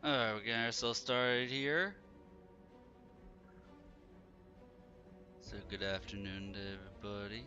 Alright, we're getting ourselves started here. So, good afternoon to everybody.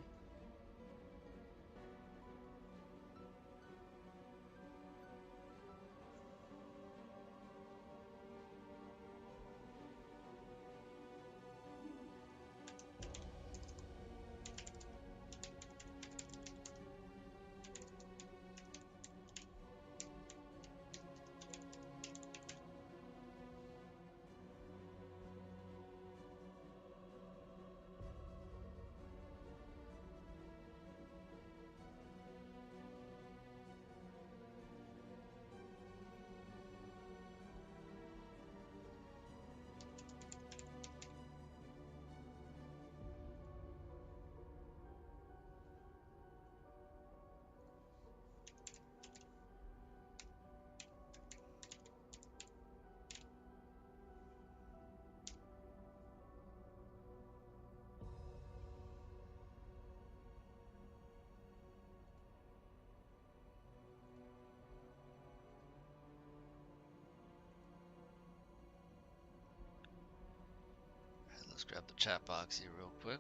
Let's grab the chat box here real quick.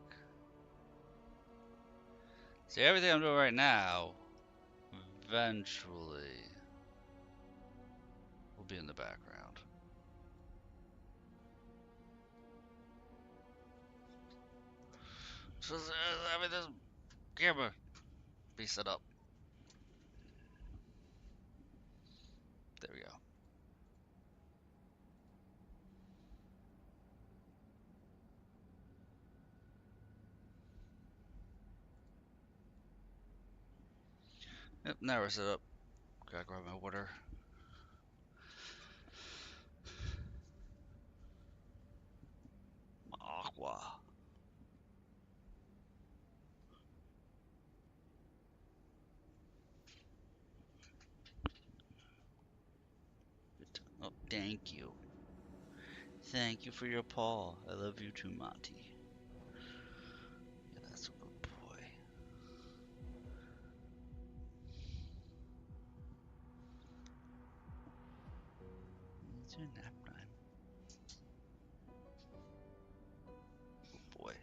See, everything I'm doing right now, eventually, will be in the background. So, everything, camera, be set up. There we go. Yep, now we're set up. Gotta grab my water. My aqua. Oh, thank you. Thank you for your paw. I love you too, Monty. Yeah, that's a good boy. It's your nap time. Good boy.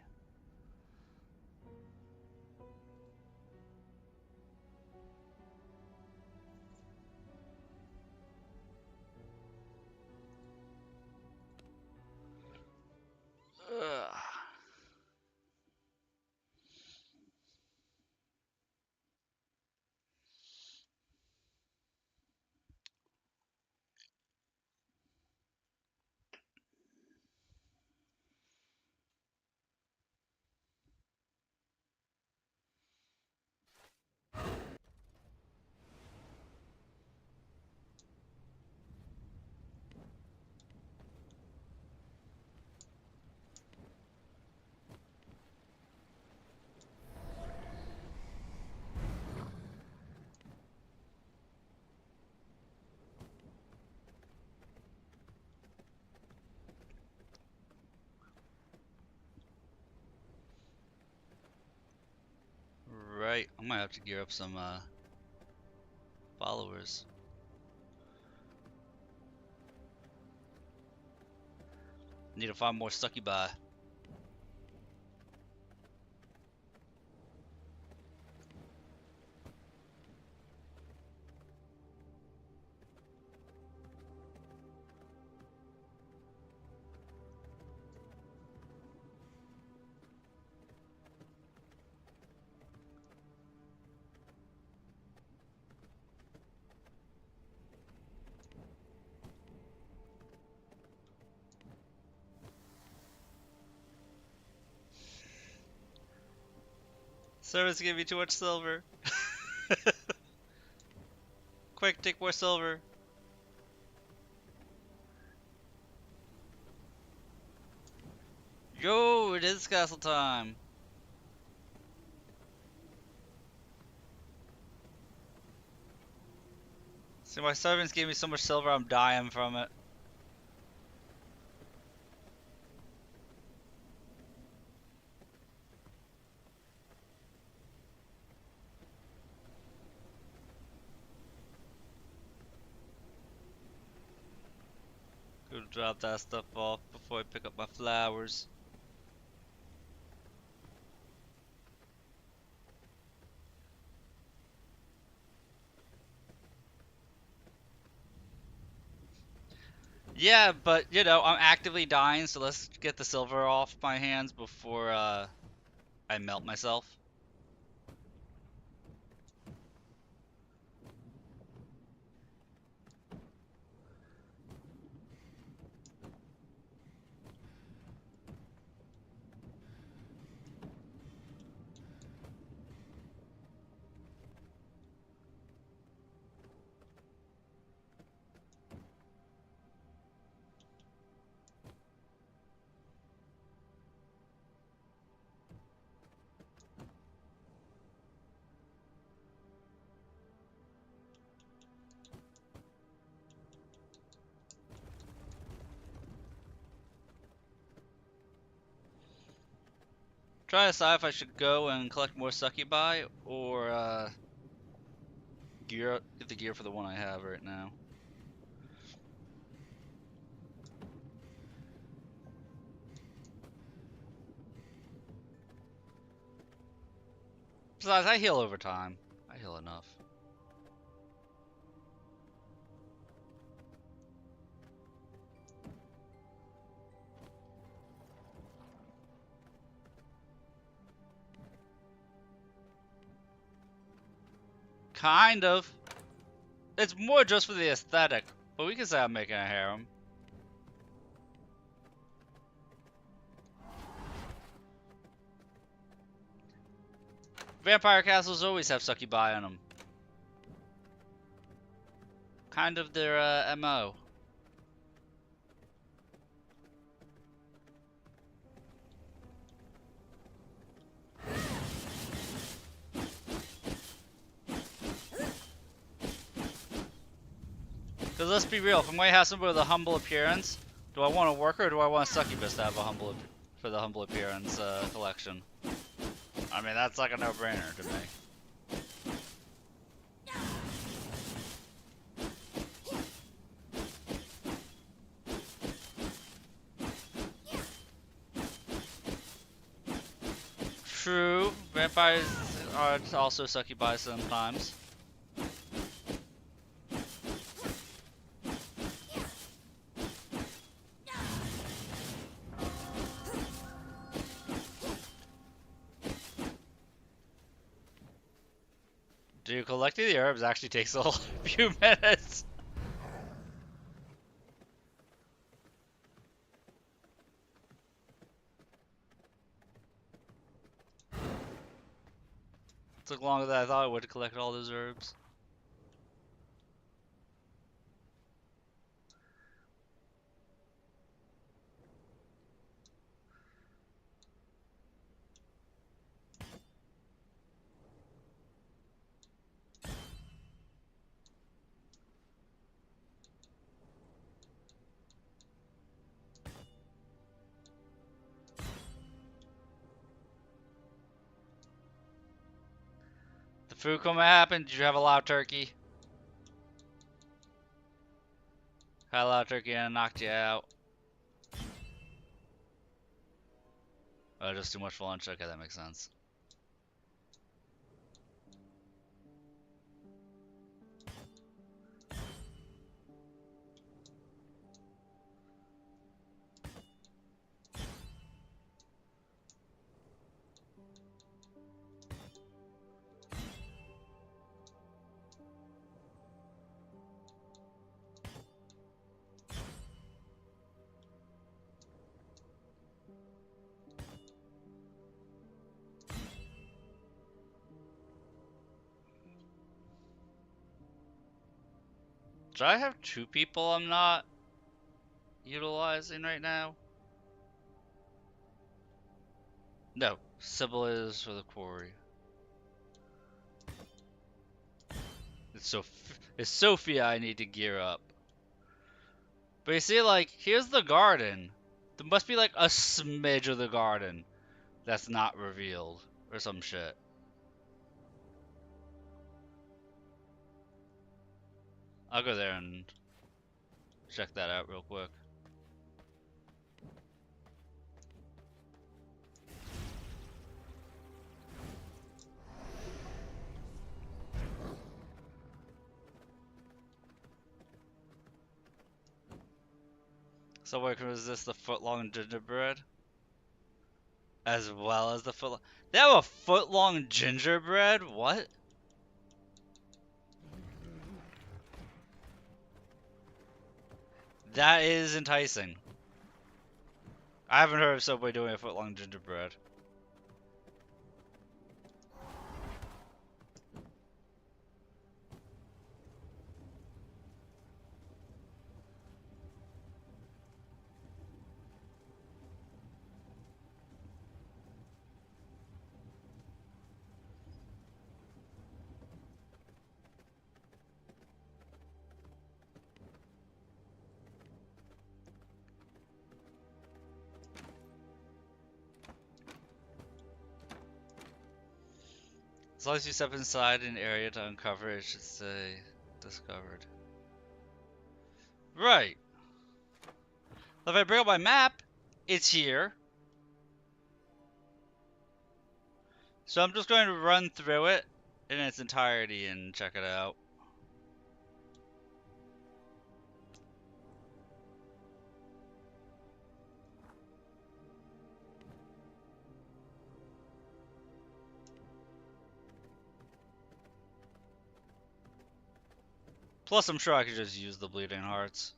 Ugh. Right, I might have to gear up some followers. Need to find more succubi. Service gave me too much silver. Quick, take more silver. Yo, it is castle time. See, my servants gave me so much silver, I'm dying from it. Drop that stuff off before I pick up my flowers. Yeah, but you know, I'm actively dying, so let's get the silver off my hands before I melt myself. Try to decide if I should go and collect more succubi or get the gear for the one I have right now. Besides, I heal over time. I heal enough. Kind of. It's more just for the aesthetic, but we can say I'm making a harem. Vampire castles always have succubi in them. Kind of their MO. Because let's be real, if I'm going to have somebody with a humble appearance, do I want a worker or do I want a succubus to have a for the humble appearance collection? I mean, that's like a no-brainer to me. True, vampires are also succubi sometimes. Dude, collecting the herbs actually takes a few minutes. It took longer than I thought it would to collect all those herbs. The food coma happened. Did you have a loud turkey? Had a loud turkey and it knocked you out. Oh, just too much for lunch. Okay, that makes sense. Do I have two people I'm not utilizing right now? No, Sybil is for the quarry. It's Sophia I need to gear up. But you see, like, here's the garden. There must be like a smidge of the garden that's not revealed or some shit. I'll go there and check that out real quick. Subway can resist the foot-long gingerbread, as well as the foot. They have a foot-long gingerbread? What? That is enticing. I haven't heard of Subway doing a foot-long gingerbread. As long as you step inside an area to uncover, it should say discovered. Right. If I bring up my map, it's here. So I'm just going to run through it in its entirety and check it out. Plus, I'm sure I could just use the bleeding hearts.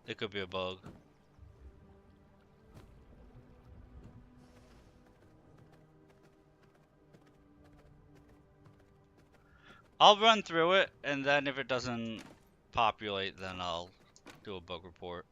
It could be a bug. I'll run through it, and then if it doesn't populate, then I'll do a bug report.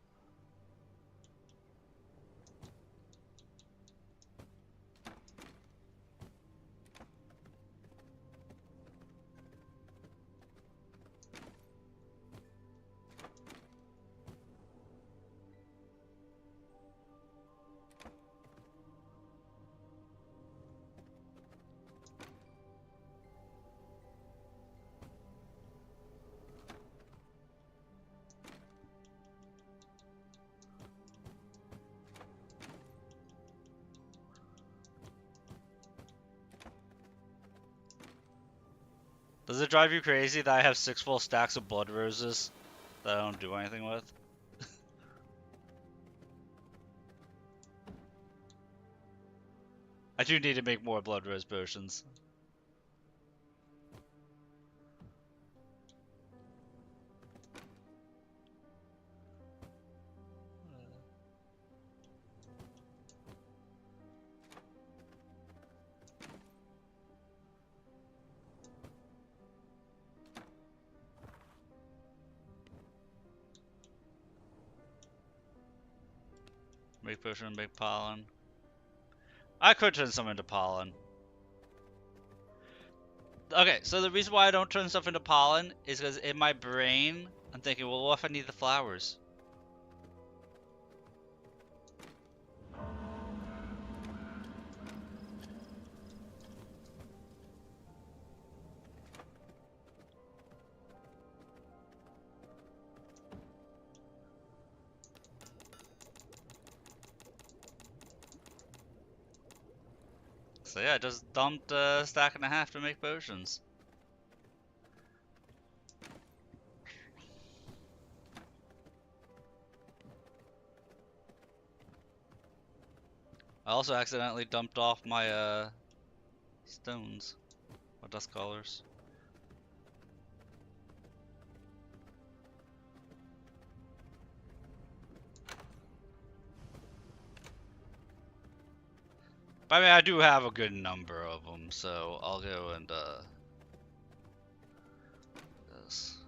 Does it drive you crazy that I have 6 full stacks of blood roses that I don't do anything with? I do need to make more blood rose potions. Make potion, make pollen. I could turn some into pollen. Okay, so the reason why I don't turn stuff into pollen is because in my brain, I'm thinking, well, what if I need the flowers? So yeah, I just dumped a stack and a half to make potions. I also accidentally dumped off my stones, or dust colors. But I mean, I do have a good number of them, so I'll go and this.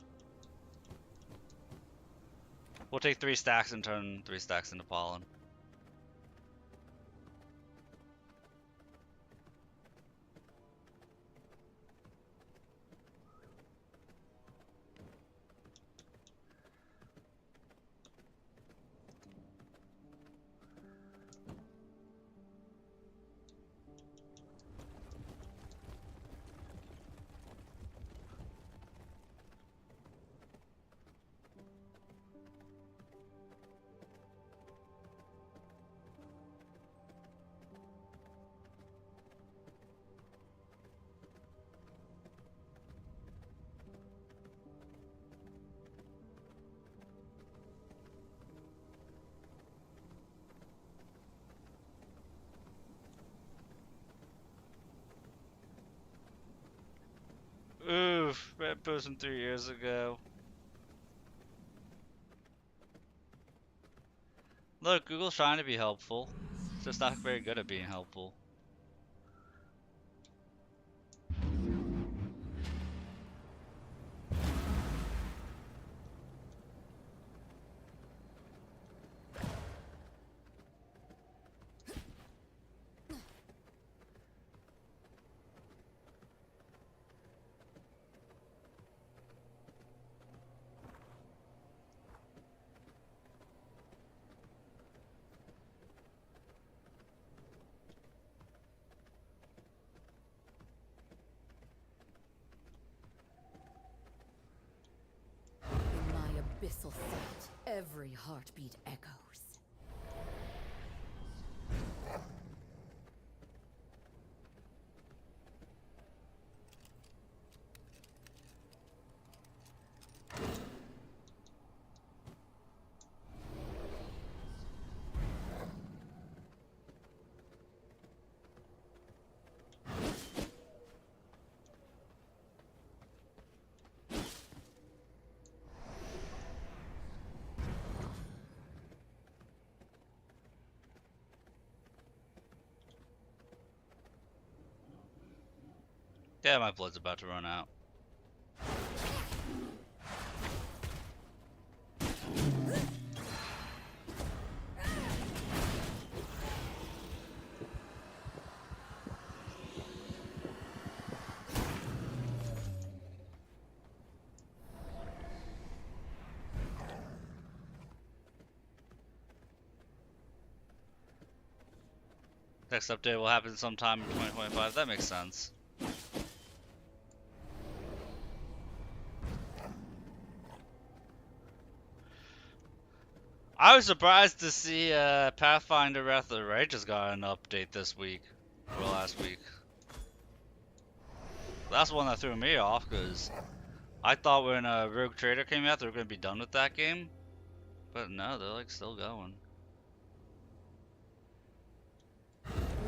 We'll take 3 stacks and turn 3 stacks into pollen. post from 3 years ago. Look, Google's trying to be helpful. It's just not very good at being helpful. In my abyssal sight, every heartbeat echoes. Yeah, my blood's about to run out. Next update will happen sometime in 2025. That makes sense. I was surprised to see Pathfinder Wrath of the Righteous got an update this week, or last week. That's the one that threw me off, because I thought when Rogue Trader came out they were going to be done with that game. But no, they're like still going.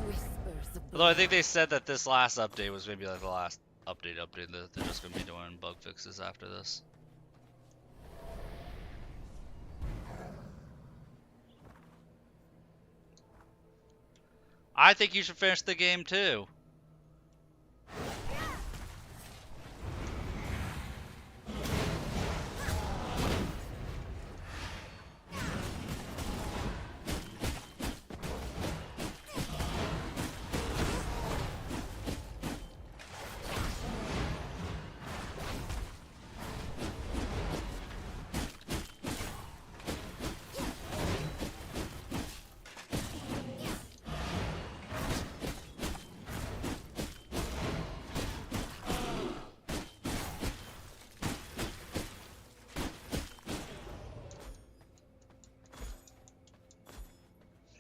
Whispers of Although I think they said that this last update was going to be like the last update that they're just going to be doing bug fixes after this. I think you should finish the game too.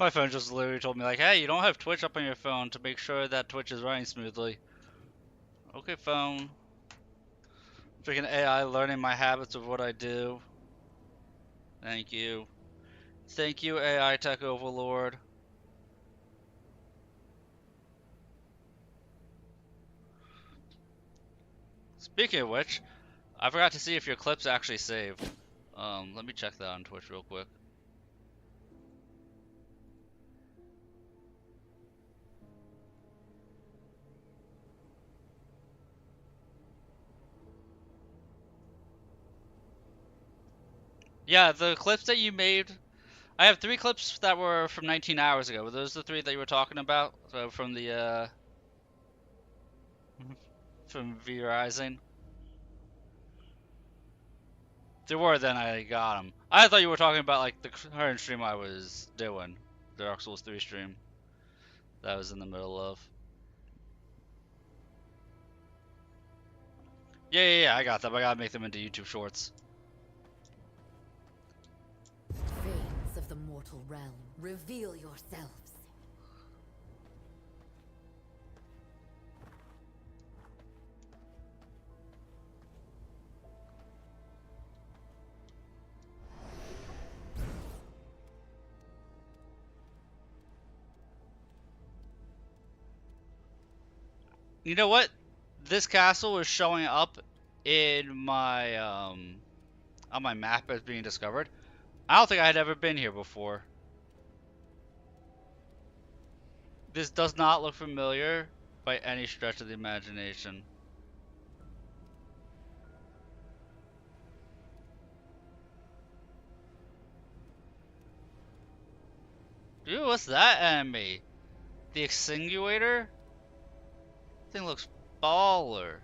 My phone just literally told me like, hey, you don't have Twitch up on your phone to make sure that Twitch is running smoothly. Okay, phone. Freaking AI learning my habits of what I do. Thank you. Thank you, AI Tech Overlord. Speaking of which, I forgot to see if your clip's actually saved. Let me check that on Twitch real quick. Yeah, the clips that you made, I have 3 clips that were from 19 hours ago. Were those the 3 that you were talking about? So from the, from V-Rising? There were, then I got them. I thought you were talking about, like, the current stream I was doing. The Dark Souls 3 stream. That I was in the middle of. Yeah, I got them. I gotta make them into YouTube shorts. veins of the mortal realm, reveal yourselves. You know what? This castle is showing up in my on my map as being discovered. I don't think I had ever been here before. This does not look familiar by any stretch of the imagination. Dude, what's that enemy? The Exsanguator? Thing looks baller.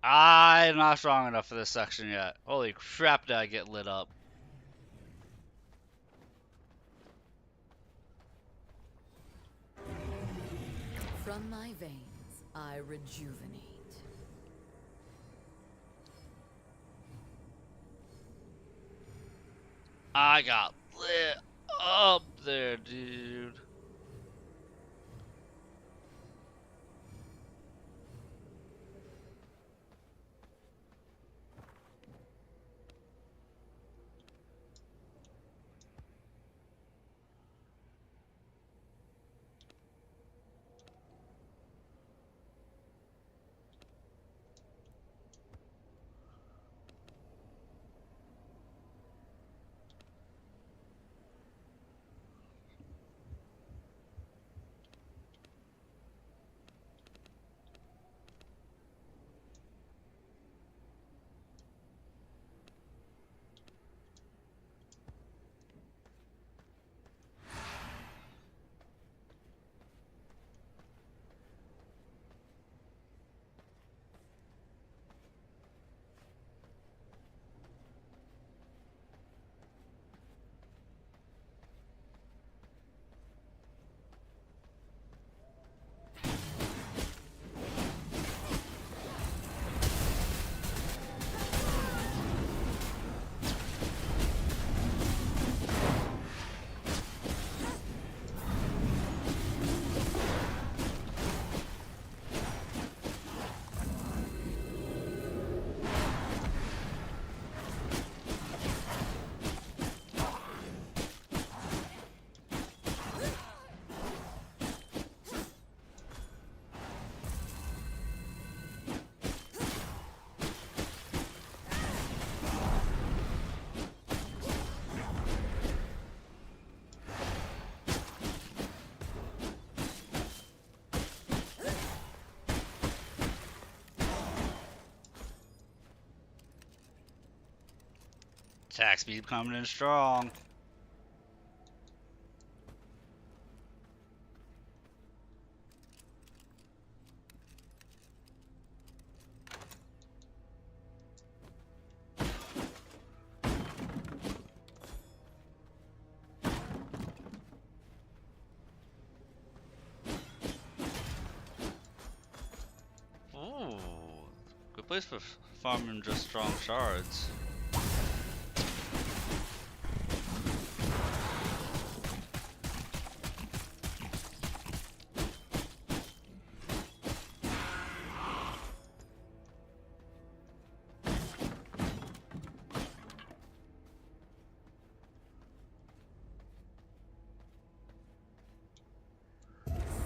I'm not strong enough for this section yet. Holy crap, did I get lit up. From my veins, I rejuvenate. I got lit up there, dude. Attack speed coming in strong. Ooh, good place for farming just strong shards.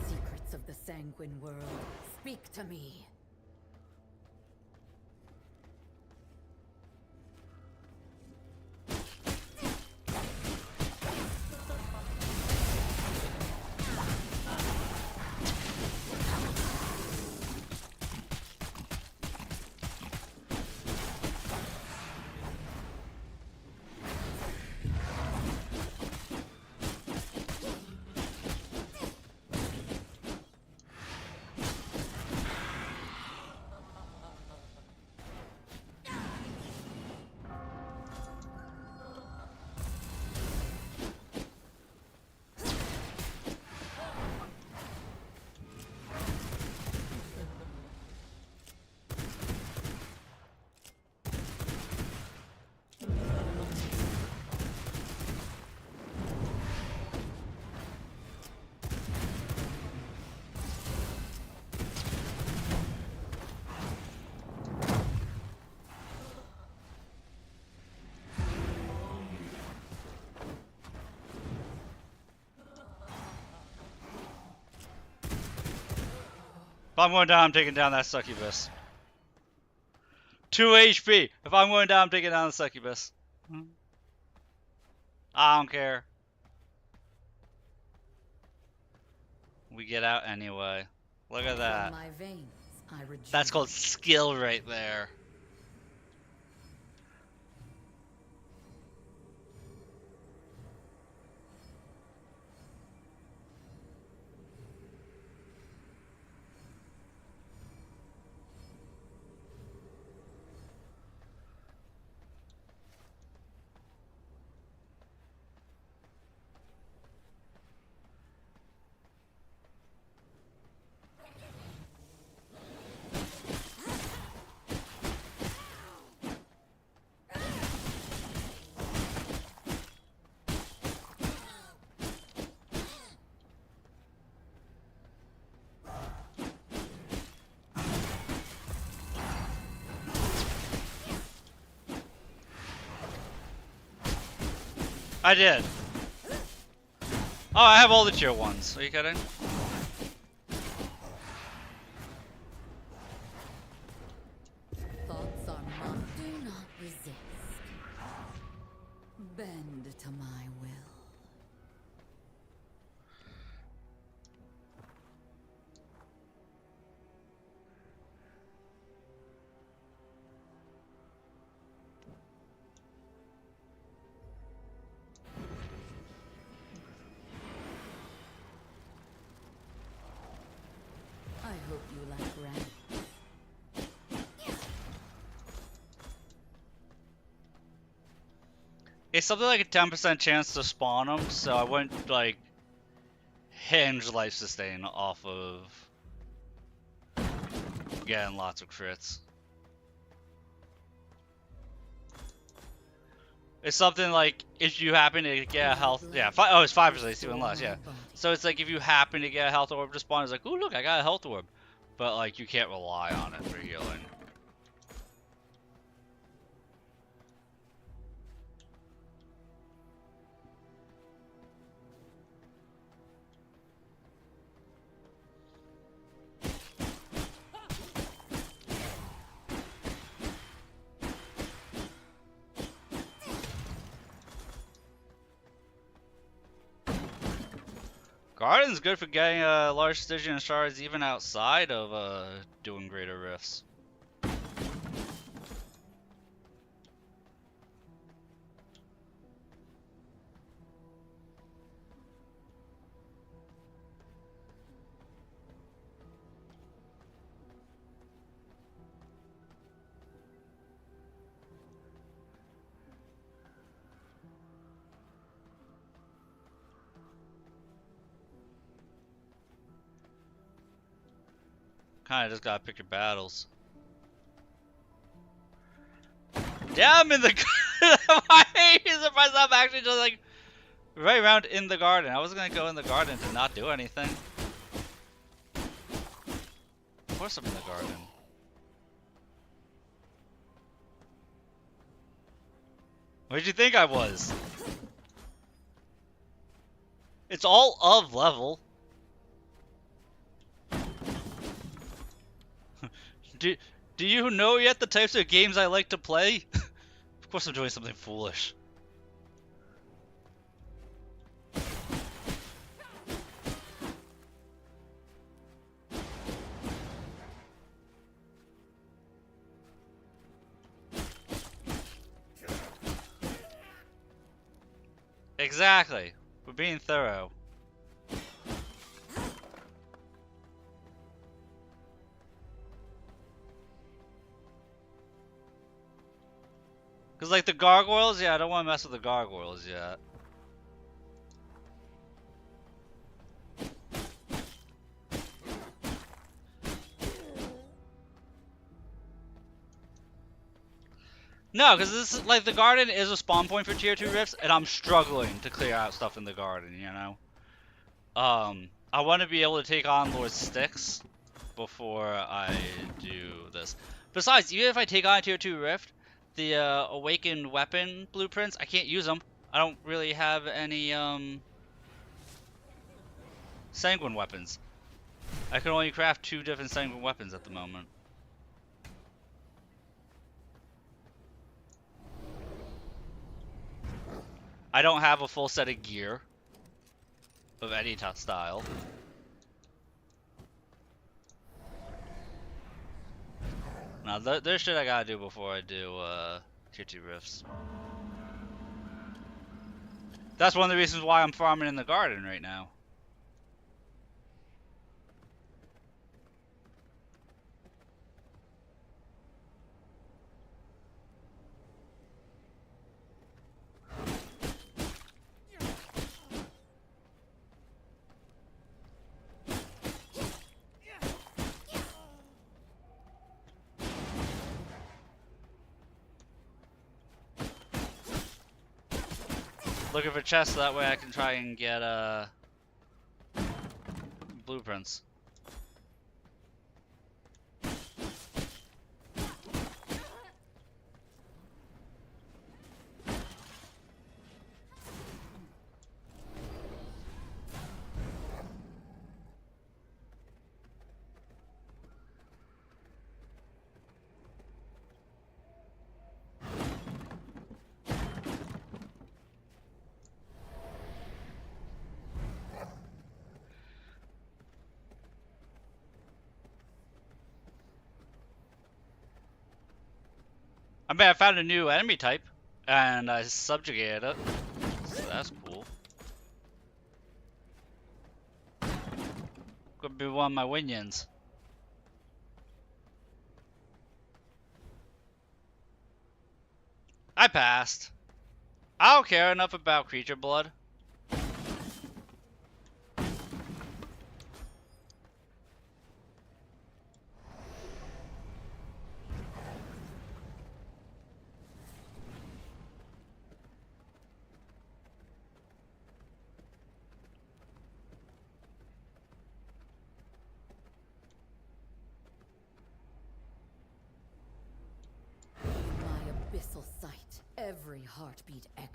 Secrets of the Sanguine world, speak to me. If I'm going down, I'm taking down that succubus. 2 HP. If I'm going down, I'm taking down the succubus. I don't care. We get out anyway. Look at that. From my veins, I That's called rejuvenate. skill right there. I did. Oh, I have all the tier 1s. Are you kidding? Thoughts are mine. Do not resist. Bend to my will. I hope you like rabbits. It's something like a 10% chance to spawn them, so I wouldn't like hinge life sustain off of getting lots of crits. It's something like if you happen to get a health, yeah, oh, it's 5%, it's even less, yeah. So it's like if you happen to get a health orb to spawn, it's like, ooh, look, I got a health orb, but like you can't rely on it for healing. Garden's good for getting large Stygian shards even outside of doing greater rifts. Kinda just gotta pick your battles. Yeah, I'm in the why are you surprised I'm actually just like right around in the garden? I was gonna go in the garden to not do anything. Of course I'm in the garden. What did you think I was? It's all of level. Do you know yet the types of games I like to play? Of course I'm doing something foolish. Exactly. We're being thorough. Cause like the gargoyles, yeah, I don't want to mess with the gargoyles yet. No, because this is like the garden is a spawn point for tier 2 rifts, and I'm struggling to clear out stuff in the garden, you know? I want to be able to take on Lord Styx before I do this. Besides, even if I take on a tier 2 rift, the awakened weapon blueprints, I can't use them. I don't really have any sanguine weapons. I can only craft 2 different sanguine weapons at the moment. I don't have a full set of gear of any style. Now, there's shit I gotta do before I do tier 2 rifts. That's one of the reasons why I'm farming in the garden right now. Looking for chests so that way I can try and get blueprints. I mean, I found a new enemy type, and I subjugated it, so that's cool. Could be one of my winions. I passed. I don't care enough about creature blood. My abyssal sight, every heartbeat echoes.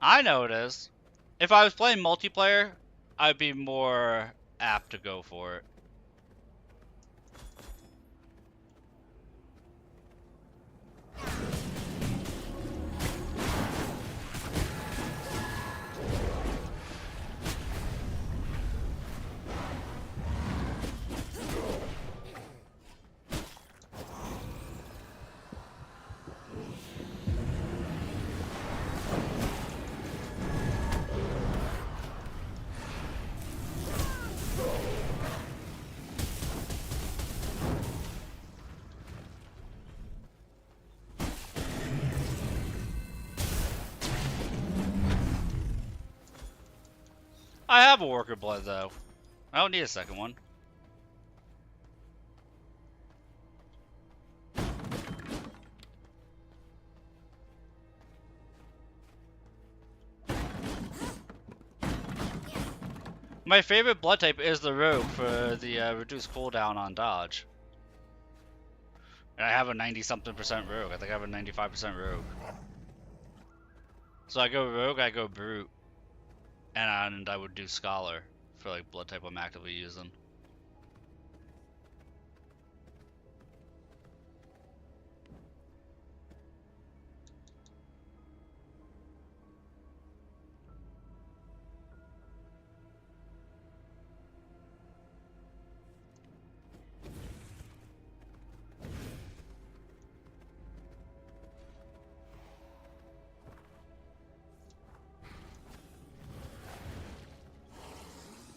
I know it is. If I was playing multiplayer, I'd be more apt to go for it. I have a worker blood though. I don't need a second one. My favorite blood type is the rogue for the reduced cooldown on dodge. And I have a 90-something% rogue. I think I have a 95% rogue. So I go rogue, I go brute, and I would do scholar for like blood type I'm actively using.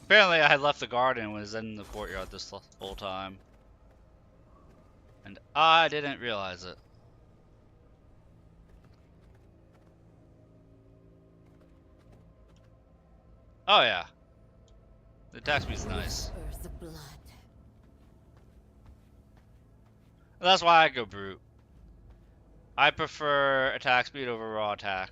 Apparently I had left the garden and was in the courtyard this whole time. And I didn't realize it. Oh yeah. The attack speed's nice. Whispers of blood. That's why I go brute. I prefer attack speed over raw attack.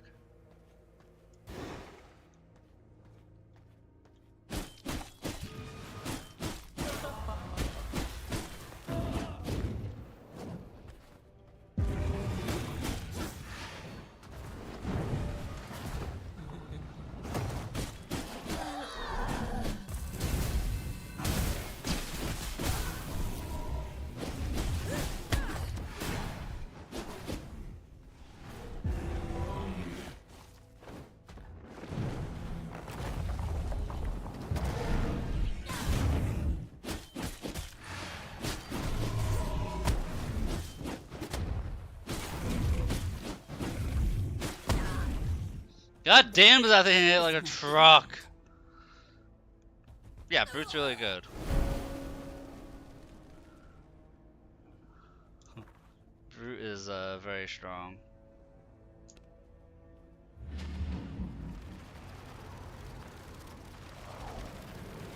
God damn, does that thing hit like a truck? Yeah, Brute's really good. Brute is very strong.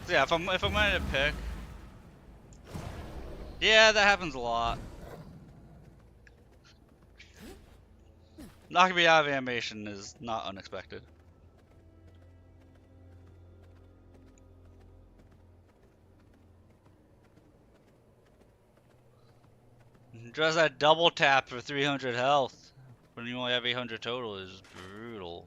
So yeah, if I'm going to pick, yeah, that happens a lot. Knocking me out of animation is not unexpected. Just that double tap for 300 health when you only have 800 total is brutal.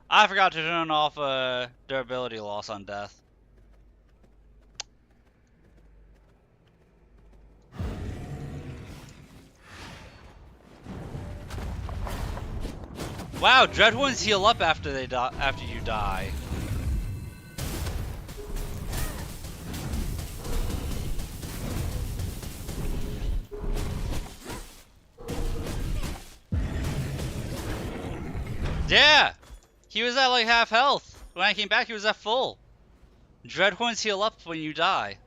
I forgot to turn off durability loss on death. Wow, Dreadhorns heal up after you die. Yeah! He was at like half health. When I came back, he was at full. Dreadhorns heal up when you die.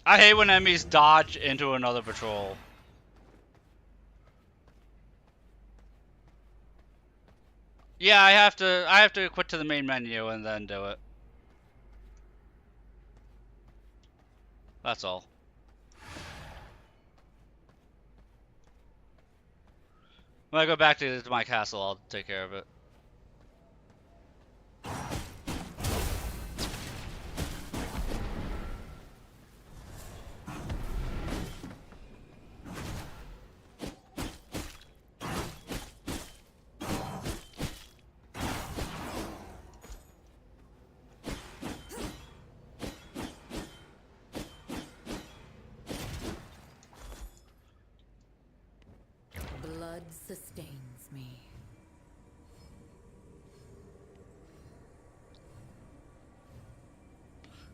I hate when enemies dodge into another patrol. Yeah, I have to quit to the main menu and then do it. That's all. When I go back to my castle, I'll take care of it. Blood sustains me.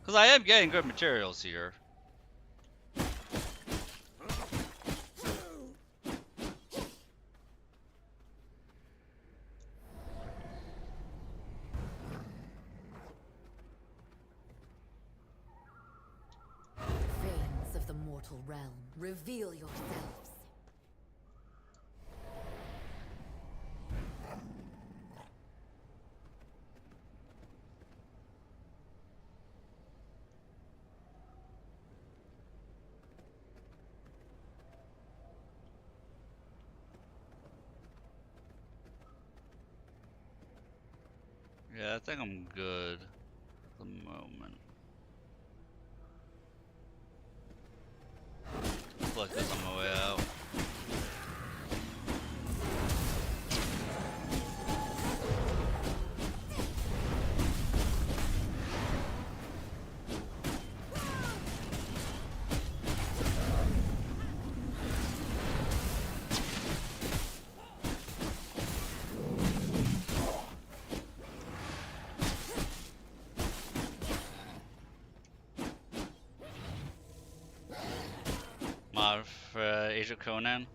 Because I am getting good materials here. Veins of the mortal realm, reveal yourselves. Yeah, I think I'm good at the moment. Looks like this on my way out. Mod for Age of Conan.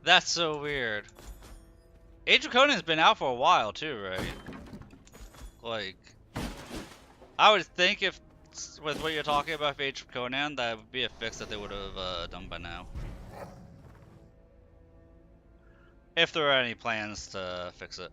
That's so weird. Age of Conan's been out for a while too, right? Like, I would think if, with what you're talking about for Age of Conan, that would be a fix that they would have done by now. If there are any plans to fix it.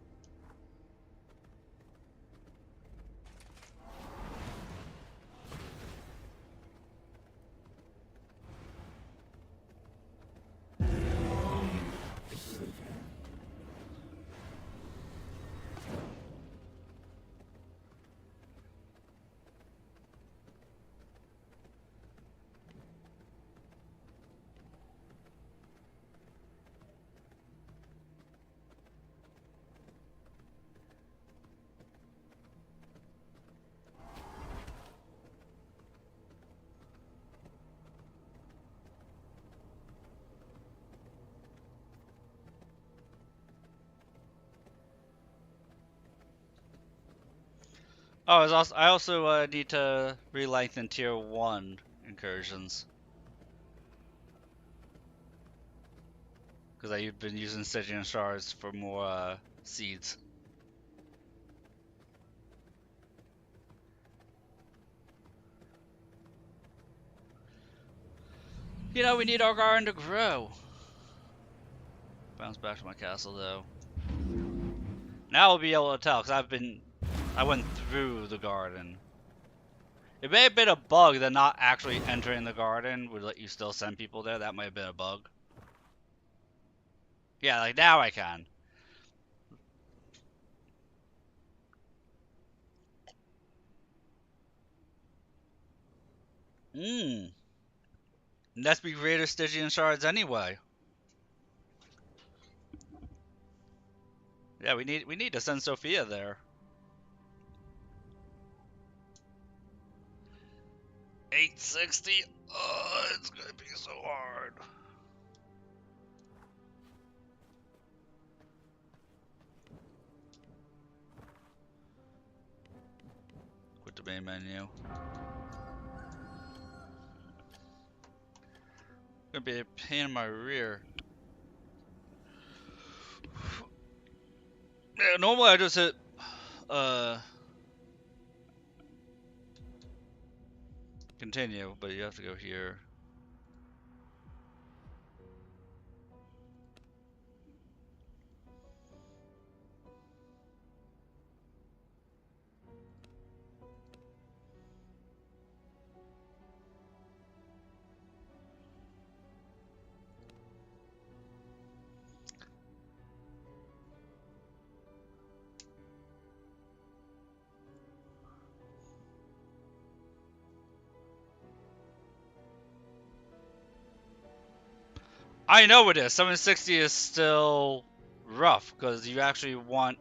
Oh, I also need to re-lengthen tier 1 incursions. Because I've been using Stygian shards for more seeds. You know, we need our garden to grow. Bounce back to my castle though. Now we'll be able to tell, because I went through the garden. It may have been a bug that not actually entering the garden would let you still send people there. That might have been a bug. Yeah, like now I can. Mmm. Let's be greater Stygian shards anyway. Yeah, we need to send Sophia there. 860. Oh, it's gonna be so hard. Quit the main menu. Gonna be a pain in my rear. Yeah, normally I just hit continue, but you have to go here. I know it is. 760 is still rough because you actually want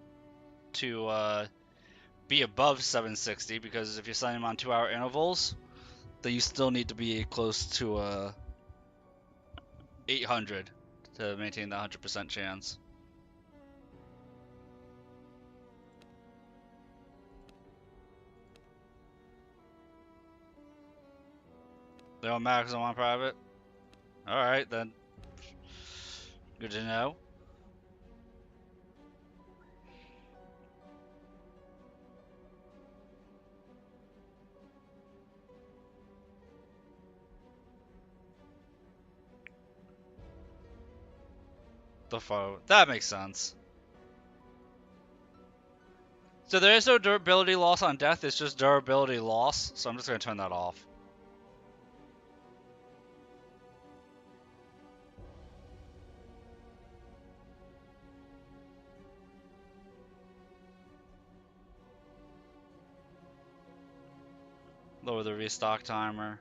to be above 760 because if you're sending them on 2-hour intervals, then you still need to be close to 800 to maintain the 100% chance. They don't matter because I'm on private? Alright, then. Good to know. The foe. That makes sense. So there is no durability loss on death, it's just durability loss, so I'm just going to turn that off. Lower the restock timer.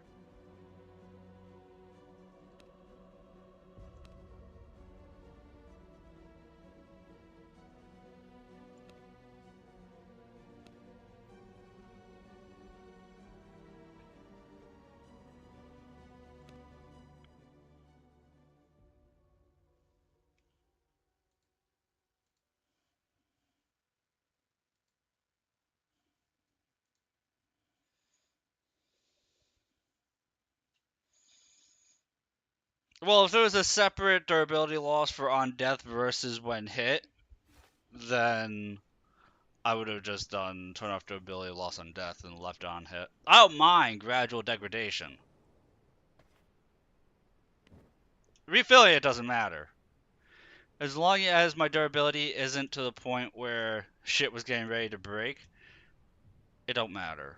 Well, if there was a separate durability loss for on death versus when hit, then I would have just done turn off durability loss on death and left on hit. I don't mind gradual degradation. Refilling it doesn't matter. As long as my durability isn't to the point where shit was getting ready to break, it don't matter.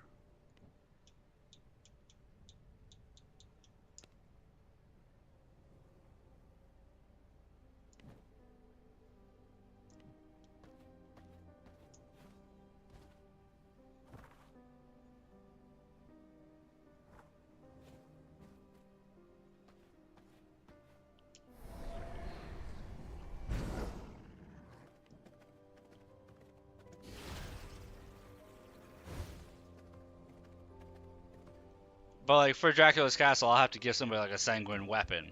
But like for Dracula's Castle, I'll have to give somebody like a sanguine weapon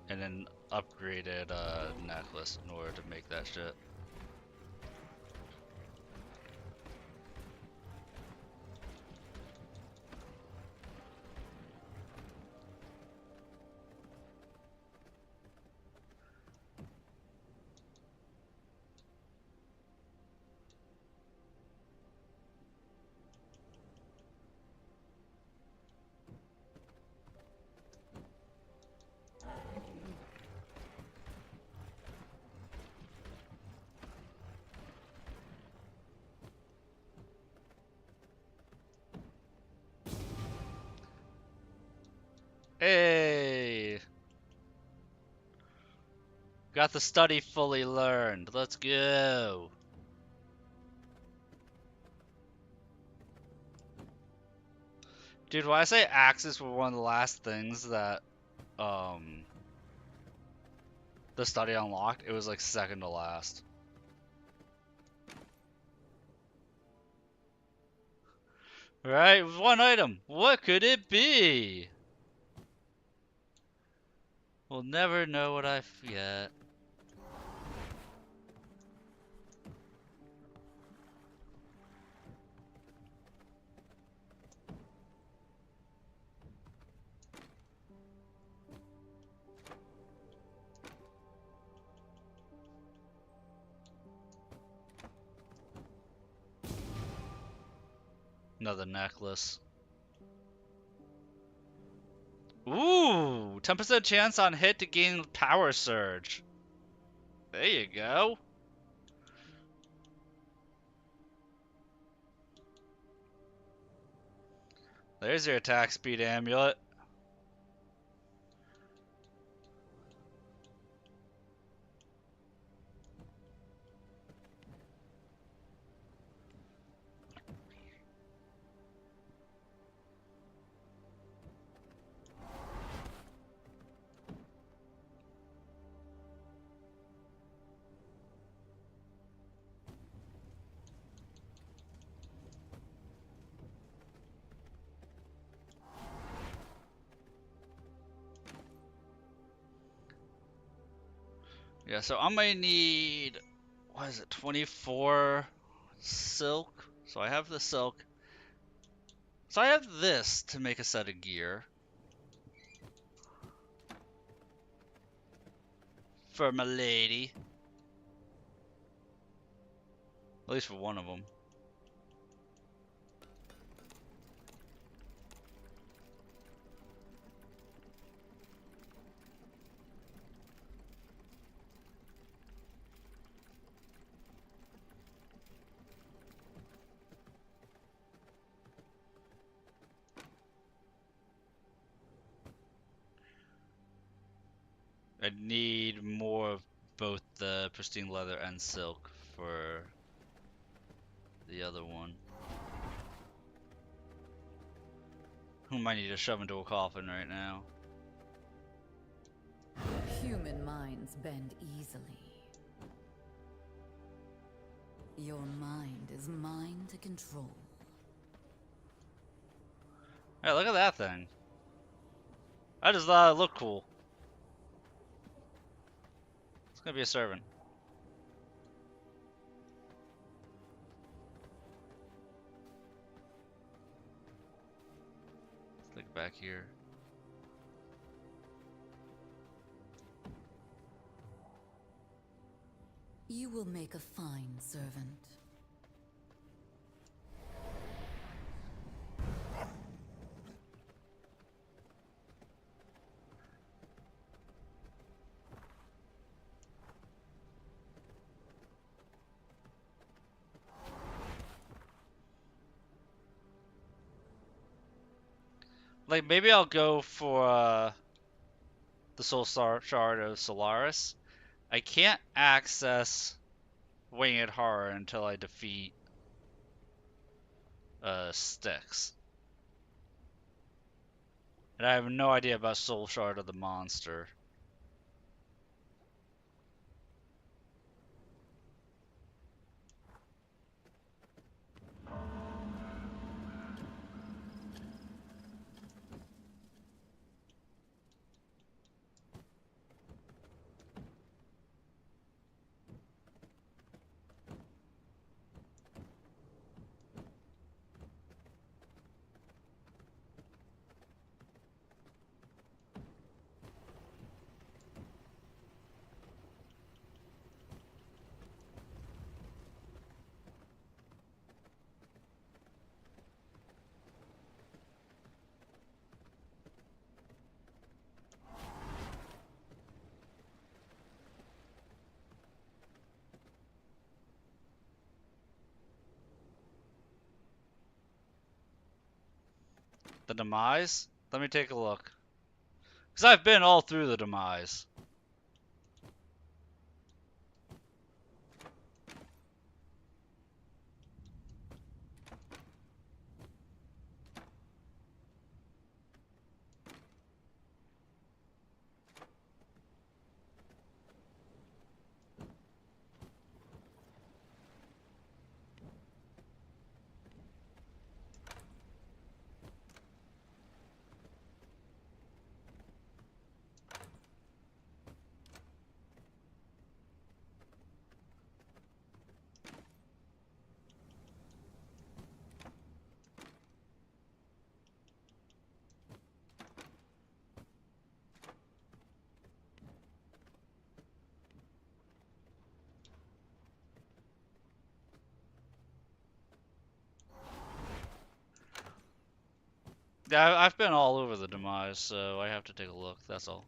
and then upgraded necklace in order to make that shit. Got the study fully learned. Let's go. Dude, when I say axes were one of the last things that the study unlocked, it was like second to last. Right, one item. What could it be? We'll never know what I forget. Another necklace. Ooh, 10% chance on hit to gain power surge. There you go. There's your attack speed amulet. Yeah, so I might need, what is it, 24 silk? So I have the silk. So I have this to make a set of gear. For my lady. At least for one of them. I need more of both the pristine leather and silk for the other one. Who might need to shove into a coffin right now? Human minds bend easily. Your mind is mine to control. Hey, look at that thing. I just thought it looked cool. It's gonna be a servant. Let's look back here. You will make a fine servant. Like, maybe I'll go for the Soul Shard of Solaris. I can't access Winged Horror until I defeat Styx. And I have no idea about Soul Shard of the monster. The Demise? Let me take a look. Because I've been all through the Demise. Yeah, I've been all over the demise, so I have to take a look, that's all.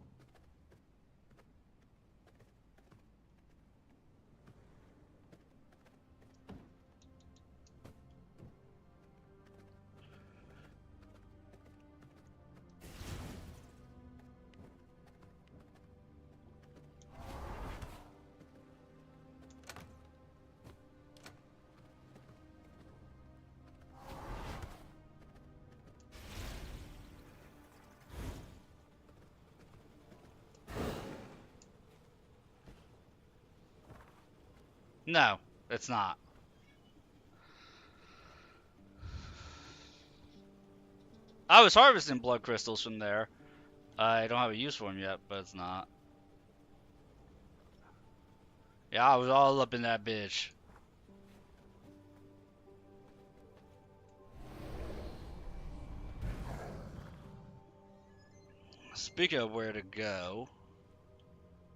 No, it's not. I was harvesting blood crystals from there. I don't have a use for them yet, but it's not. Yeah, I was all up in that bitch. Speaking of where to go,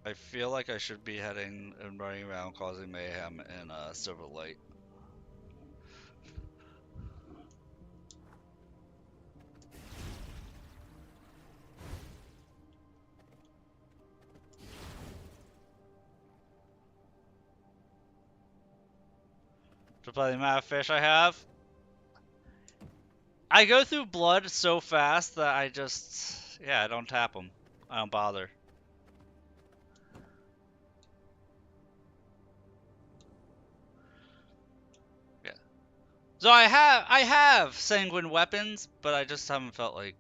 I feel like I should be heading and running around causing mayhem in Silverlight. To play the amount of fish I have, I go through blood so fast that I just, yeah, I don't tap them. I don't bother. Yeah. So I have sanguine weapons, but I just haven't felt like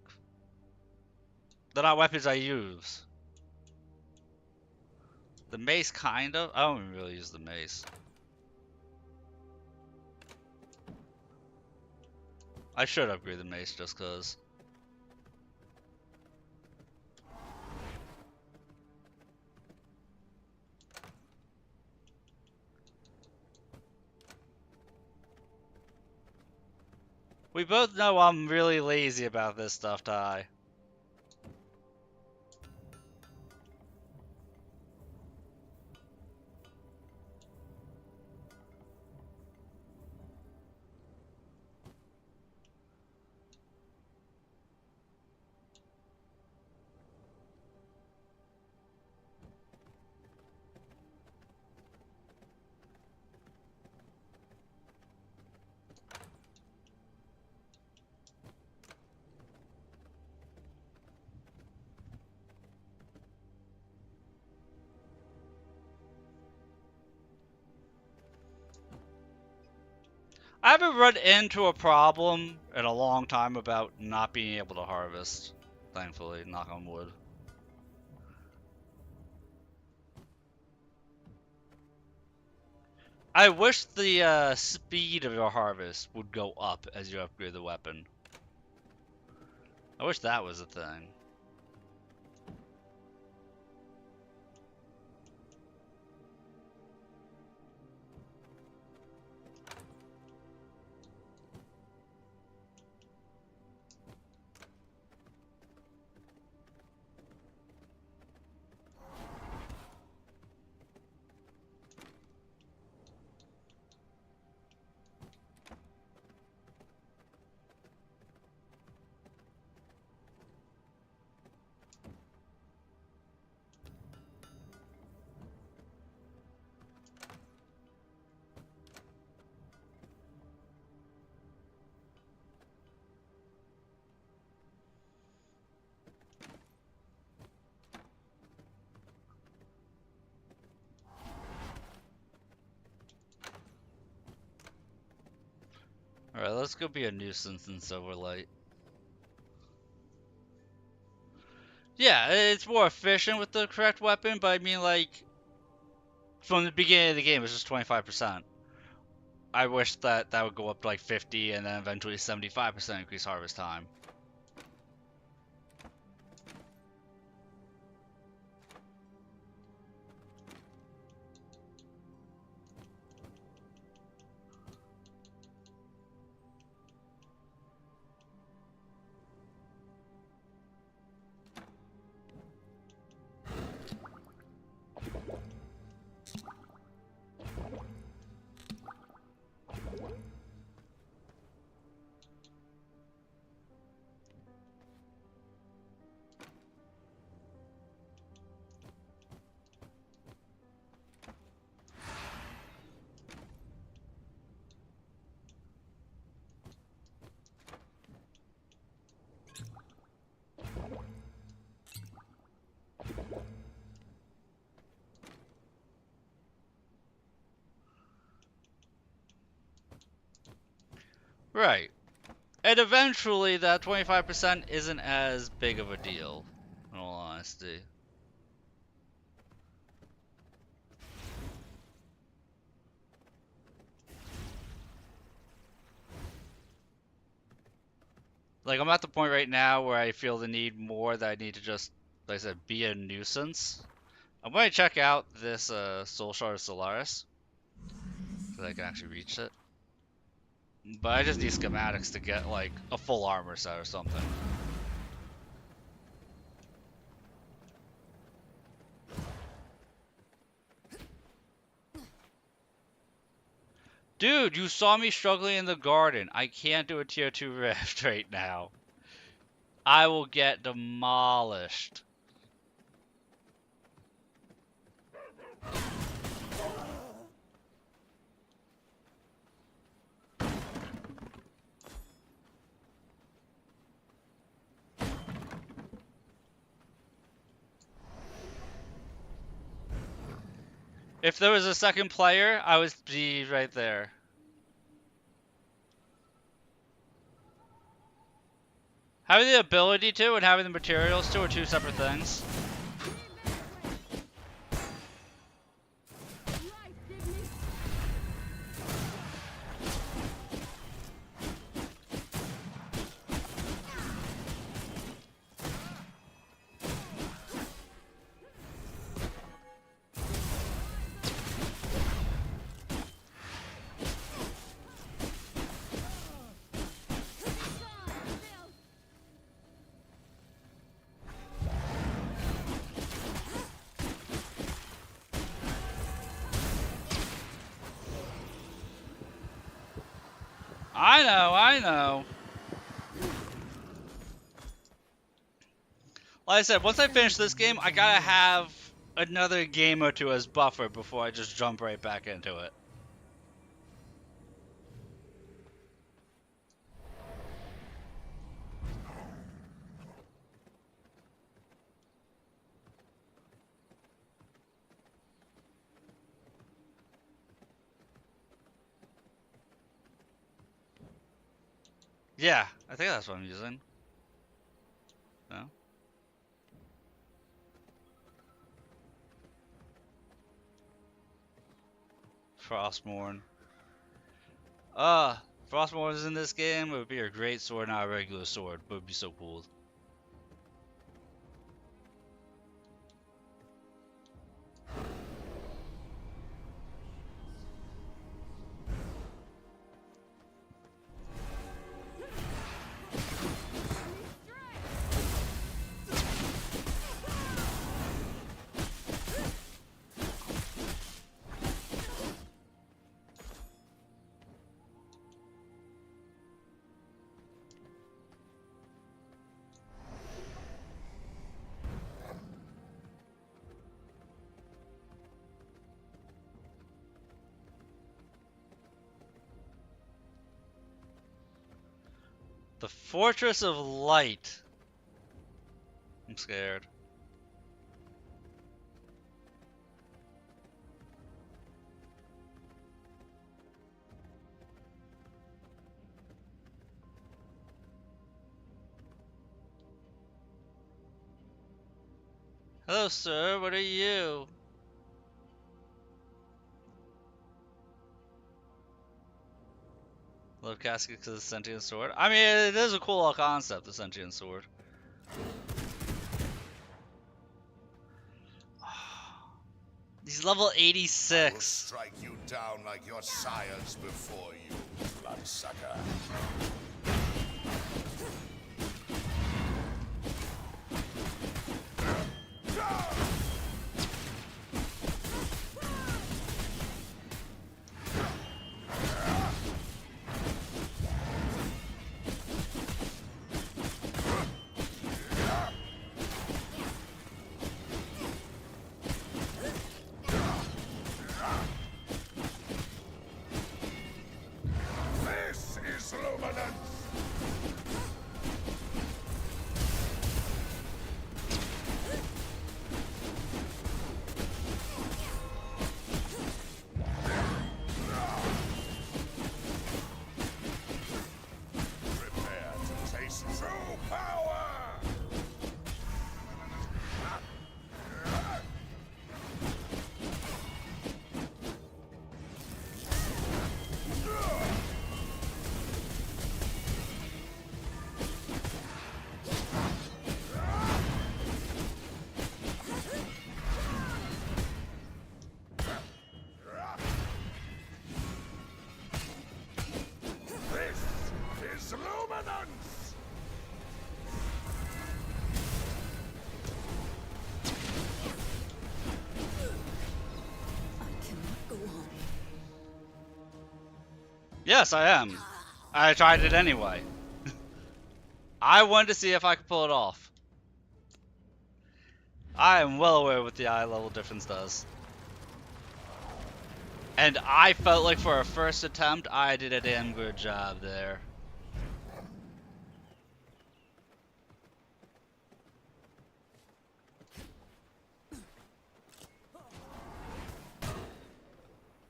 they're not weapons I use. The mace, kind of. I don't even really use the mace. I should upgrade the mace just cause. We both know I'm really lazy about this stuff, Ty. I haven't run into a problem in a long time about not being able to harvest. Thankfully, knock on wood. I wish the speed of your harvest would go up as you upgrade the weapon. I wish that was a thing. Alright, let's go be a nuisance in Silverlight. Yeah, it's more efficient with the correct weapon, but I mean, like, from the beginning of the game, it's just 25%. I wish that that would go up to like 50 and then eventually 75% increase harvest time. Right. And eventually that 25% isn't as big of a deal, in all honesty. Like, I'm at the point right now where I feel the need more that I need to just, like I said, be a nuisance. I'm going to check out this Soul Shard of Solaris, because I can actually reach it. But I just need schematics to get, like, a full armor set or something. Dude, you saw me struggling in the garden. I can't do a tier 2 rift right now. I will get demolished. If there was a second player, I would be right there. Having the ability to and having the materials to are two separate things. I know. Like I said, once I finish this game, I gotta have another game or two as buffer before I just jump right back into it. Yeah, I think that's what I'm using. No? Frostmourne. Frostmourne is in this game. It would be a great sword, not a regular sword, but it would be so cool. The Fortress of Light. I'm scared. Hello, sir. What are you? Love casket because of the sentient sword. I mean, it is a cool little concept, the sentient sword. He's level 86. I will strike you down like your sires before you, bloodsucker. This is luminance. Yes, I am. I tried it anyway. I wanted to see if I could pull it off. I am well aware what the eye level difference does. And I felt like for a first attempt, I did a damn good job there.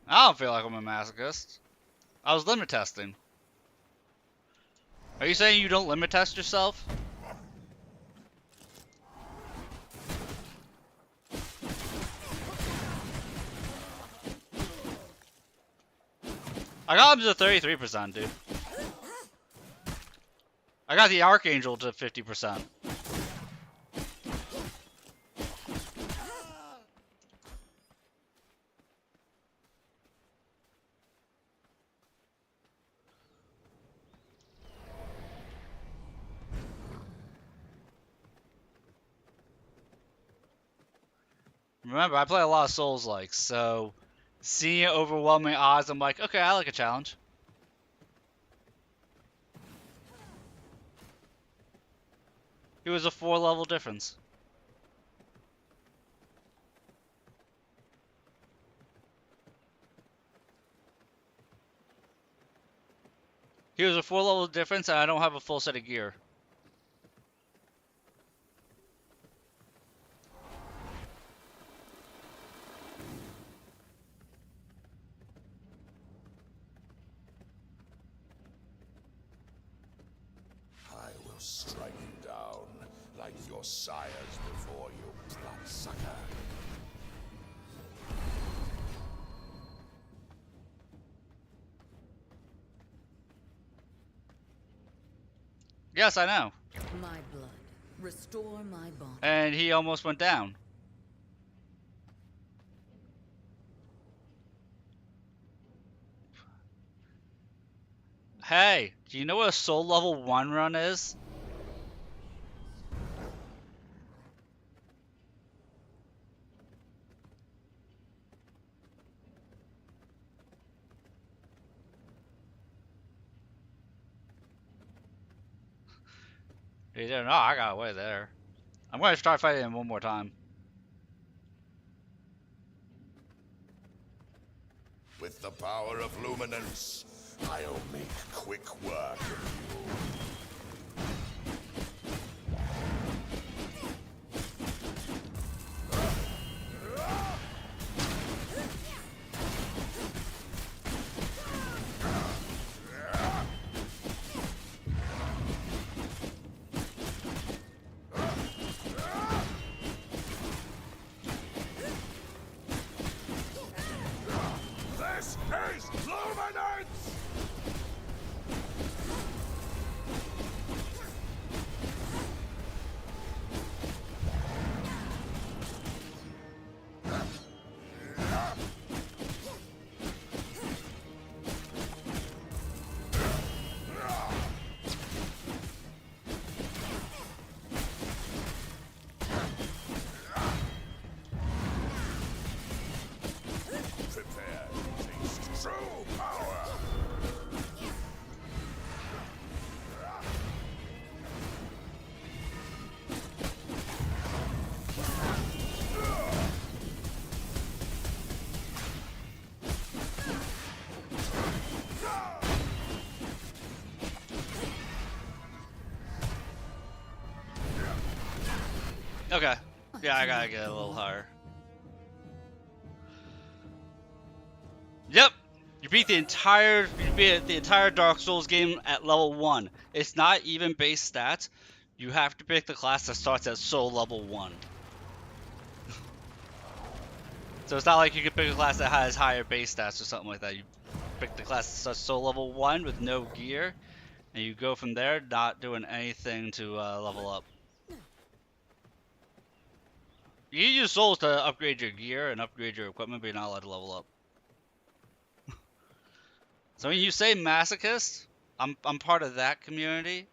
I don't feel like I'm a masochist. I was limit testing. Are you saying you don't limit test yourself? I got him to 33%, dude. I got the Archangel to 50%. Remember, I play a lot of Souls-like, so seeing overwhelming odds, I'm like, okay, I like a challenge. It was a 4-level difference. He was a 4-level difference, and I don't have a full set of gear. I will strike you down like your sires before you, bloodsucker. Yes, I know. My blood. Restore my bond. And he almost went down. Hey, do you know what a soul level 1 run is? You didn't know, I got away there. I'm going to start fighting him one more time. With the power of luminance, I'll make quick work of you. This is luminance! Prepare to taste true power! Okay. Yeah, I gotta get a little higher. Yep! You beat the entire Dark Souls game at level 1. It's not even base stats. You have to pick the class that starts at soul level 1. So it's not like you can pick a class that has higher base stats or something like that. You pick the class that starts soul level 1 with no gear, and you go from there not doing anything to level up. You can use souls to upgrade your gear and upgrade your equipment, but you're not allowed to level up. So when you say masochist, I'm part of that community.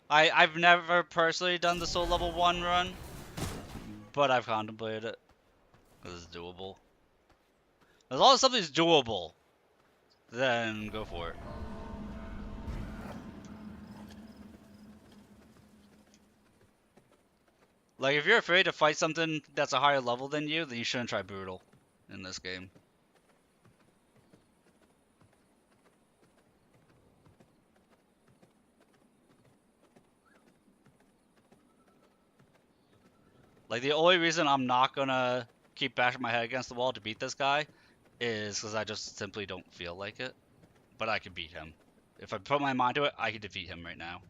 I've never personally done the soul level 1 run, but I've contemplated it. 'Cause it's doable. As long as something's doable, then go for it. Like, if you're afraid to fight something that's a higher level than you, then you shouldn't try brutal in this game. Like, the only reason I'm not gonna keep bashing my head against the wall to beat this guy is because I just simply don't feel like it. But I can beat him. If I put my mind to it, I can defeat him right now.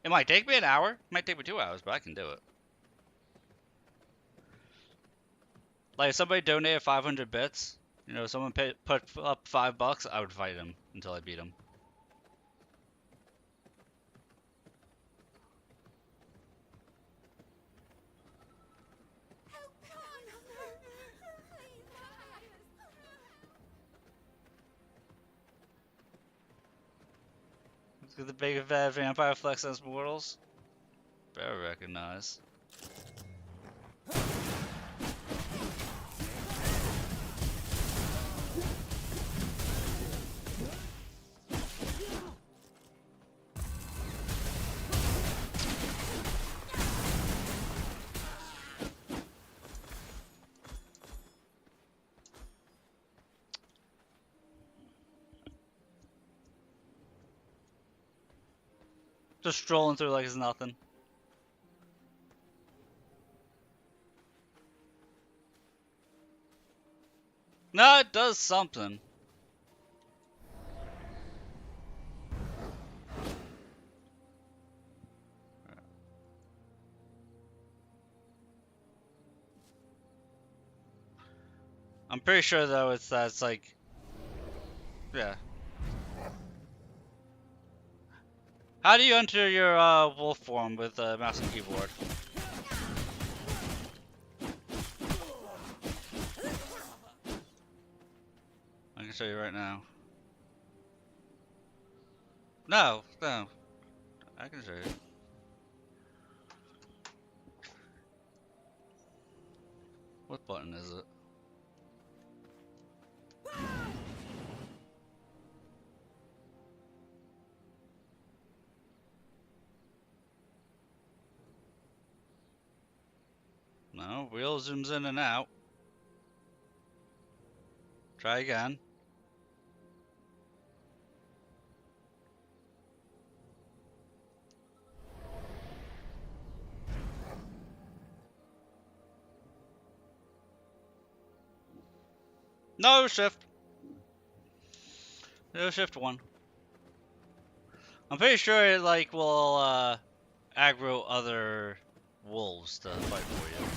It might take me an hour. It might take me 2 hours, but I can do it. Like, if somebody donated 500 bits, you know, someone put up $5, I would fight him until I beat him. Look at the big fat vampire flex as mortals. Better recognize. Just strolling through like it's nothing. No, it does something. I'm pretty sure though it's like, yeah. How do you enter your wolf form with mouse and keyboard? I can show you right now. No, no. I can show you. What button is it? No, wheel zooms in and out. Try again. No shift. No shift one. I'm pretty sure it like will aggro other wolves to fight for you.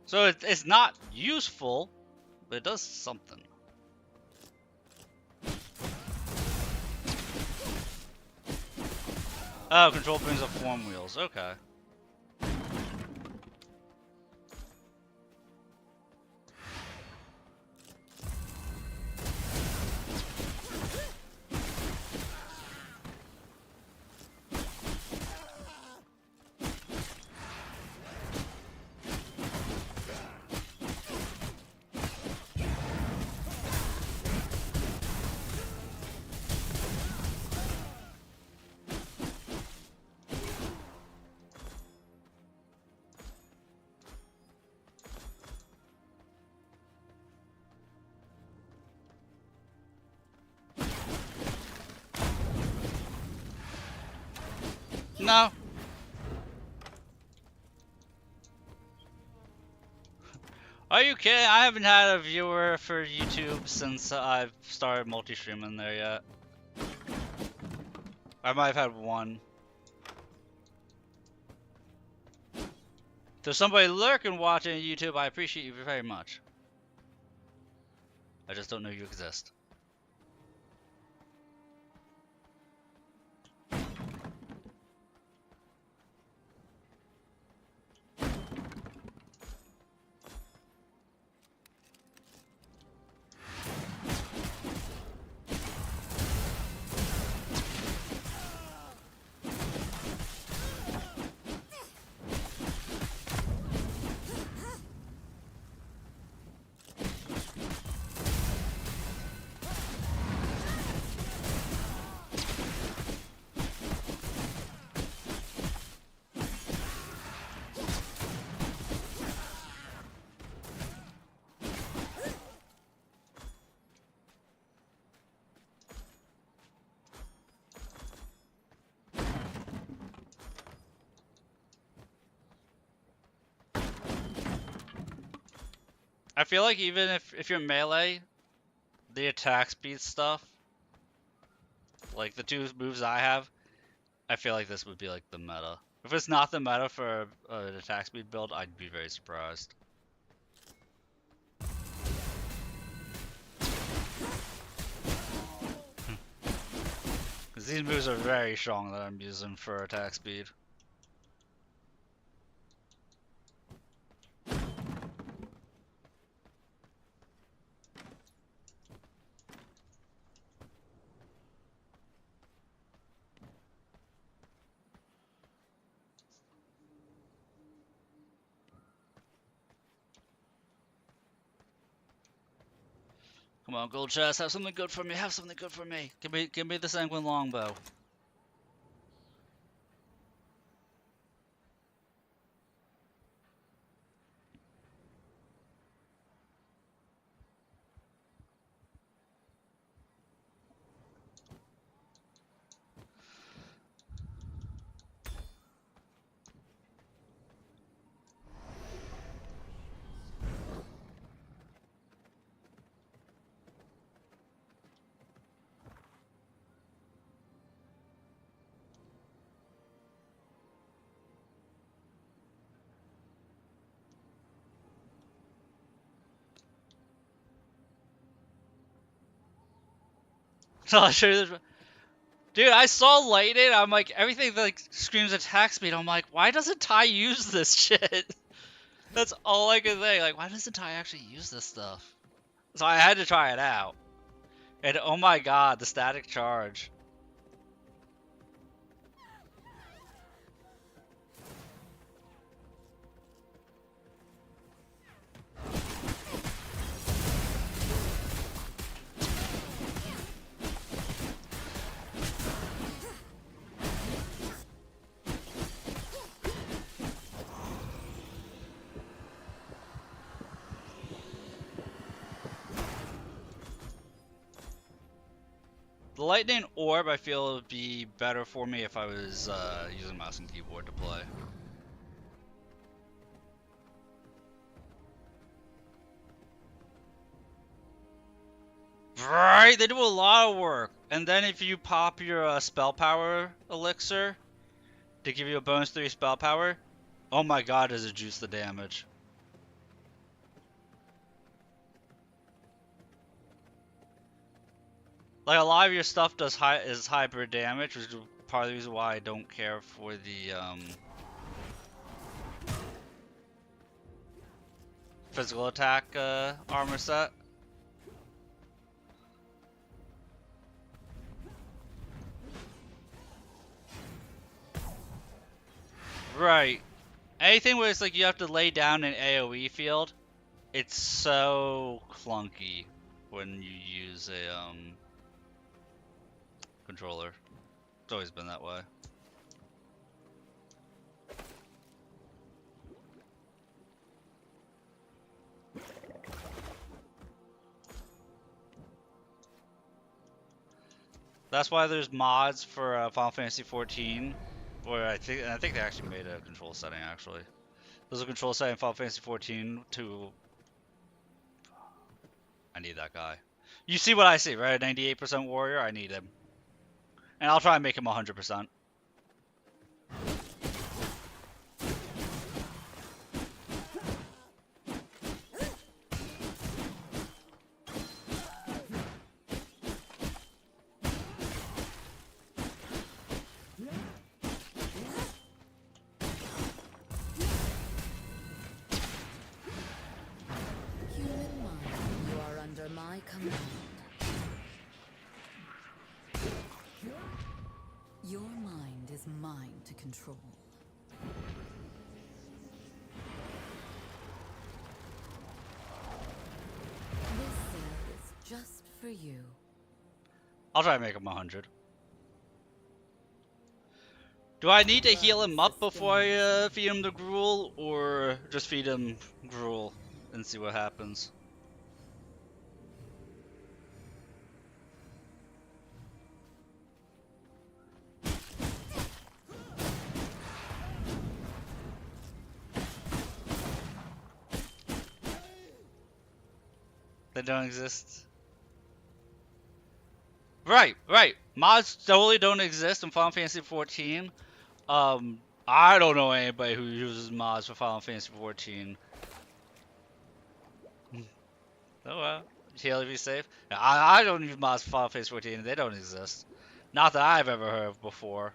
So it's not useful, but it does something. Oh, control brings up form wheels. Okay. No. Are you kidding? I haven't had a viewer for YouTube since I've started multi-streaming there yet. I might have had one. There's somebody lurking watching YouTube. I appreciate you very much. I just don't know you exist. I feel like even if you're melee, the attack speed stuff, like the two moves I have, I feel like this would be like the meta. If it's not the meta for an attack speed build, I'd be very surprised. Because these moves are very strong that I'm using for attack speed. Come on, gold chest, have something good for me, have something good for me. Give me the sanguine longbow. So I'll show you this. Dude, I saw lightning. I'm like, everything that like screams attack speed. I'm like, why doesn't Ty use this shit? That's all I could think. Like, why doesn't Ty actually use this stuff? So I had to try it out. And oh my god, the static charge. The lightning orb, I feel, would be better for me if I was using mouse and keyboard to play. Right, they do a lot of work. And then if you pop your spell power elixir to give you a bonus 3 spell power, oh my god, does it juice the damage. Like, a lot of your stuff is hybrid damage, which is part of the reason why I don't care for the physical attack armor set. Right. Anything where it's like you have to lay down an AoE field, it's so clunky when you use a controller. It's always been that way. That's why there's mods for Final Fantasy 14, where I think they actually made a control setting actually. There's a control setting in Final Fantasy 14 to I need that guy. You see what I see, right? 98% warrior, I need him. And I'll try and make him 100%. Human mind, you are under my command. Your mind is mine to control. This cell is just for you. I'll try and make him 100. Do I need to heal him up before I feed him the gruel, or just feed him gruel and see what happens? They don't exist. Right. Mods totally don't exist in Final Fantasy 14. I don't know anybody who uses mods for Final Fantasy 14. Oh well, Haley, be safe. I don't use mods for Final Fantasy 14. They don't exist. Not that I've ever heard of before.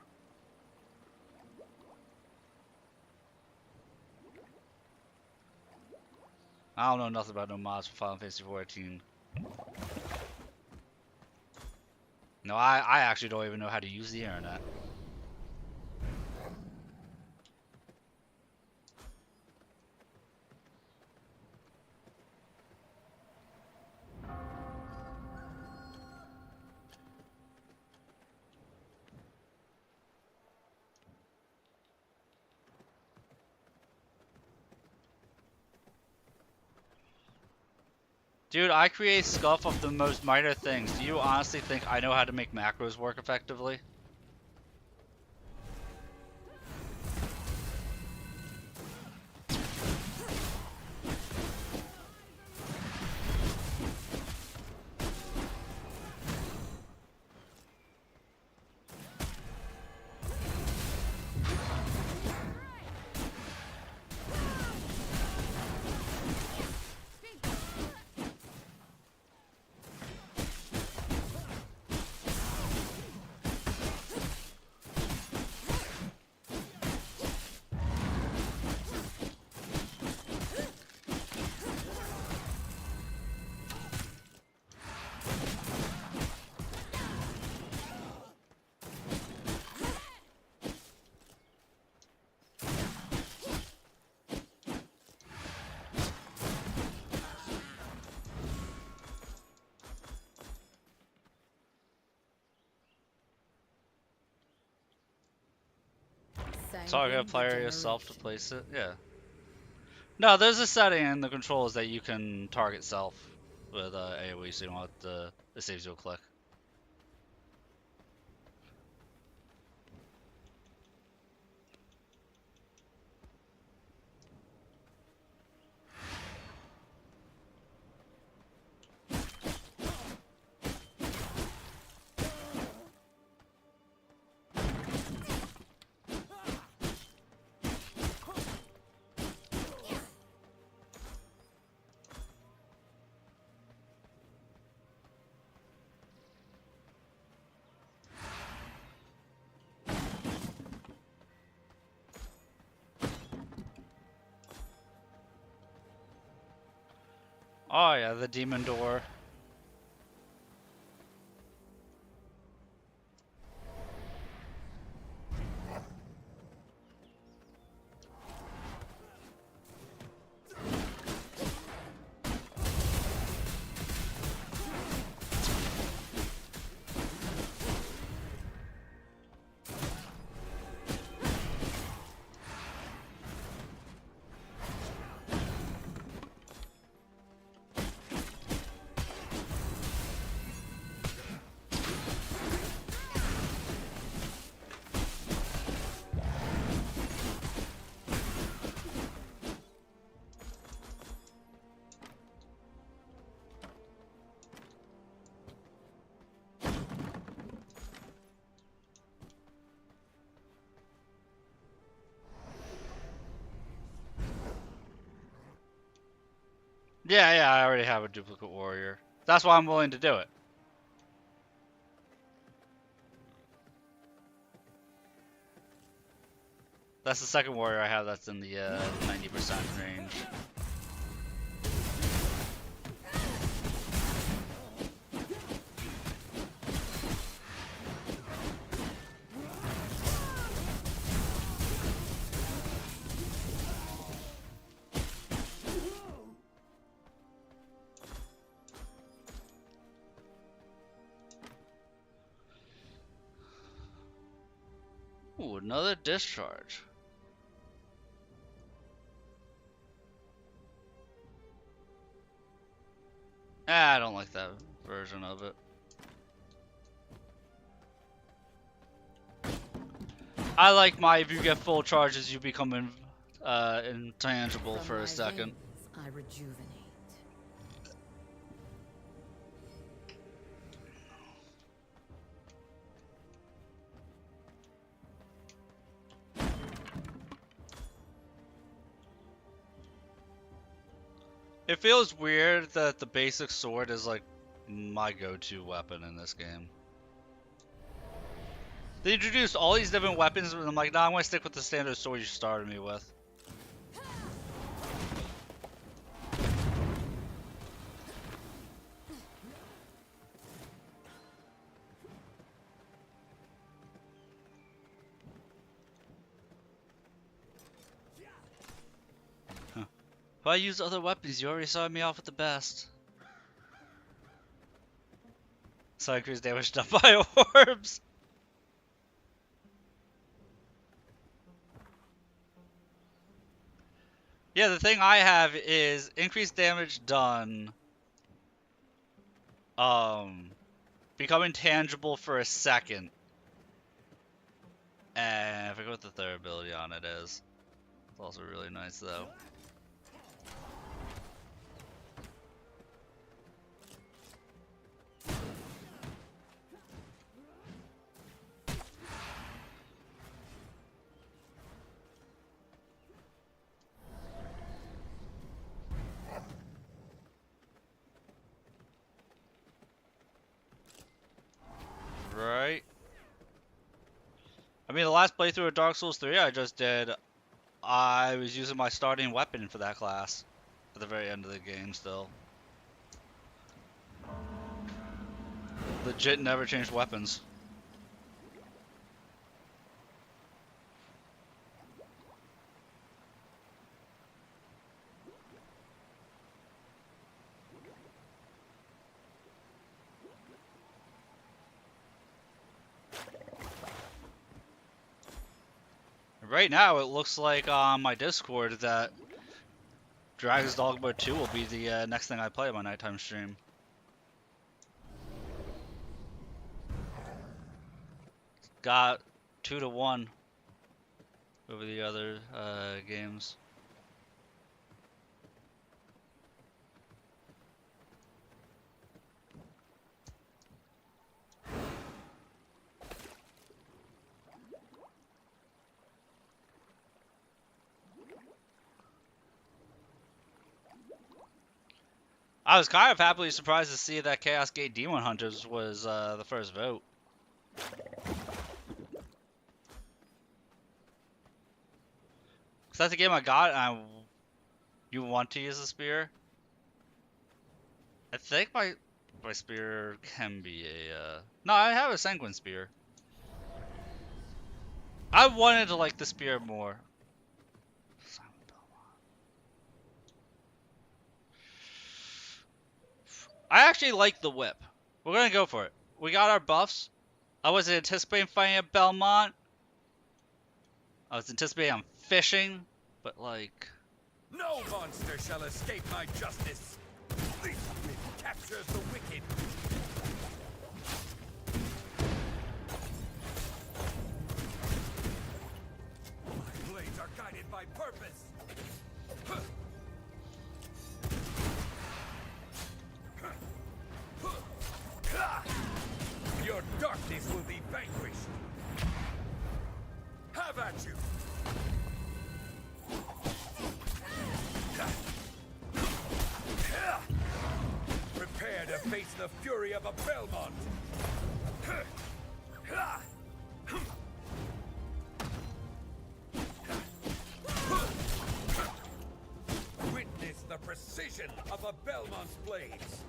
I don't know nothing about no mods for Final Fantasy 14. No, I actually don't even know how to use the internet. Dude, I create scuff of the most minor things. Do you honestly think I know how to make macros work effectively? Target a player yourself to place it? Yeah. No, there's a setting in the controls that you can target self with AoE, so you don't have to, it saves you a click. Oh yeah, the demon door. Yeah, yeah, I already have a duplicate warrior. That's why I'm willing to do it. That's the second warrior I have that's in the 90% range. Ooh, another discharge. I don't like that version of it. I like my if you get full charges, you become intangible From for my a second. veins, I rejuvenate. It feels weird that the basic sword is like my go-to weapon in this game. They introduced all these different weapons, and I'm like, nah, I'm gonna stick with the standard sword you started me with. Huh. If I use other weapons, you already started me off with the best. So I increase damage done by orbs. Yeah, the thing I have is increased damage done. Become intangible for a second. And I forget what the third ability on it is. It's also really nice though. Right. I mean, the last playthrough of Dark Souls 3 I just did, I was using my starting weapon for that class at the very end of the game still. Legit never changed weapons. Right now, it looks like on my Discord that Dragon's Dogma 2 will be the next thing I play on my nighttime stream. Got 2-1 over the other games. I was kind of happily surprised to see that Chaos Gate Demon Hunters was the first vote. Cause that's the game I got, and you want to use a spear? I think my spear can be a. No, I have a Sanguine spear. I wanted to like the spear more. I actually like the whip. We're gonna go for it. We got our buffs. I wasn't anticipating fighting at Belmont. I was anticipating I'm fishing, but like... No monster shall escape my justice. This whip captures the wicked. My blades are guided by purpose. Your darkness will be vanquished. Have at you. the fury of a Belmont! Witness the precision of a Belmont's blades!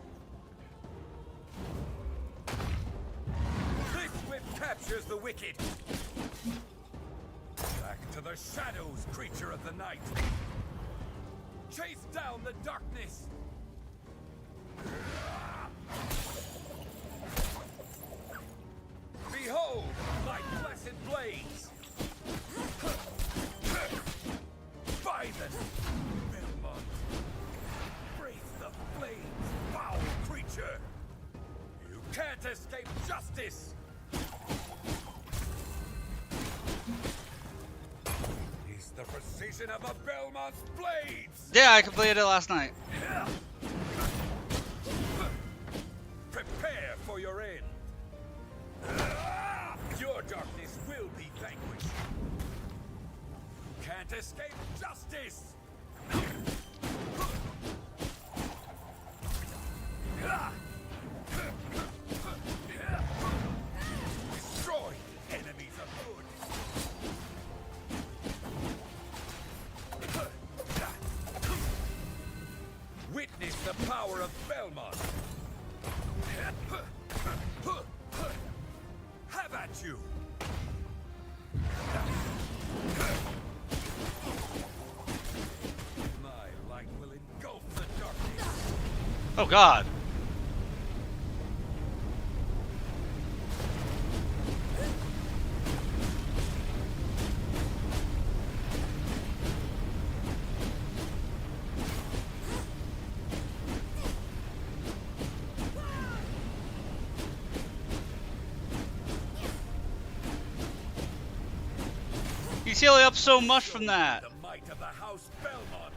This whip captures the wicked! Back to the shadows, creature of the night! Chase down the darkness! Behold my blessed blades! Bison! Belmont! Brace the flames, foul creature! You can't escape justice! Is the precision of a Belmont's blades! Yeah, I completed it last night. Prepare for your end! Your darkness will be vanquished! You can't escape justice! Destroy the enemies of good! Witness the power of Belmont! Have at you! My light will engulf the darkness! Oh god. He's healing up so much from that. The might of the House Belmont!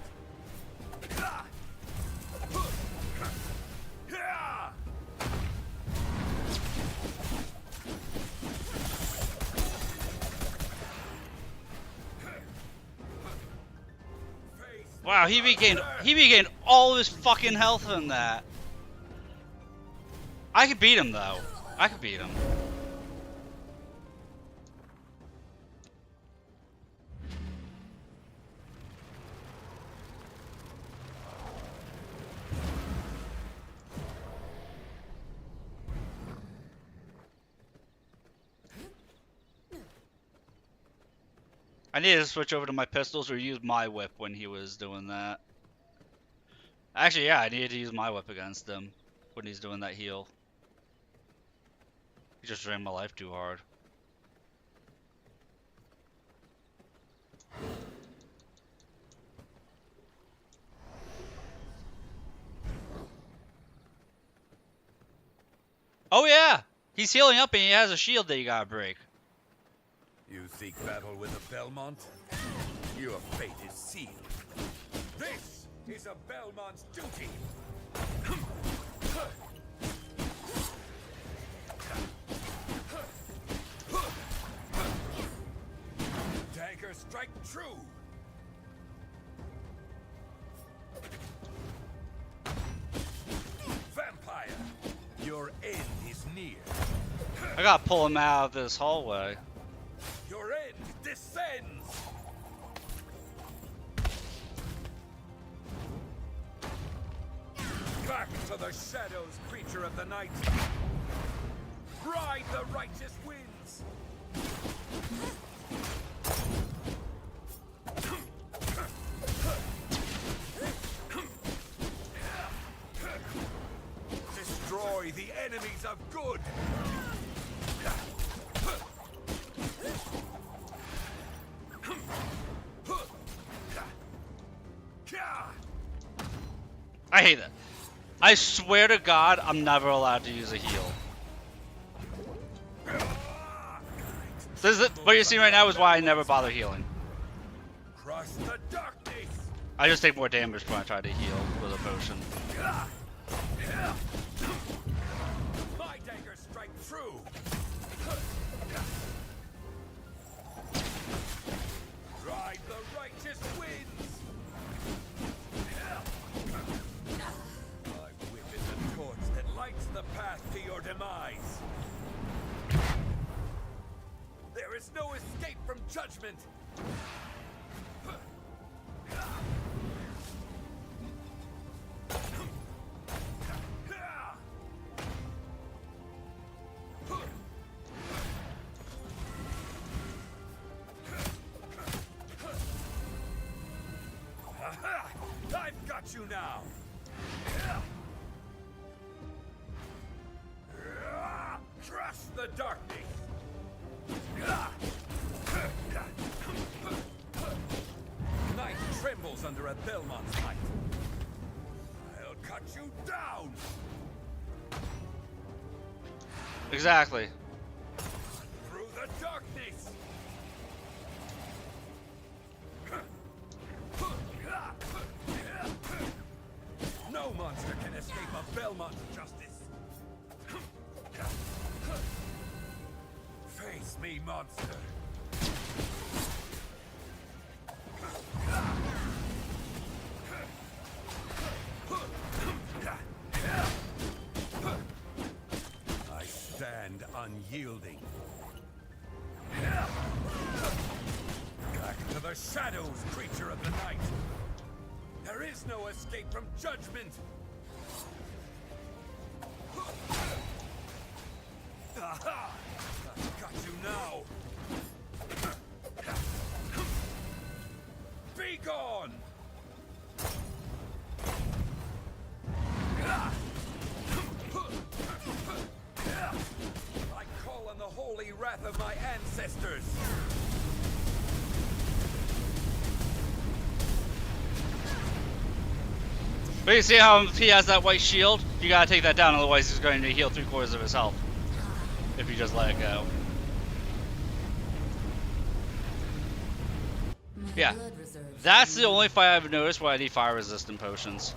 Wow, he regained all of his fucking health from that. I could beat him though. I could beat him. I needed to switch over to my pistols or use my whip when he was doing that. Actually, yeah, I needed to use my whip against him when he's doing that heal. He just drained my life too hard. Oh yeah! He's healing up and he has a shield that you gotta break. You seek battle with a Belmont? Your fate is sealed. This is a Belmont's duty! Dagger strike true! Vampire! Your end is near. I gotta pull him out of this hallway. Your end descends! Back to the shadows, creature of the night! Ride the righteous winds! Destroy the enemies of good! I hate that. I swear to God, I'm never allowed to use a heal. This is what you're seeing right now is why I never bother healing. Crush the darkness! I just take more damage when I try to heal with a potion. My dagger strike true! Ride the righteous winds! My whip is a torch that lights the judgment! I've got you now! Crush the darkness! Night trembles under a Belmont's might. I'll cut you down! Exactly. Through the darkness! No monster can escape a Belmont justice! Face me, monster! I stand unyielding. Back to the shadows, creature of the night! There is no escape from judgment! Aha! I've got you now! Be gone! I call on the holy wrath of my ancestors! But you see how he has that white shield? You gotta take that down, otherwise he's going to heal 3/4 of his health. If you just let it go. Yeah. Blood reserves That's the only fight I've noticed where I need fire resistant potions.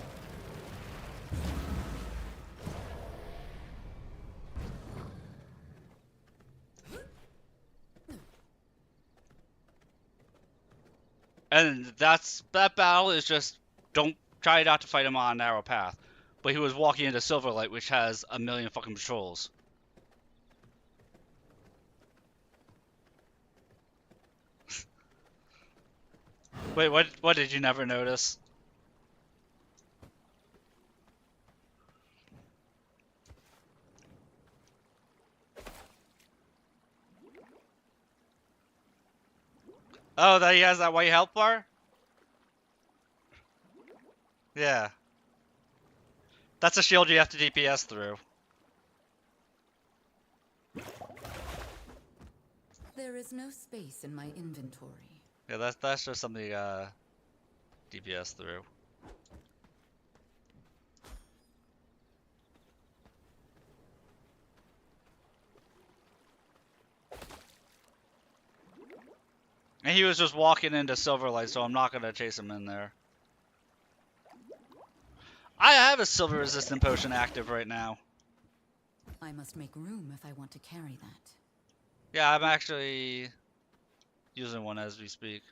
And that battle is just, don't try not to fight him on a narrow path. But he was walking into Silverlight, which has a million fucking patrols. Wait, what did you never notice? Oh, that he has that white health bar? Yeah. That's a shield you have to DPS through. There is no space in my inventory. Yeah, that's just something DPS through. And he was just walking into Silverlight, so I'm not gonna chase him in there. I have a silver resistant potion active right now. I must make room if I want to carry that. Yeah, I'm actually using one as we speak.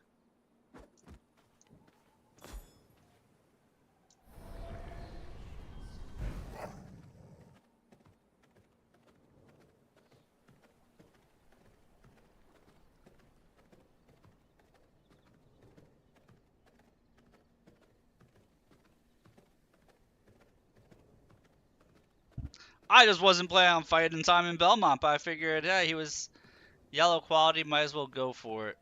I just wasn't planning on fighting Simon Belmont, but I figured, yeah, he was yellow quality, might as well go for it.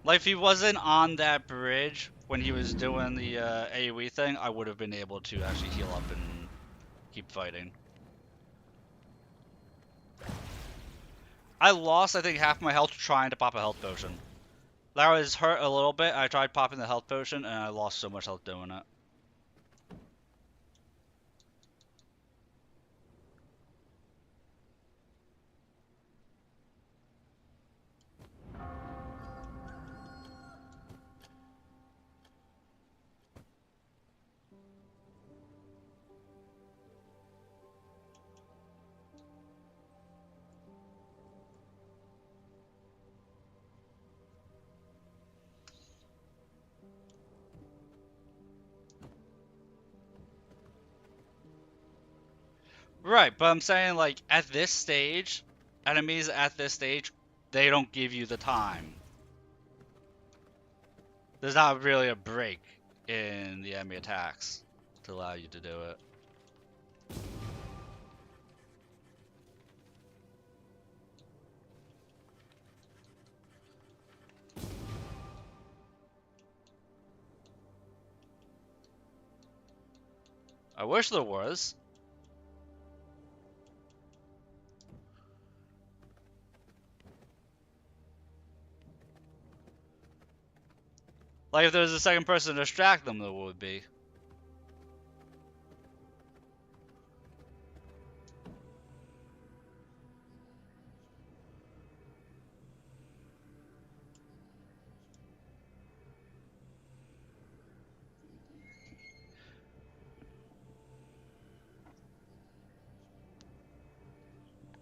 Like, if he wasn't on that bridge when he was doing the AoE thing, I would have been able to actually heal up and keep fighting. I lost, I think, half my health trying to pop a health potion. I was hurt a little bit. I tried popping the health potion, and I lost so much health doing it. Right, but I'm saying like at this stage, enemies at this stage, they don't give you the time. There's not really a break in the enemy attacks to allow you to do it. I wish there was. Like if there was a second person to distract them, there would be.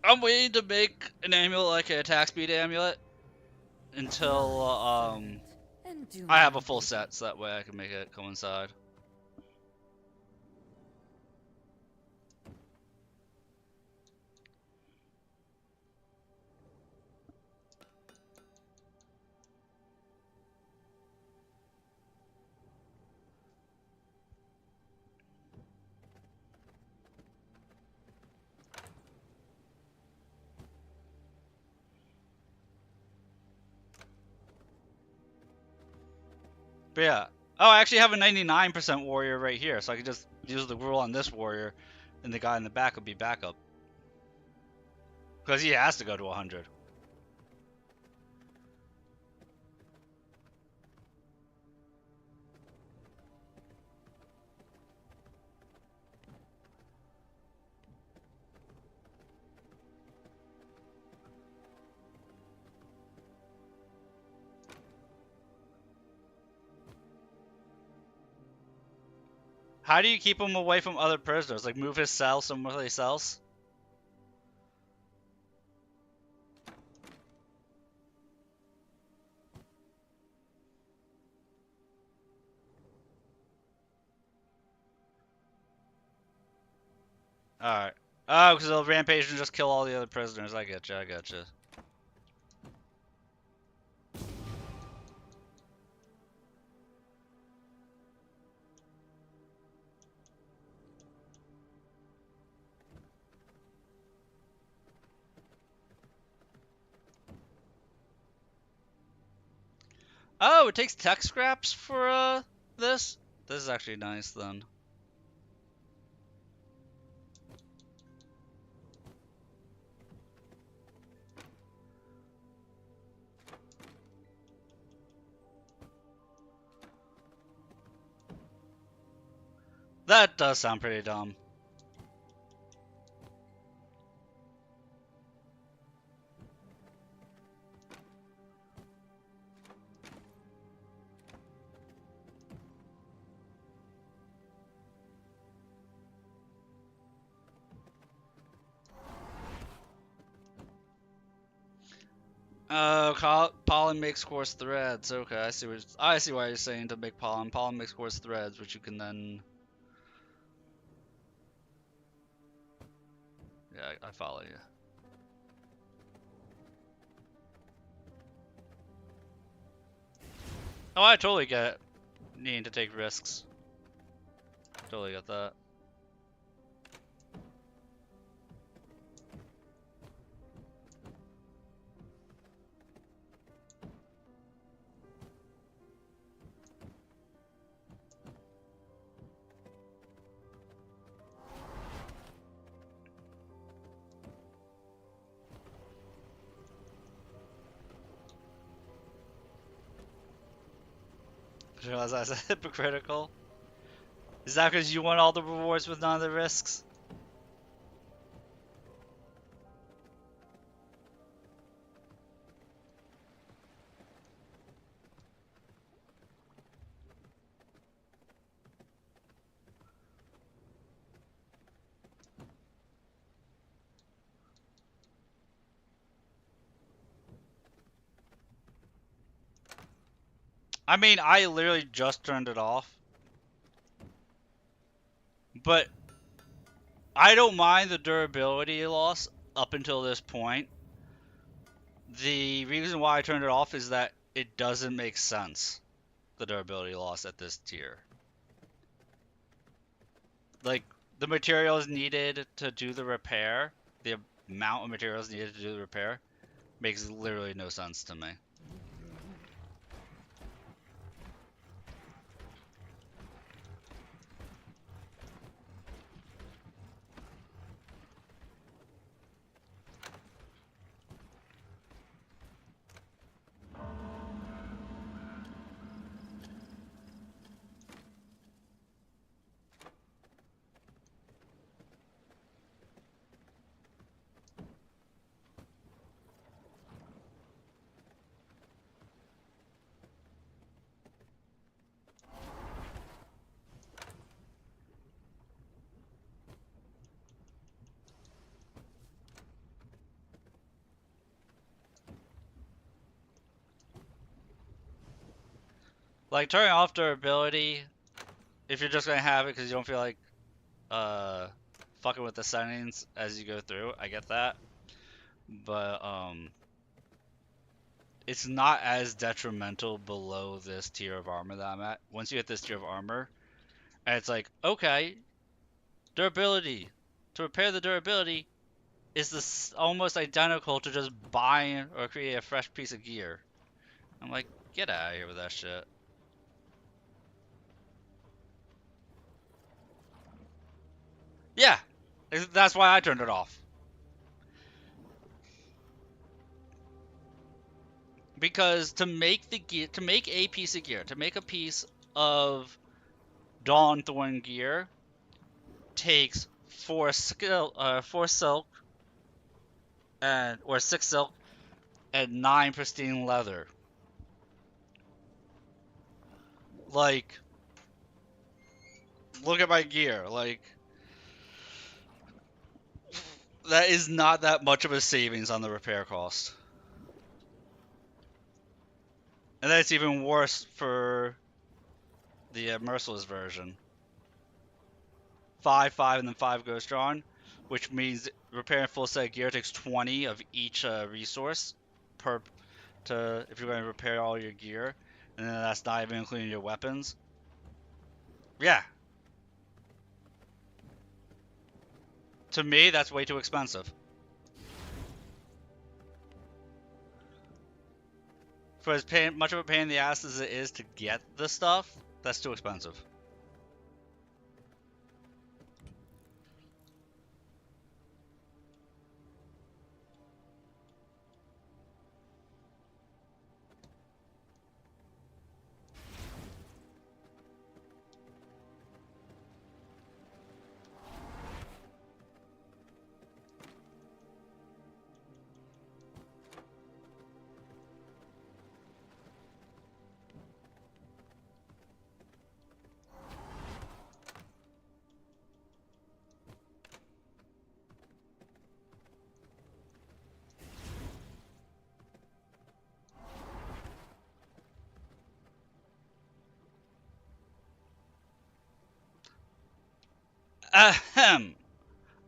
I'm waiting to make an amulet like an attack speed amulet until And do I have a not full be set, so that way I can make it coincide. But yeah. Oh, I actually have a 99% warrior right here, so I can just use the rule on this warrior, and the guy in the back would be backup. Because he has to go to 100. How do you keep him away from other prisoners? Like move his cell someplace else? Alright. Oh, because they'll rampage and just kill all the other prisoners. I get you, I get you. Oh, it takes tech scraps for this? This is actually nice then. That does sound pretty dumb. Oh, pollen makes coarse threads. Okay, I see why you're saying to make pollen. Pollen makes coarse threads, which you can then. Yeah, I follow you. Oh, I totally get it. Needing to take risks. Totally get that. Did you realize I said hypocritical? Is that because you want all the rewards with none of the risks? I mean, I literally just turned it off. But I don't mind the durability loss up until this point. The reason why I turned it off is that it doesn't make sense, the durability loss at this tier. Like, the materials needed to do the repair, the amount of materials needed to do the repair, makes literally no sense to me. Like, turning off durability, if you're just gonna have it because you don't feel like fucking with the settings as you go through, I get that. But it's not as detrimental below this tier of armor that I'm at. Once you hit this tier of armor, and it's like, okay, durability. To repair the durability is this almost identical to just buying or creating a fresh piece of gear. I'm like, get out of here with that shit. Yeah, that's why I turned it off. Because to make the gear, to make a piece of gear, to make a piece of Dawnthorn gear, takes 4 silk, and or 6 silk, and 9 pristine leather. Like, look at my gear. Like, that is not that much of a savings on the repair cost. And that's even worse for the Merciless version. 5, 5, and then 5 Ghost Drawn, which means repairing full set of gear takes 20 of each resource per if you're going to repair all your gear, and then that's not even including your weapons. Yeah. To me, that's way too expensive. For as much of a pain in the ass as it is to get the stuff, that's too expensive. Ahem.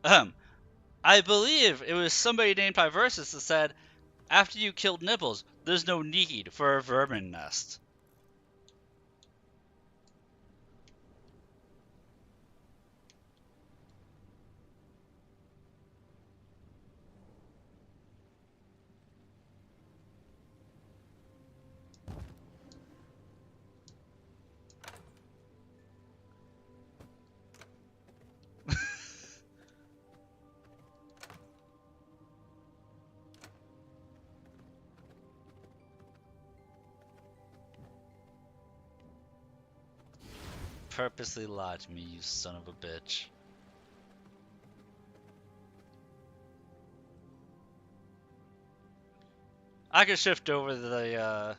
Ahem. I believe it was somebody named Piversus that said, after you killed Nibbles, there's no need for a vermin nest. Purposely lied to me, you son of a bitch. I could shift over the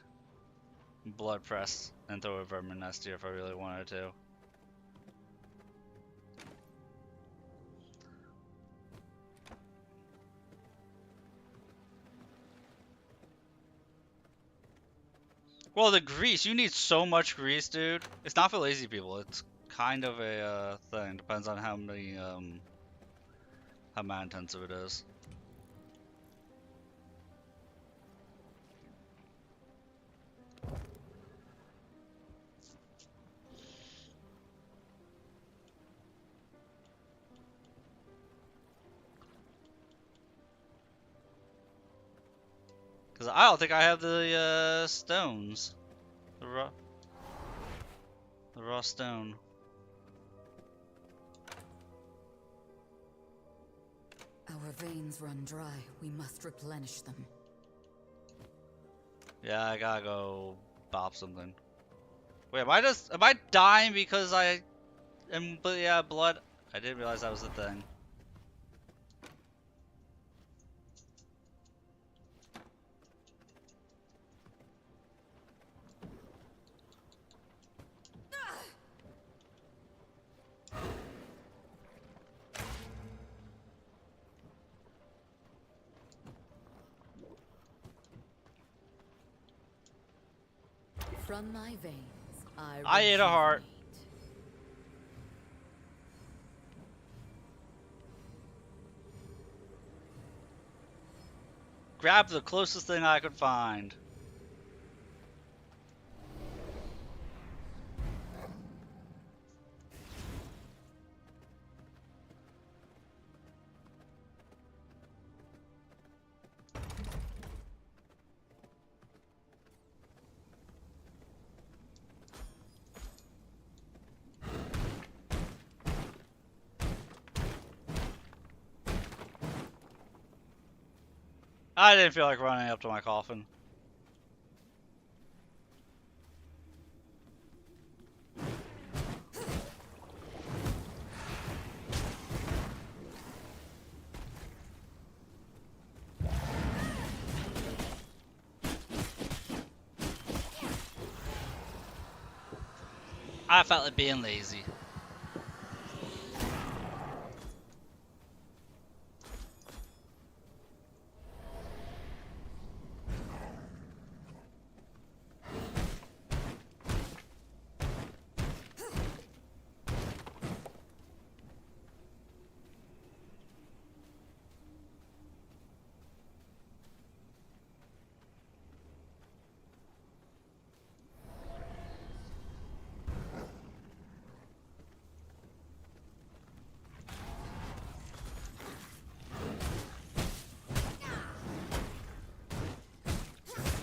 blood press and throw a vermin nest here if I really wanted to. Well, the grease, you need so much grease, dude. It's not for lazy people. It's kind of a thing. Depends on how many how mana intensive it is. Because I don't think I have the stones. The raw stone. Our veins run dry. We must replenish them. Yeah, I gotta go bop something. Wait, am I dying because I am, but yeah, blood? I didn't realize that was the thing. From my veins, I ate a heart. rejuvenate. Grab the closest thing I could find. I didn't feel like running up to my coffin. I felt like being lazy.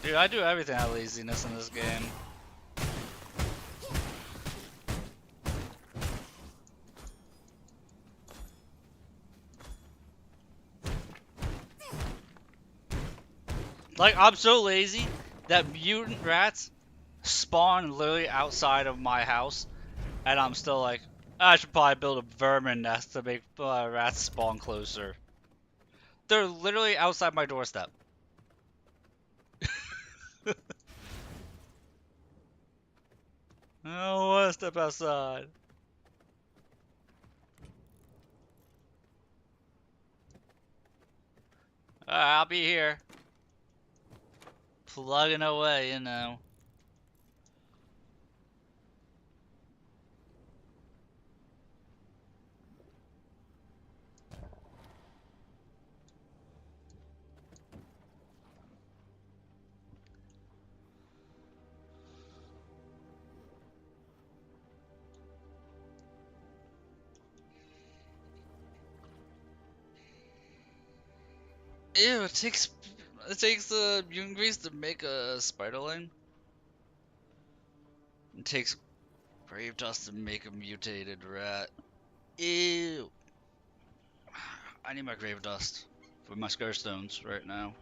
Dude, I do everything out of laziness in this game. Like, I'm so lazy that mutant rats spawn literally outside of my house, and I'm still like, I should probably build a vermin nest to make rats spawn closer. They're literally outside my doorstep. I don't want to step outside. I'll be here. Plugging away, you know. Ew, it takes the mutant grease to make a spiderling. It takes grave dust to make a mutated rat. Ew. I need my grave dust for my scar stones right now.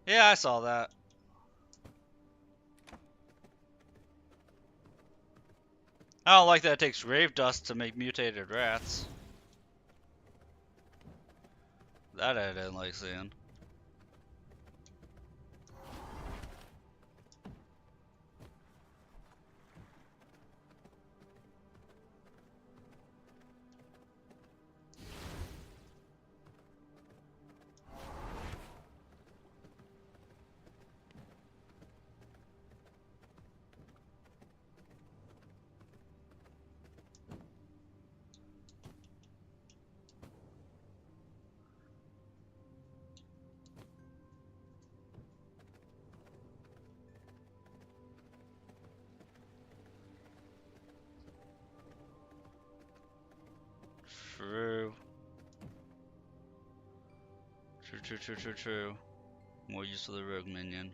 Yeah, I saw that. I don't like that it takes grave dust to make mutated rats. That I didn't like seeing. True. More use for the rogue minion.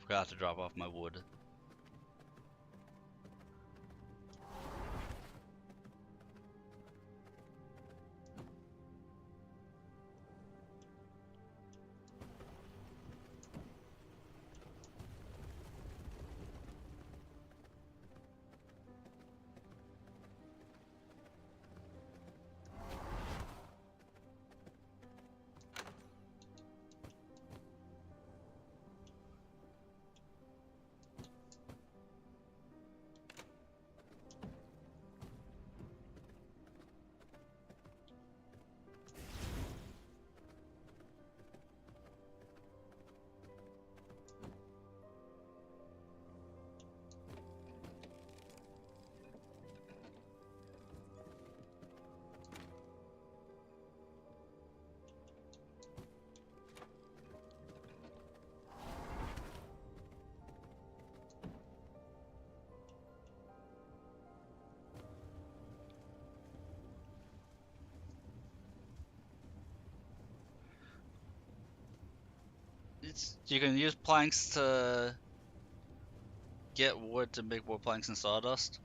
Forgot to drop off my wood. You can use planks to get wood to make more planks and sawdust.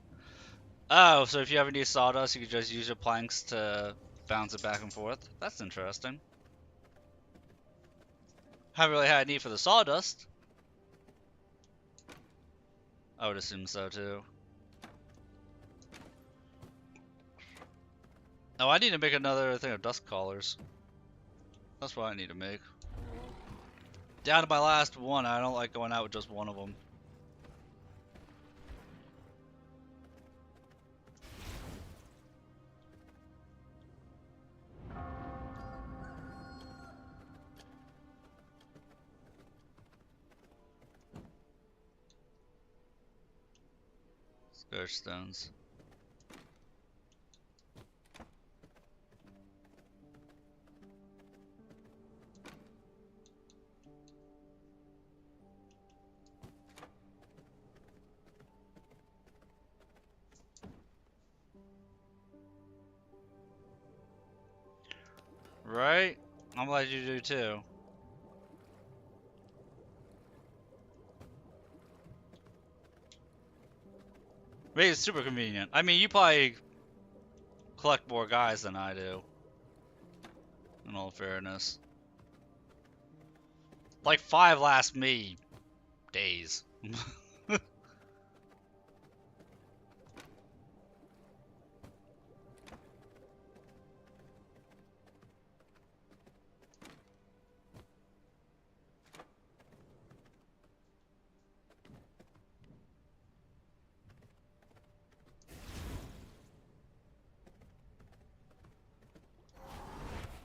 Oh, so if you ever need sawdust, you can just use your planks to bounce it back and forth. That's interesting. Haven't really had a need for the sawdust. I would assume so too. Oh, I need to make another thing of dust collars. That's what I need to make. Down to my last one. I don't like going out with just one of them. Scourge stones. Right? I'm glad you do too. Maybe it's super convenient. I mean, you probably collect more guys than I do. In all fairness. Like 5 last me days.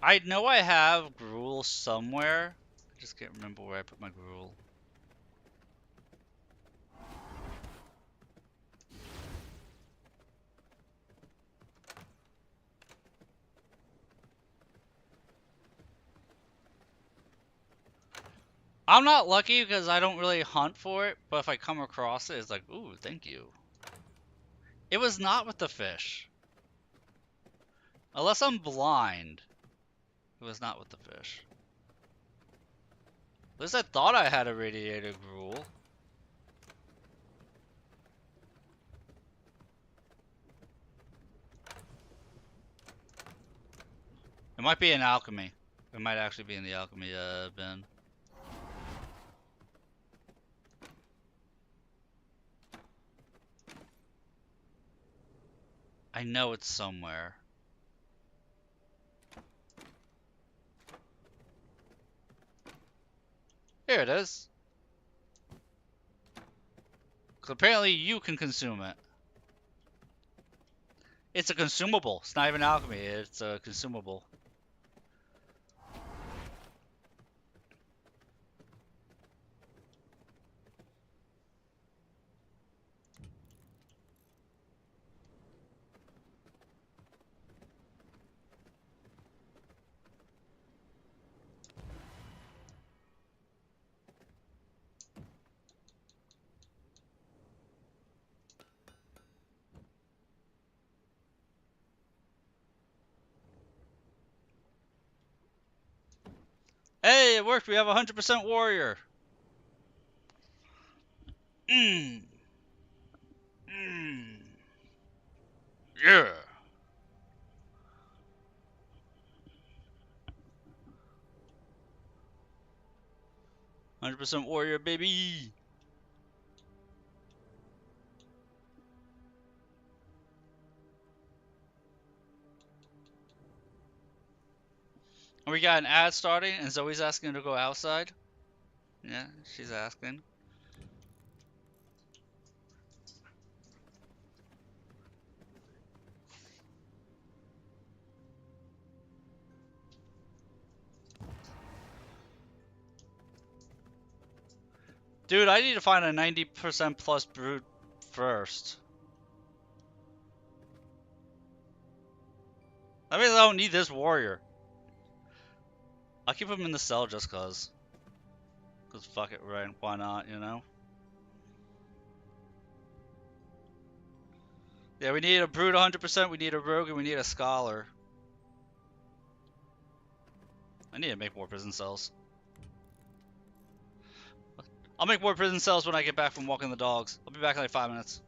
I know I have gruel somewhere. I just can't remember where I put my gruel. I'm not lucky because I don't really hunt for it, but if I come across it, it's like, ooh, thank you. It was not with the fish. Unless I'm blind. It was not with the fish. At least I thought I had a radiated gruel. It might be in alchemy. It might actually be in the alchemy bin. I know it's somewhere. Here it is. 'Cause apparently you can consume it. It's a consumable. It's not even alchemy. It's a consumable. Hey, it worked. We have 100% warrior. Mmm. Mmm. Yeah. 100% warrior, baby. We got an ad starting, and Zoe's asking to go outside. Yeah, she's asking. Dude, I need to find a 90% plus brute first. That means I don't need this warrior. I'll keep him in the cell just cause. Cause fuck it, right? Why not, you know? Yeah, we need a brute 100%, we need a rogue, and we need a scholar. I need to make more prison cells. I'll make more prison cells when I get back from walking the dogs. I'll be back in like 5 minutes.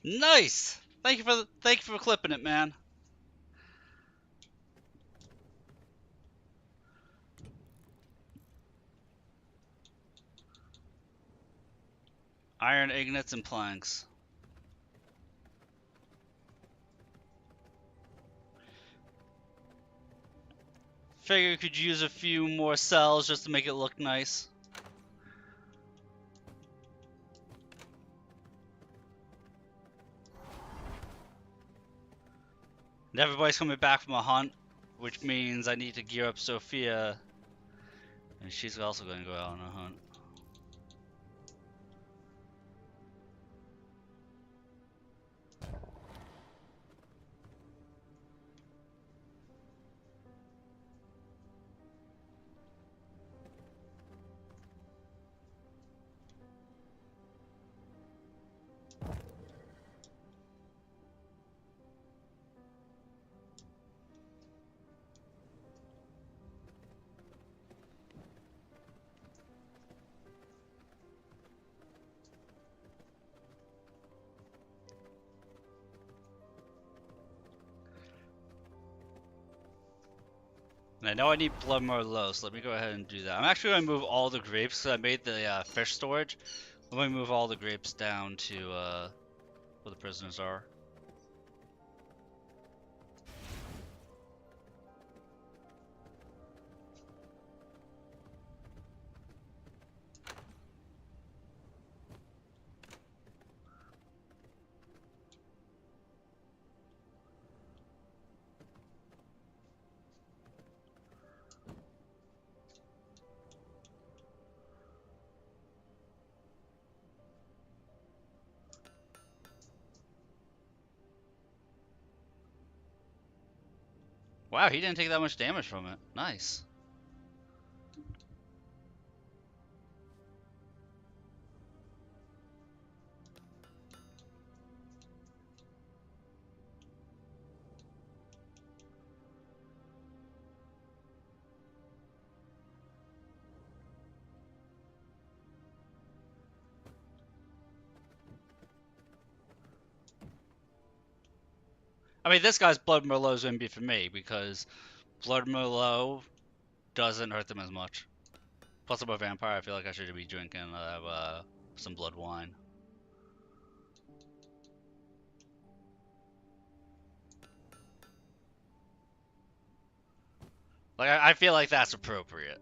Nice. Thank you for clipping it, man. Iron ingots and planks. Figure you could use a few more cells just to make it look nice. And everybody's coming back from a hunt, which means I need to gear up Sophia. And she's also going to go out on a hunt. And I know I need blood more low, so let me go ahead and do that. I'm actually going to move all the grapes, because I made the fish storage. I'm going to move all the grapes down to where the prisoners are. Wow, he didn't take that much damage from it. Nice. I mean, this guy's Blood Merlot is going to be for me, because Blood Merlot doesn't hurt them as much. Plus, I'm a vampire. I feel like I should be drinking some blood wine. Like, I feel like that's appropriate.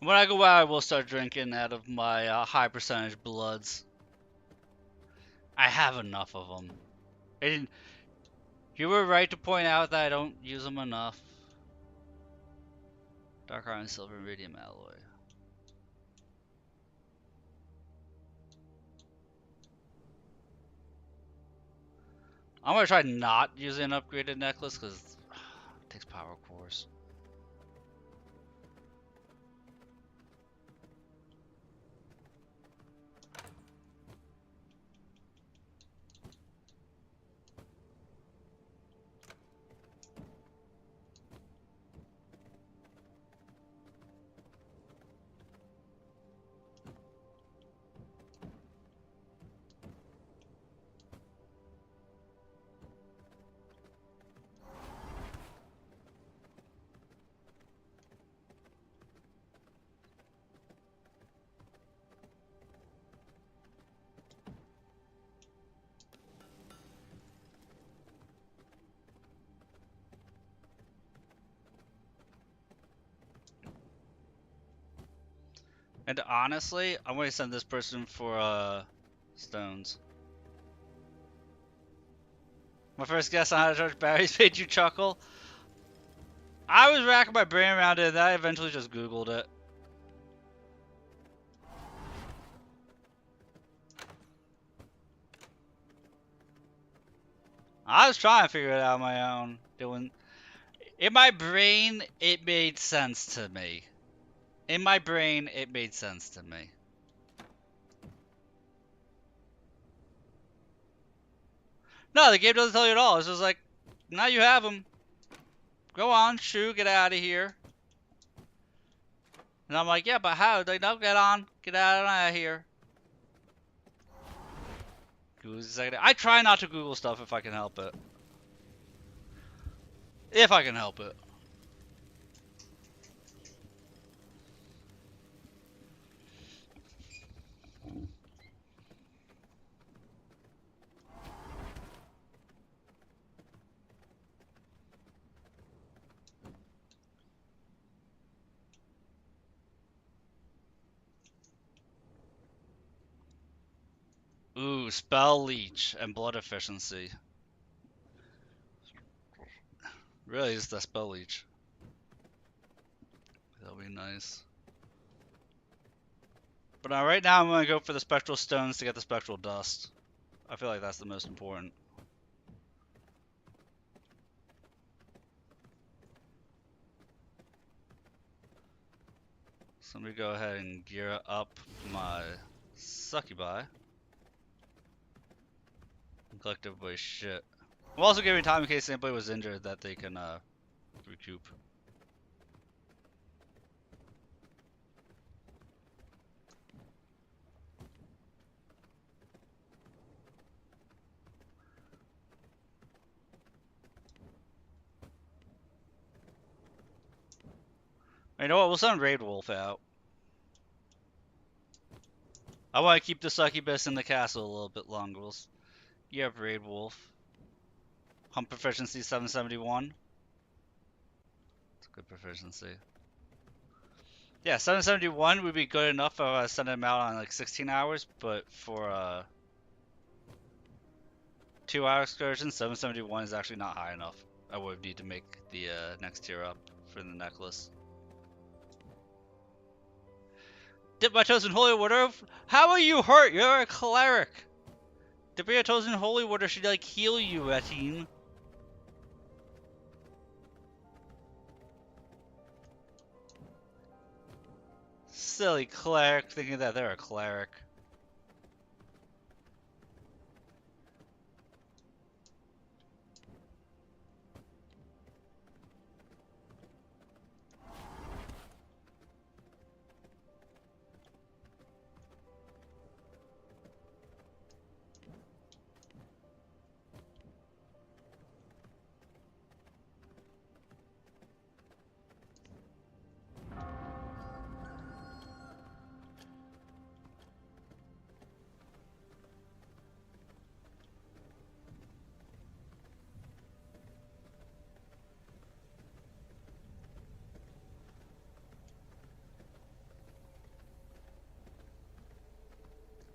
When I go out, I will start drinking out of my high percentage bloods. I have enough of them. You were right to point out that I don't use them enough. Dark iron, silver, and radium alloy. I'm gonna try not using an upgraded necklace because it takes power cores. And honestly, I'm going to send this person for stones. My first guess on how to charge berries made you chuckle. I was racking my brain around it, and I eventually just Googled it. I was trying to figure it out on my own. In my brain, it made sense to me. In my brain, it made sense to me. No, the game doesn't tell you at all. It's just like, now you have them. Go on, shoo, get out of here. And I'm like, yeah, but how? Like, no, get on. Get out of here. Google's a second. I try not to Google stuff if I can help it. If I can help it. Ooh, spell leech and blood efficiency. Really, is the spell leech. That'll be nice. But right now I'm gonna go for the spectral stones to get the spectral dust. I feel like that's the most important. So let me go ahead and gear up my succubi. Collective boy shit. I'm also giving time in case anybody was injured that they can recoup. You know what? We'll send Raid Wolf out. I want to keep the succubus in the castle a little bit longer. You have Raid Wolf. Hump proficiency 771. It's a good proficiency. Yeah, 771 would be good enough if send him out on like 16 hours, but for 2-hour excursion, 771 is actually not high enough. I would need to make the next tier up for the necklace. Dip my toes in holy water? How are you hurt? You're a cleric. Dip your toes in holy water should like heal you, Ratine. Silly cleric thinking that they're a cleric.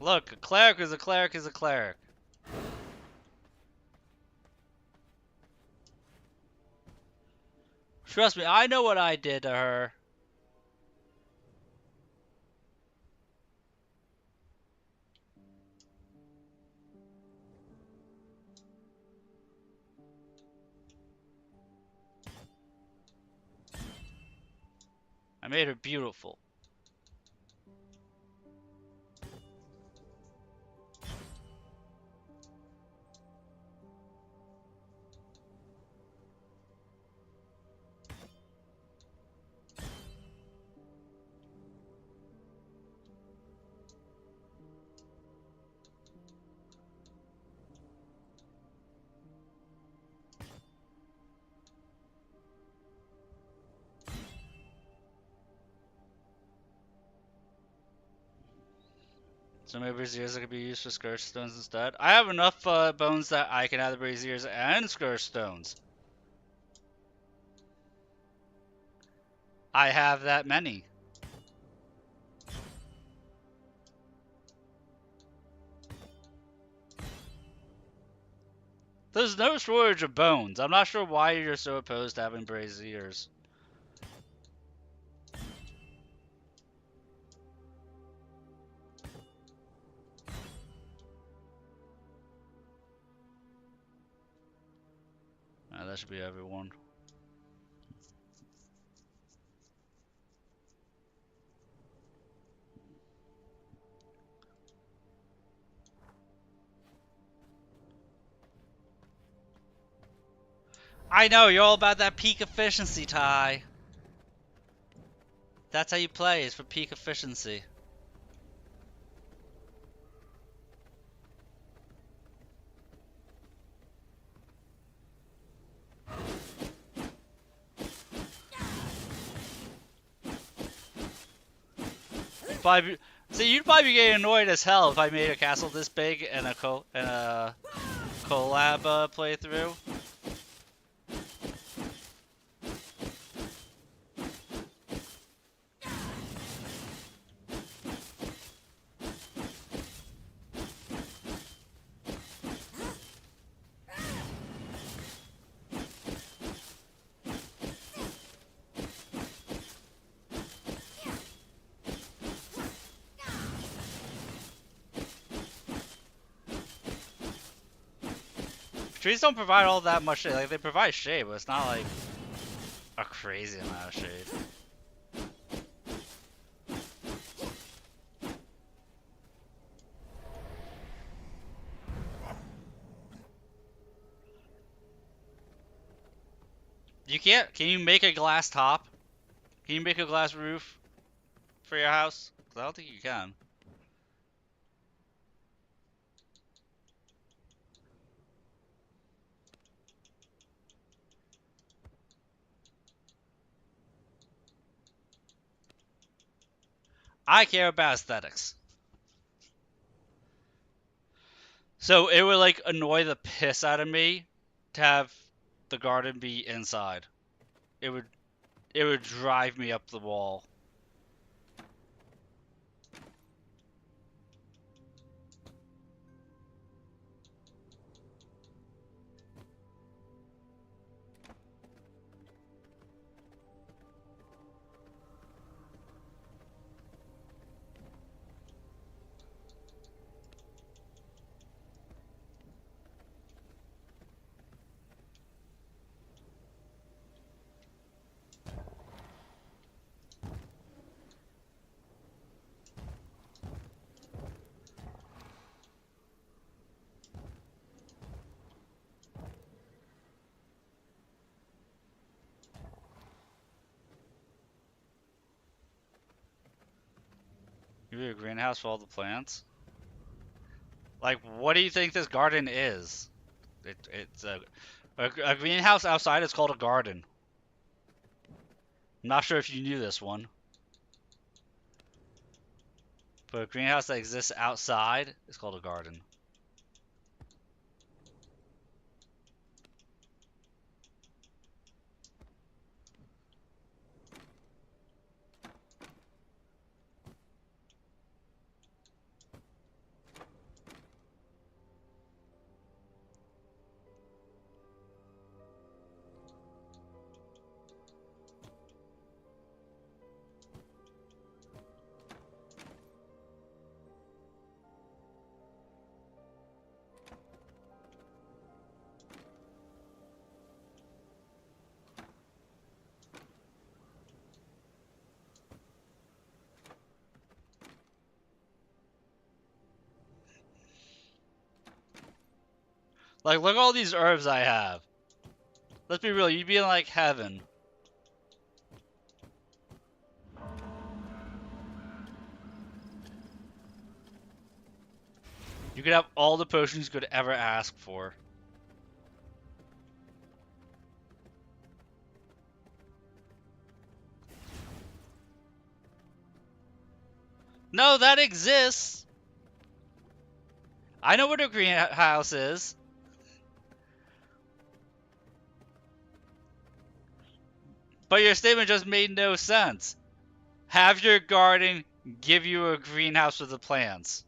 Look, a cleric is a cleric is a cleric. Trust me, I know what I did to her. I made her beautiful. So maybe braziers that could be used for scourge stones instead. I have enough bones that I can have the braziers and scourge stones. I have that many. There's no shortage of bones. I'm not sure why you're so opposed to having braziers. that should be everyone. I know, you're all about that peak efficiency, Ty. That's how you play, is for peak efficiency. See, you'd probably be getting annoyed as hell if I made a castle this big and a collab playthrough. Trees don't provide all that much shade. Like, they provide shade, but it's not like a crazy amount of shade. You can't. Can you make a glass top? Can you make a glass roof for your house? 'Cause I don't think you can. I care about aesthetics. So it would like annoy the piss out of me to have the garden be inside. It would drive me up the wall. You need a greenhouse for all the plants? Like, what do you think this garden is? It's a greenhouse outside is called a garden. I'm not sure if you knew this one. But a greenhouse that exists outside is called a garden. Like, look at all these herbs I have. Let's be real, you'd be in, like, heaven. You could have all the potions you could ever ask for. No, that exists! I know what a greenhouse is. But your statement just made no sense. Have your garden give you a greenhouse with the plants.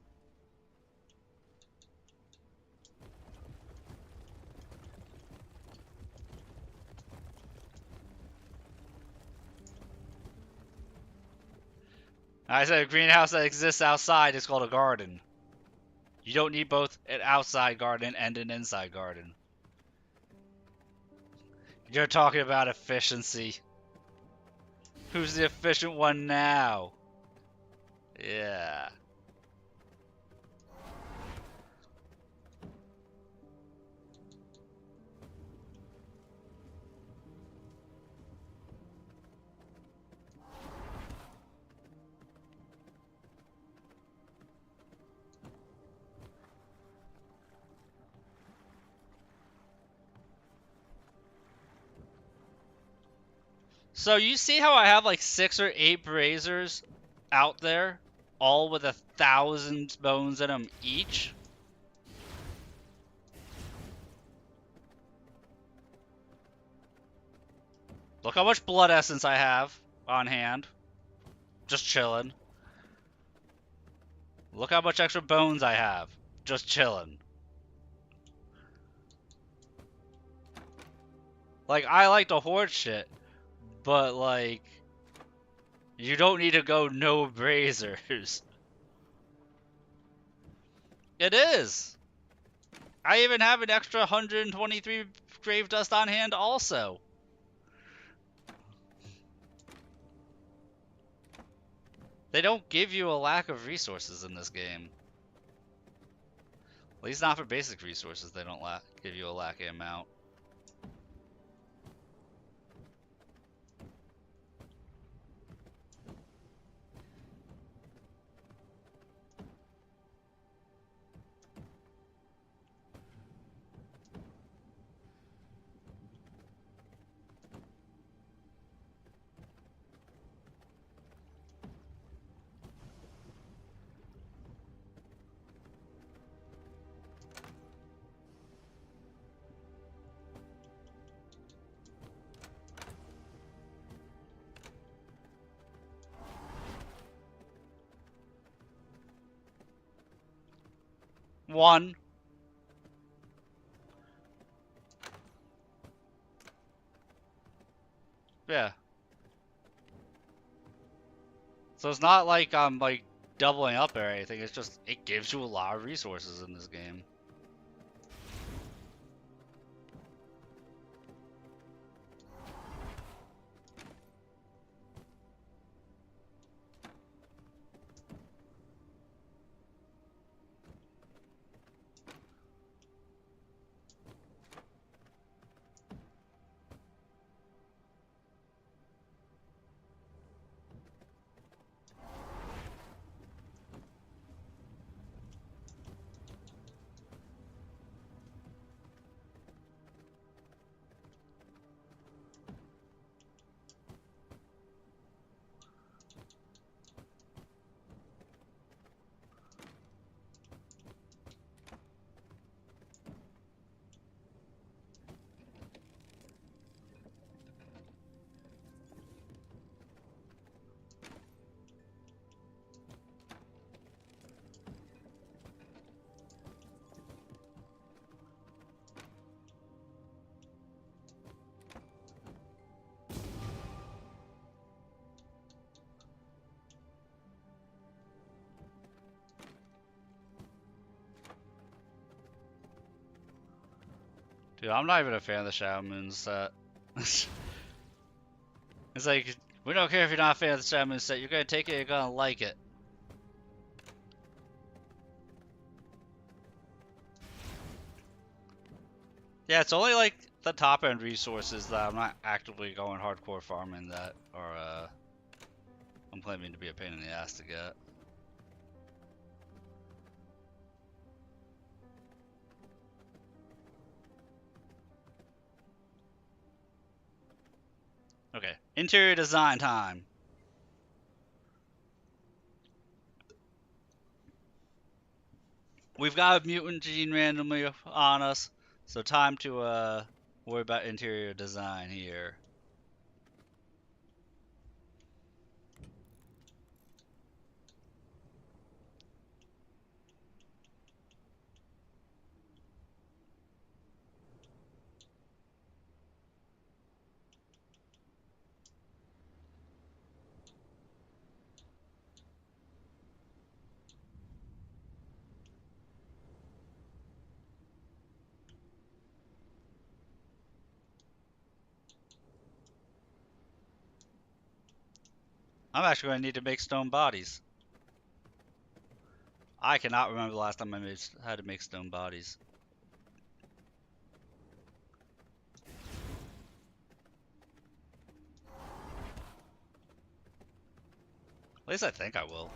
I said a greenhouse that exists outside is called a garden. You don't need both an outside garden and an inside garden. You're talking about efficiency. Who's the efficient one now? Yeah. So you see how I have like 6 or 8 Brazers out there, all with 1,000 bones in them each? Look how much blood essence I have on hand. Just chilling. Look how much extra bones I have. Just chilling. Like, I like to hoard shit, but like, you don't need to go no Brazers. It is! I even have an extra 123 grave dust on hand also. They don't give you a lack of resources in this game. At least not for basic resources, they don't give you a lacking amount. One. Yeah. So it's not like I'm like doubling up or anything, it's just it gives you a lot of resources in this game. Dude, I'm not even a fan of the Shadow Moon set. It's like, we don't care if you're not a fan of the Shadow Moon set, you're gonna take it, you're gonna like it. Yeah, it's only like the top end resources that I'm not actively going hardcore farming that are I'm claiming to be a pain in the ass to get. Okay, interior design time. We've got a mutant gene randomly on us, so time to worry about interior design here. I'm actually going to need to make stone bodies. I cannot remember the last time I had to make stone bodies. At least I think I will.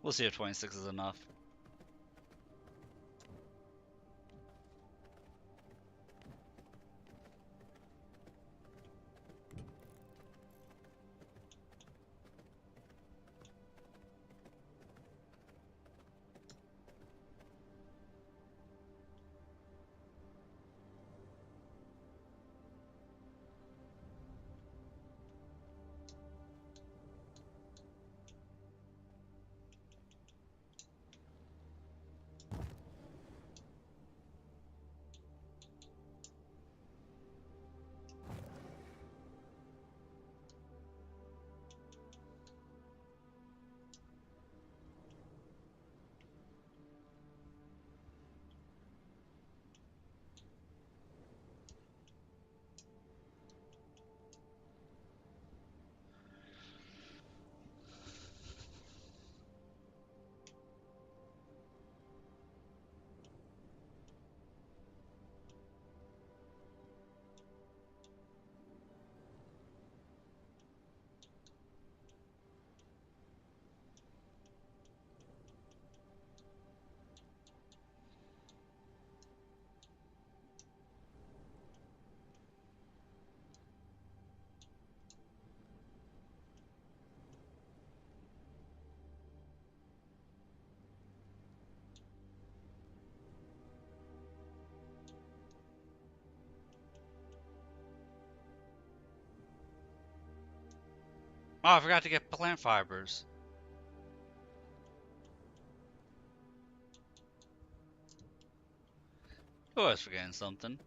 We'll see if 26 is enough. Oh, I forgot to get plant fibers. Oh, I was forgetting something.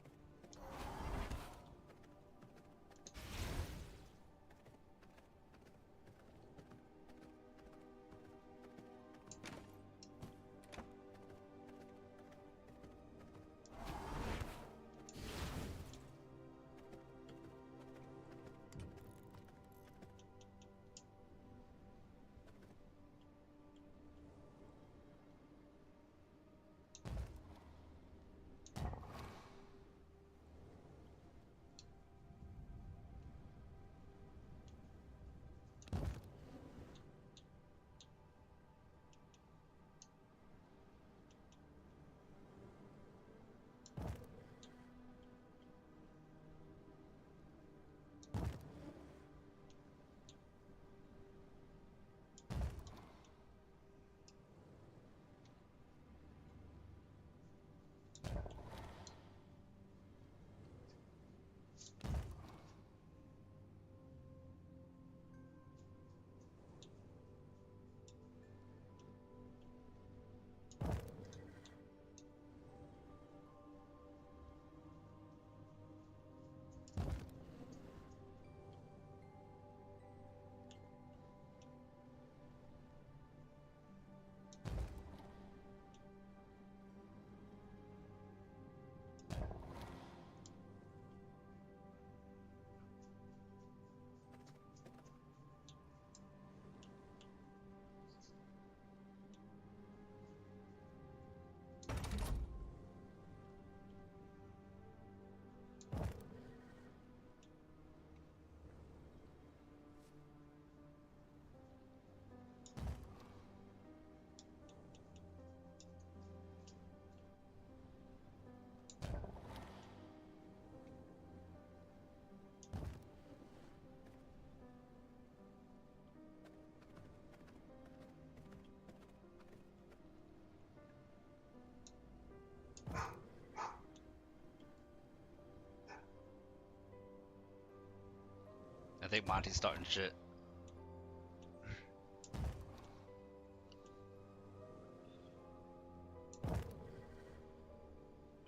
I think Monty's starting shit.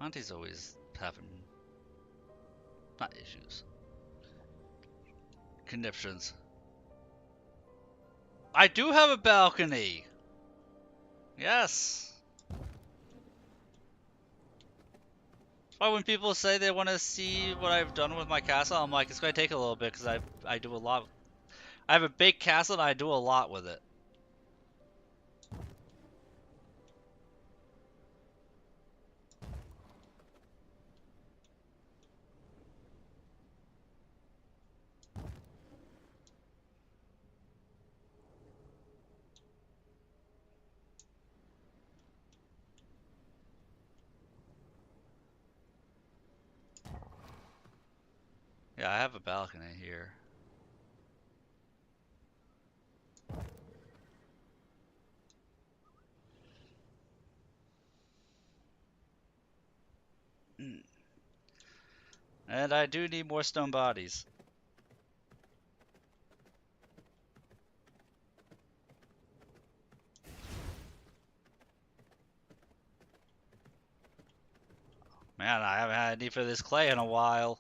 Monty's always having, not issues, conniptions. I do have a balcony. Yes. That's why when people say they want to see what I've done with my castle, I'm like, it's going to take a little bit because I do a lot. I have a big castle and I do a lot with it. Yeah, I have a balcony here. And I do need more stone bodies. Man, I haven't had a need for this clay in a while.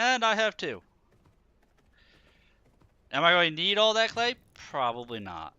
And I have two. Am I going to need all that clay? Probably not.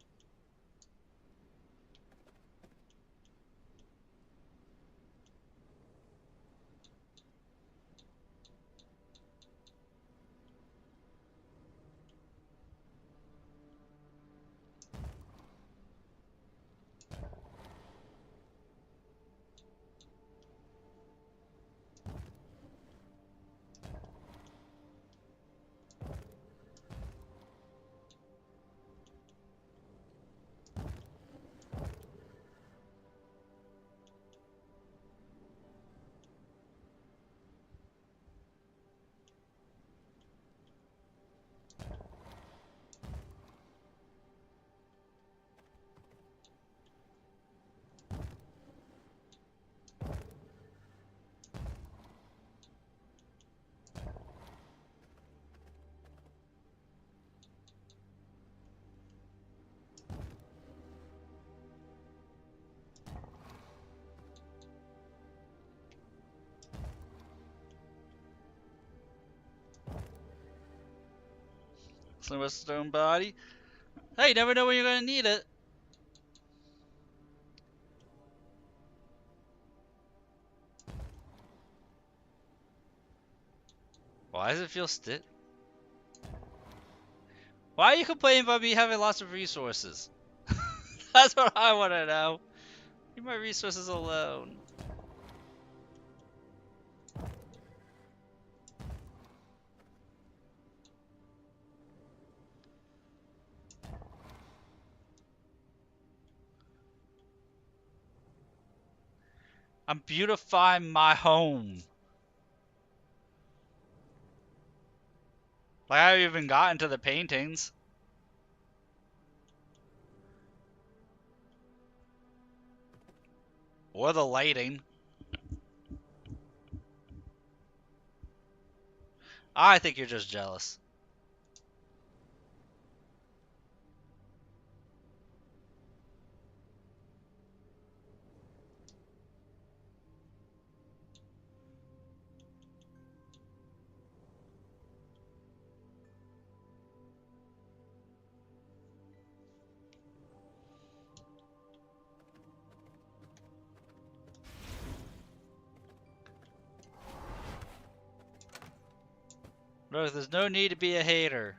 So a stone body. Hey, you never know when you're going to need it. Why does it feel stiff? Why are you complaining about me having lots of resources? That's what I want to know. Leave my resources alone. I'm beautifying my home. Like, I haven't even gotten to the paintings. Or the lighting. I think you're just jealous. Look, there's no need to be a hater.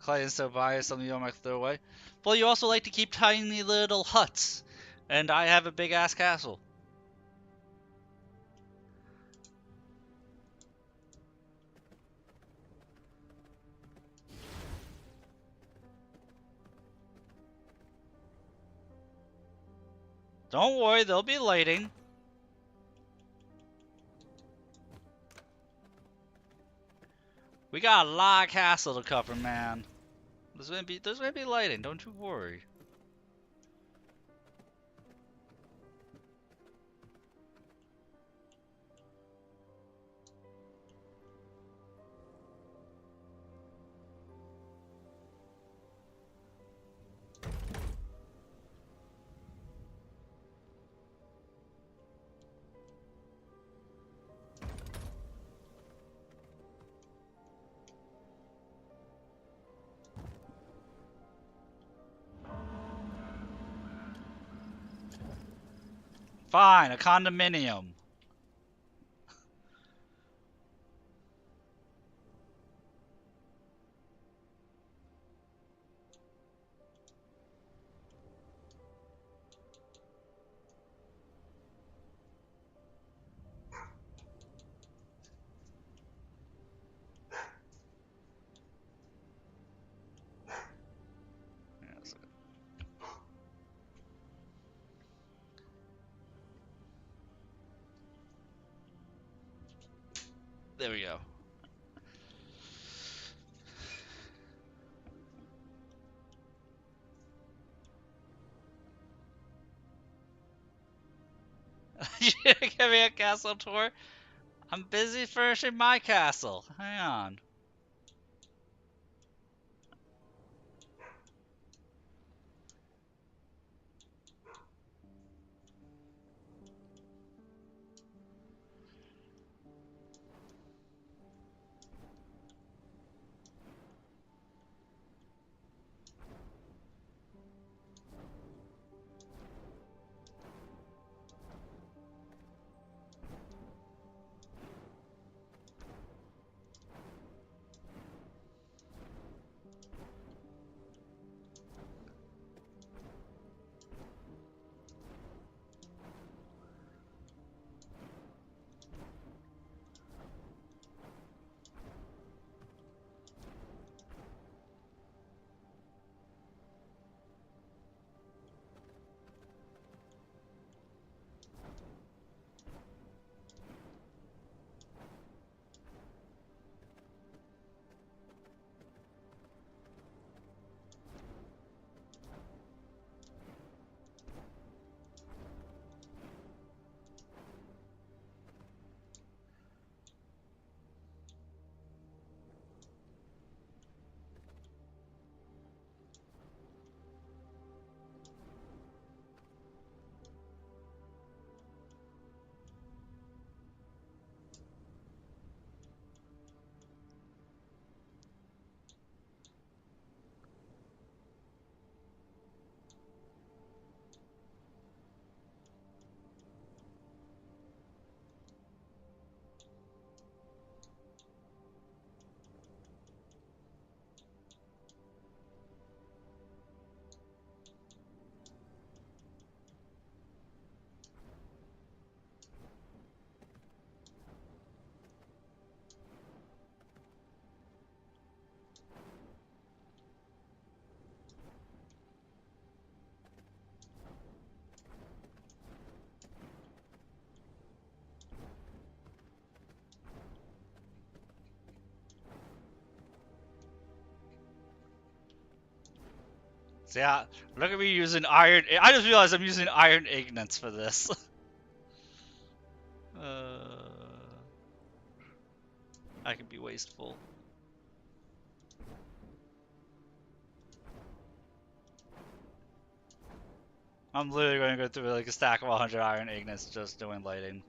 Clayton's so biased, something you might throw away. Well, you also like to keep tiny little huts, and I have a big ass castle. Don't worry, they'll be lighting. We got a lot of castle to cover, man. There's gonna be lighting, don't you worry. Fine, a condominium. Yes. There we go. You gonna give me a castle tour? I'm busy furnishing my castle. Hang on. See, look at me using iron. I just realized I'm using iron ignites for this. I can be wasteful. I'm literally going to go through like a stack of 100 iron ignites just doing lighting.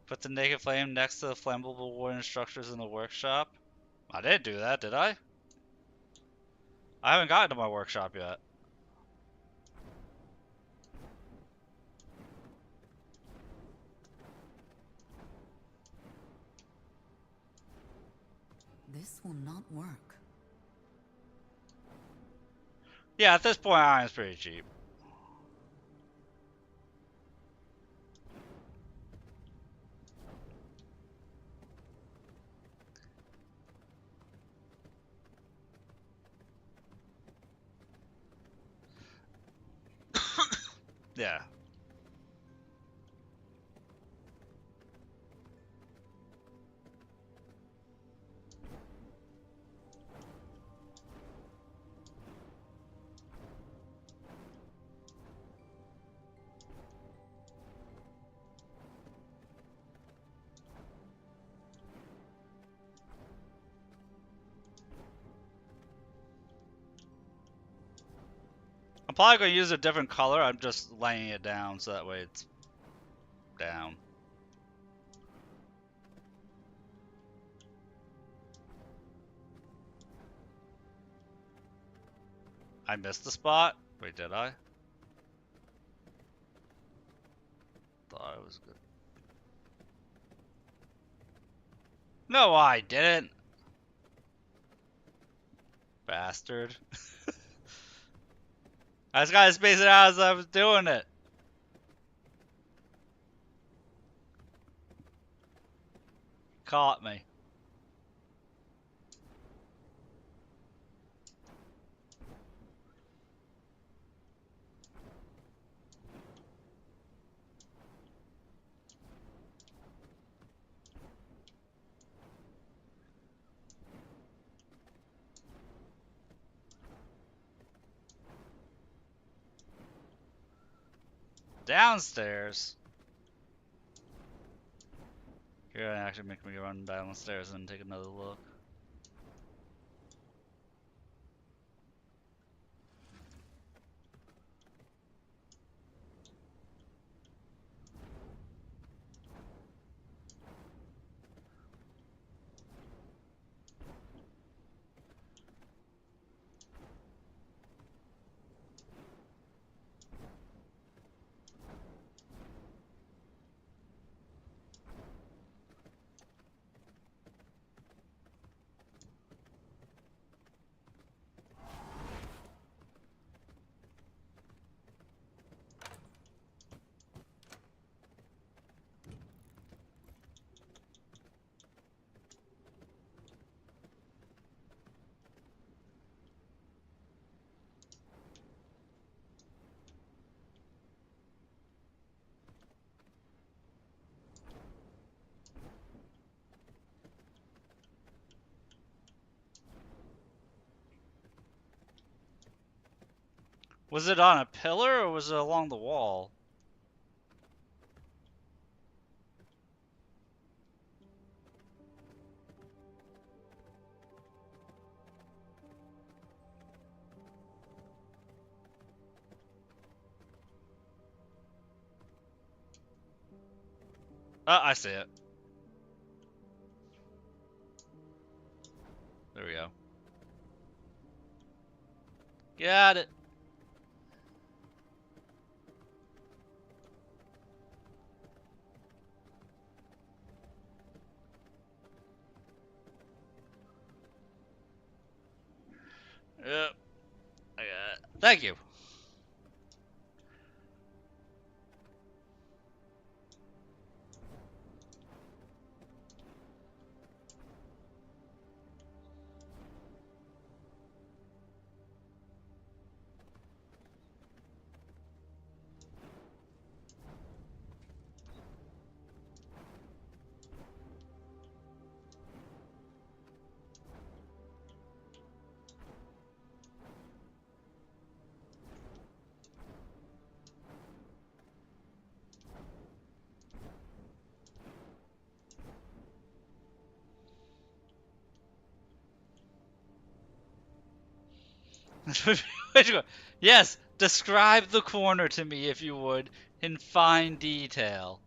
Put the naked flame next to the flammable wooden structures in the workshop. I didn't do that, did I? I haven't gotten to my workshop yet. This will not work. Yeah, at this point, iron's pretty cheap. Yeah. I'm probably gonna use a different color. I'm just laying it down so that way it's down. I missed the spot? Wait, did I? Thought it was good. No, I didn't. Bastard. I just gotta space it out as I was doing it. Caught me. Downstairs. You're gonna actually make me run downstairs and take another look. Was it on a pillar or was it along the wall? Oh, I see it. There we go. Got it. Yep. I got it. Thank you. Yes, describe the corner to me if you would, in fine detail.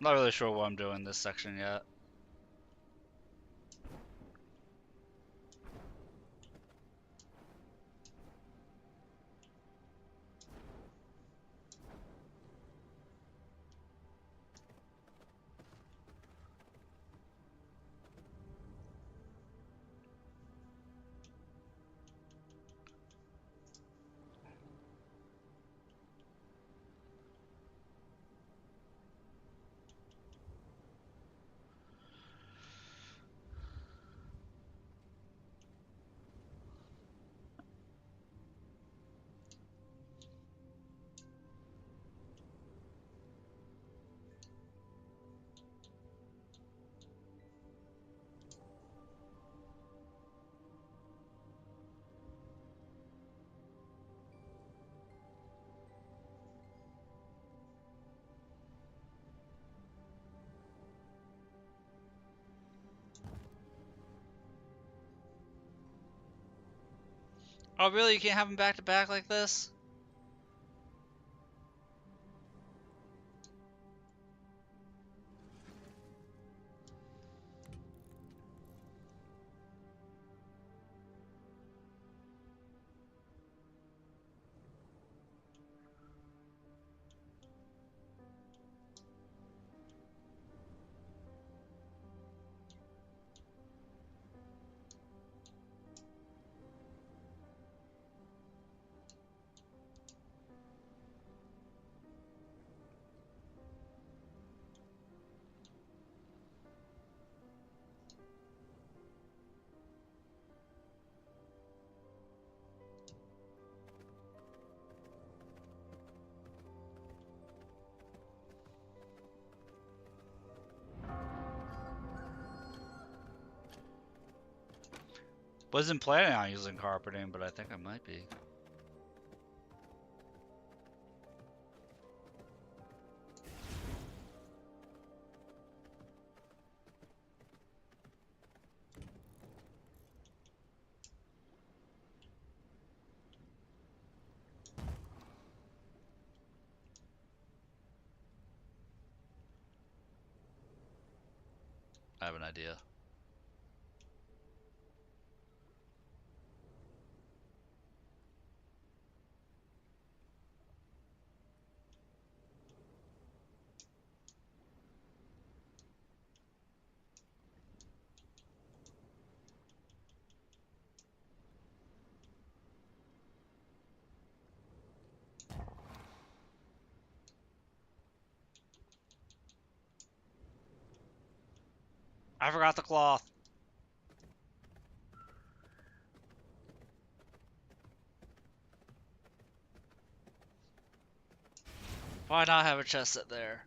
Not really sure what I'm doing in this section yet. Oh, really? You can't have them back to back like this? Wasn't planning on using carpeting, but I think I might be. I have an idea. I forgot the cloth. Why not have a chest set there?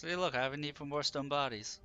See, look, I have a need for more stone bodies.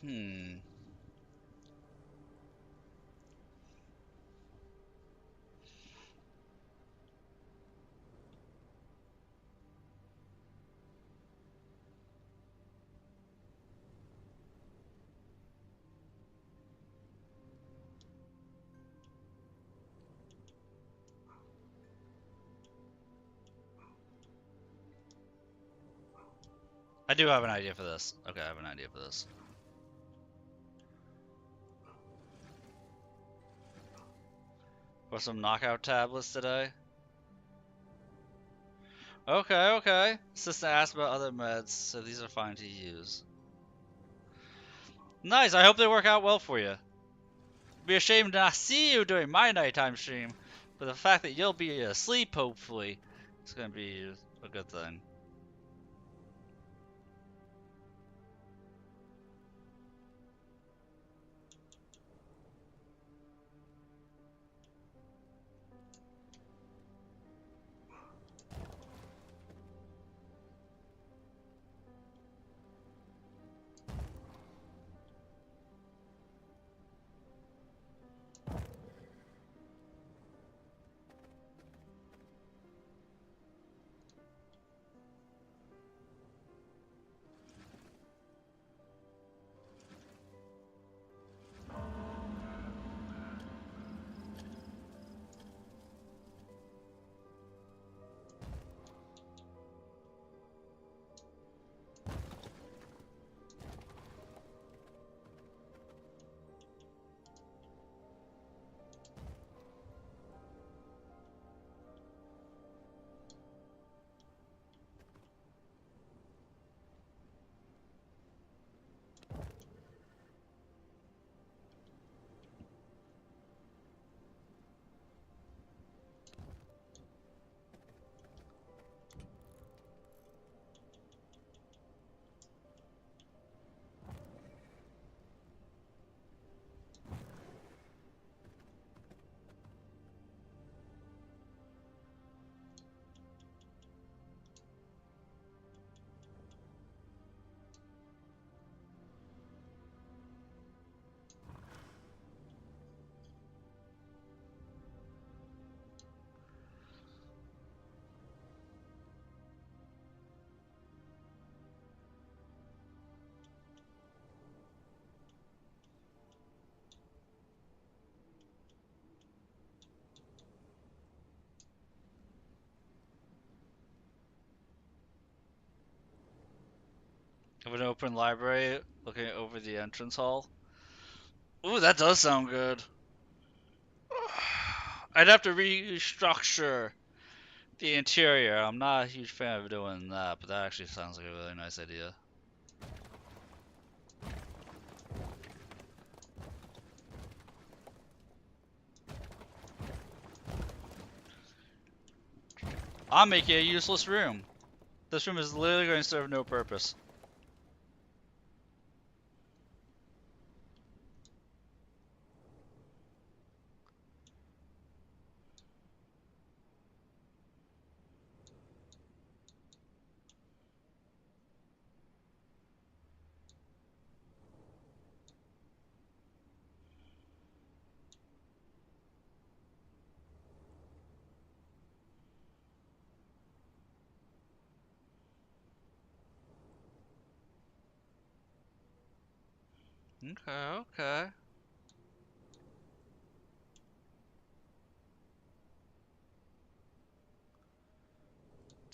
Hmm. I do have an idea for this. Okay, I have an idea for this. For some knockout tablets today. Okay, okay. Sister asked about other meds, so these are fine to use. Nice, I hope they work out well for you. Be ashamed to not see you during my nighttime stream, but the fact that you'll be asleep, hopefully, it's gonna be a good thing. Have an open library looking over the entrance hall. Ooh, that does sound good. I'd have to restructure the interior. I'm not a huge fan of doing that, but that actually sounds like a really nice idea. I'm making a useless room. This room is literally going to serve no purpose. Okay, okay.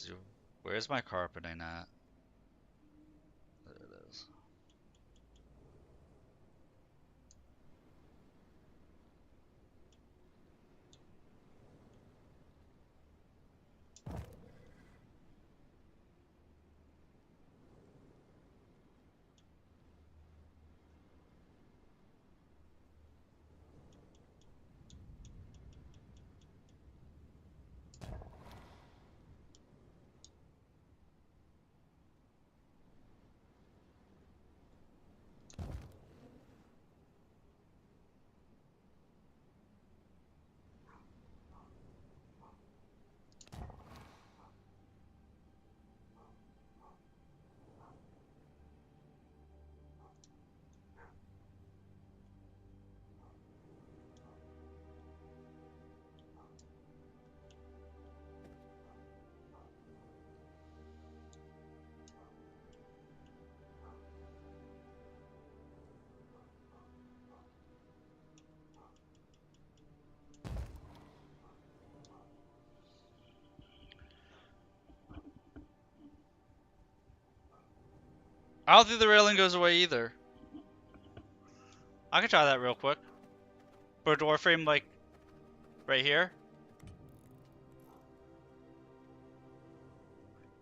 Dude, where's my carpeting at? There it is. I don't think the railing goes away either. I can try that real quick. Put a door frame like right here.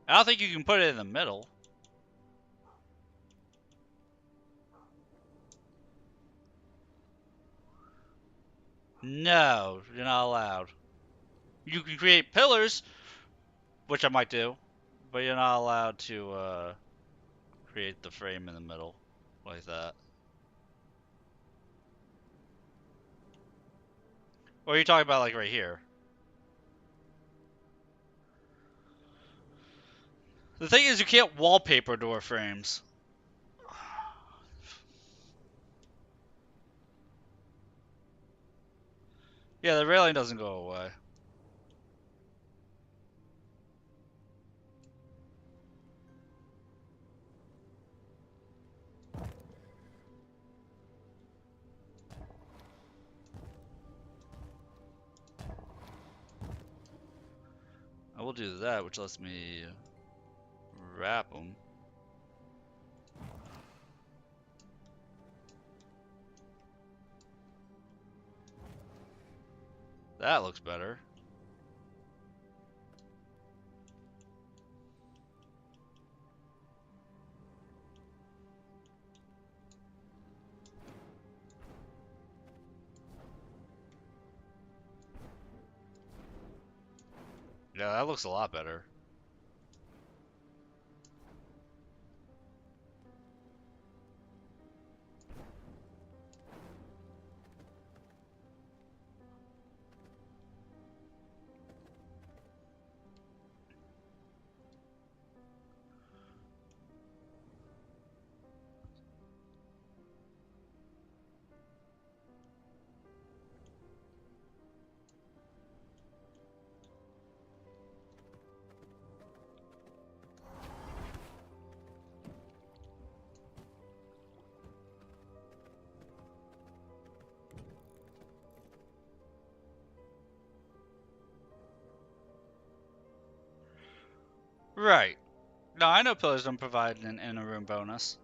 I don't think you can put it in the middle. No, you're not allowed. You can create pillars, which I might do, but you're not allowed to create the frame in the middle like that. Or are you talking about like right here? The thing is, you can't wallpaper door frames. Yeah, the railing doesn't go away. I will do that, which lets me wrap them. That looks better. Yeah, that looks a lot better. Right. No, I know pillars don't provide an inner room bonus.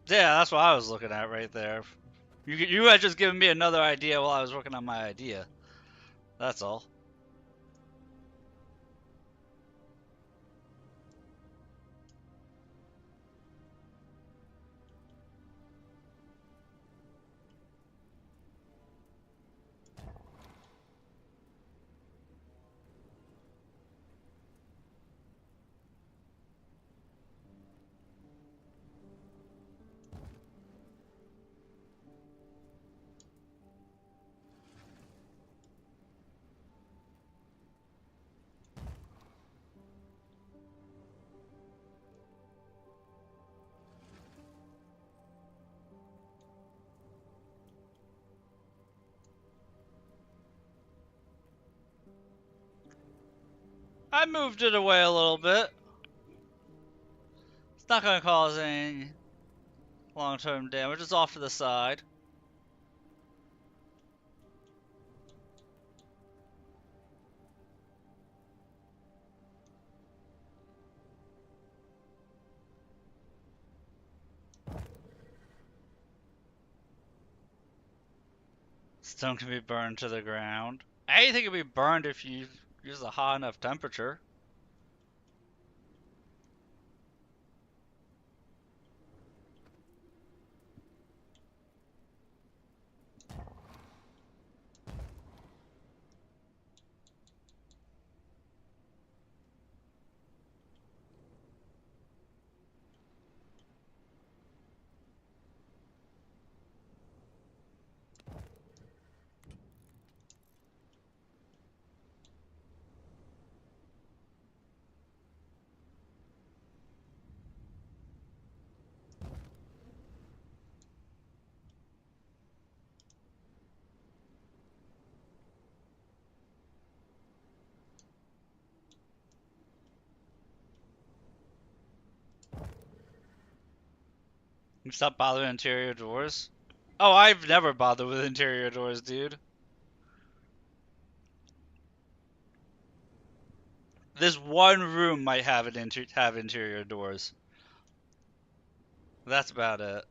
Yeah, that's what I was looking at right there. You had just given me another idea while I was working on my idea. That's all. I moved it away a little bit. It's not gonna cause any long-term damage. It's off to the side. Stone can be burned to the ground. Anything can be burned if you use a high enough temperature. Stop bothering interior doors. Oh, I've never bothered with interior doors, dude. This one room might have have interior doors. That's about it.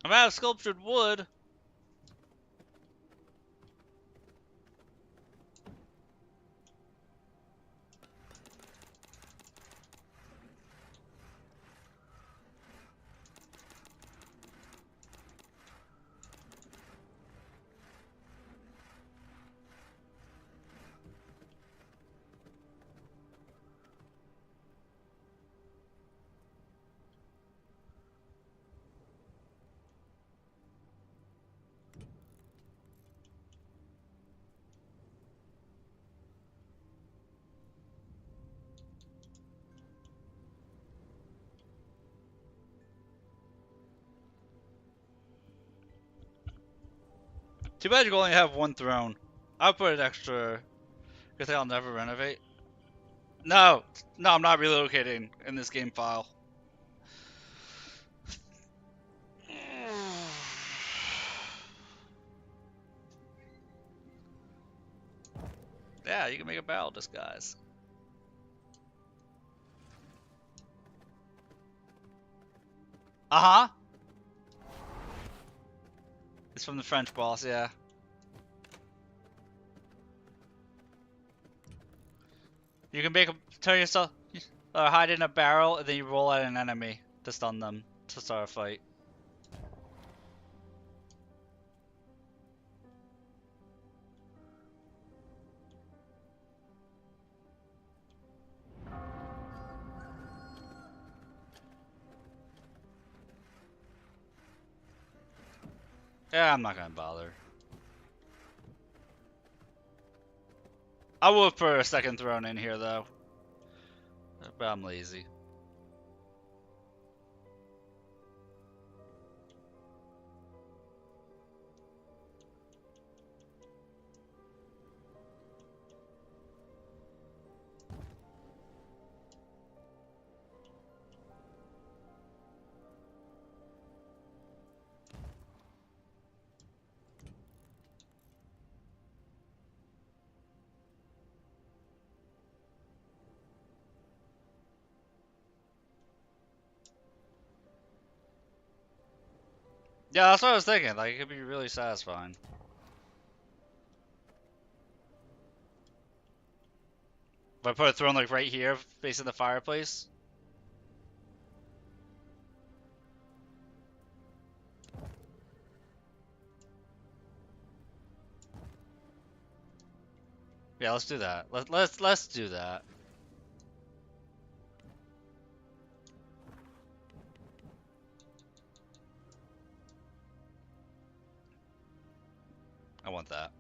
I'm out of sculptured wood. Too bad you only have one throne. I'll put an extra. Good thing I'll never renovate. No, no, I'm not relocating in this game file. Yeah, you can make a barrel disguise. Uh-huh. It's from the French boss, yeah. You can turn yourself, hide in a barrel, and then you roll at an enemy to stun them to start a fight. Yeah, I'm not gonna bother. I would put a second throne in here though, but I'm lazy. Yeah, that's what I was thinking. Like, it could be really satisfying. If I put a throne like right here, facing the fireplace. Yeah, let's do that. Let's do that. I want that.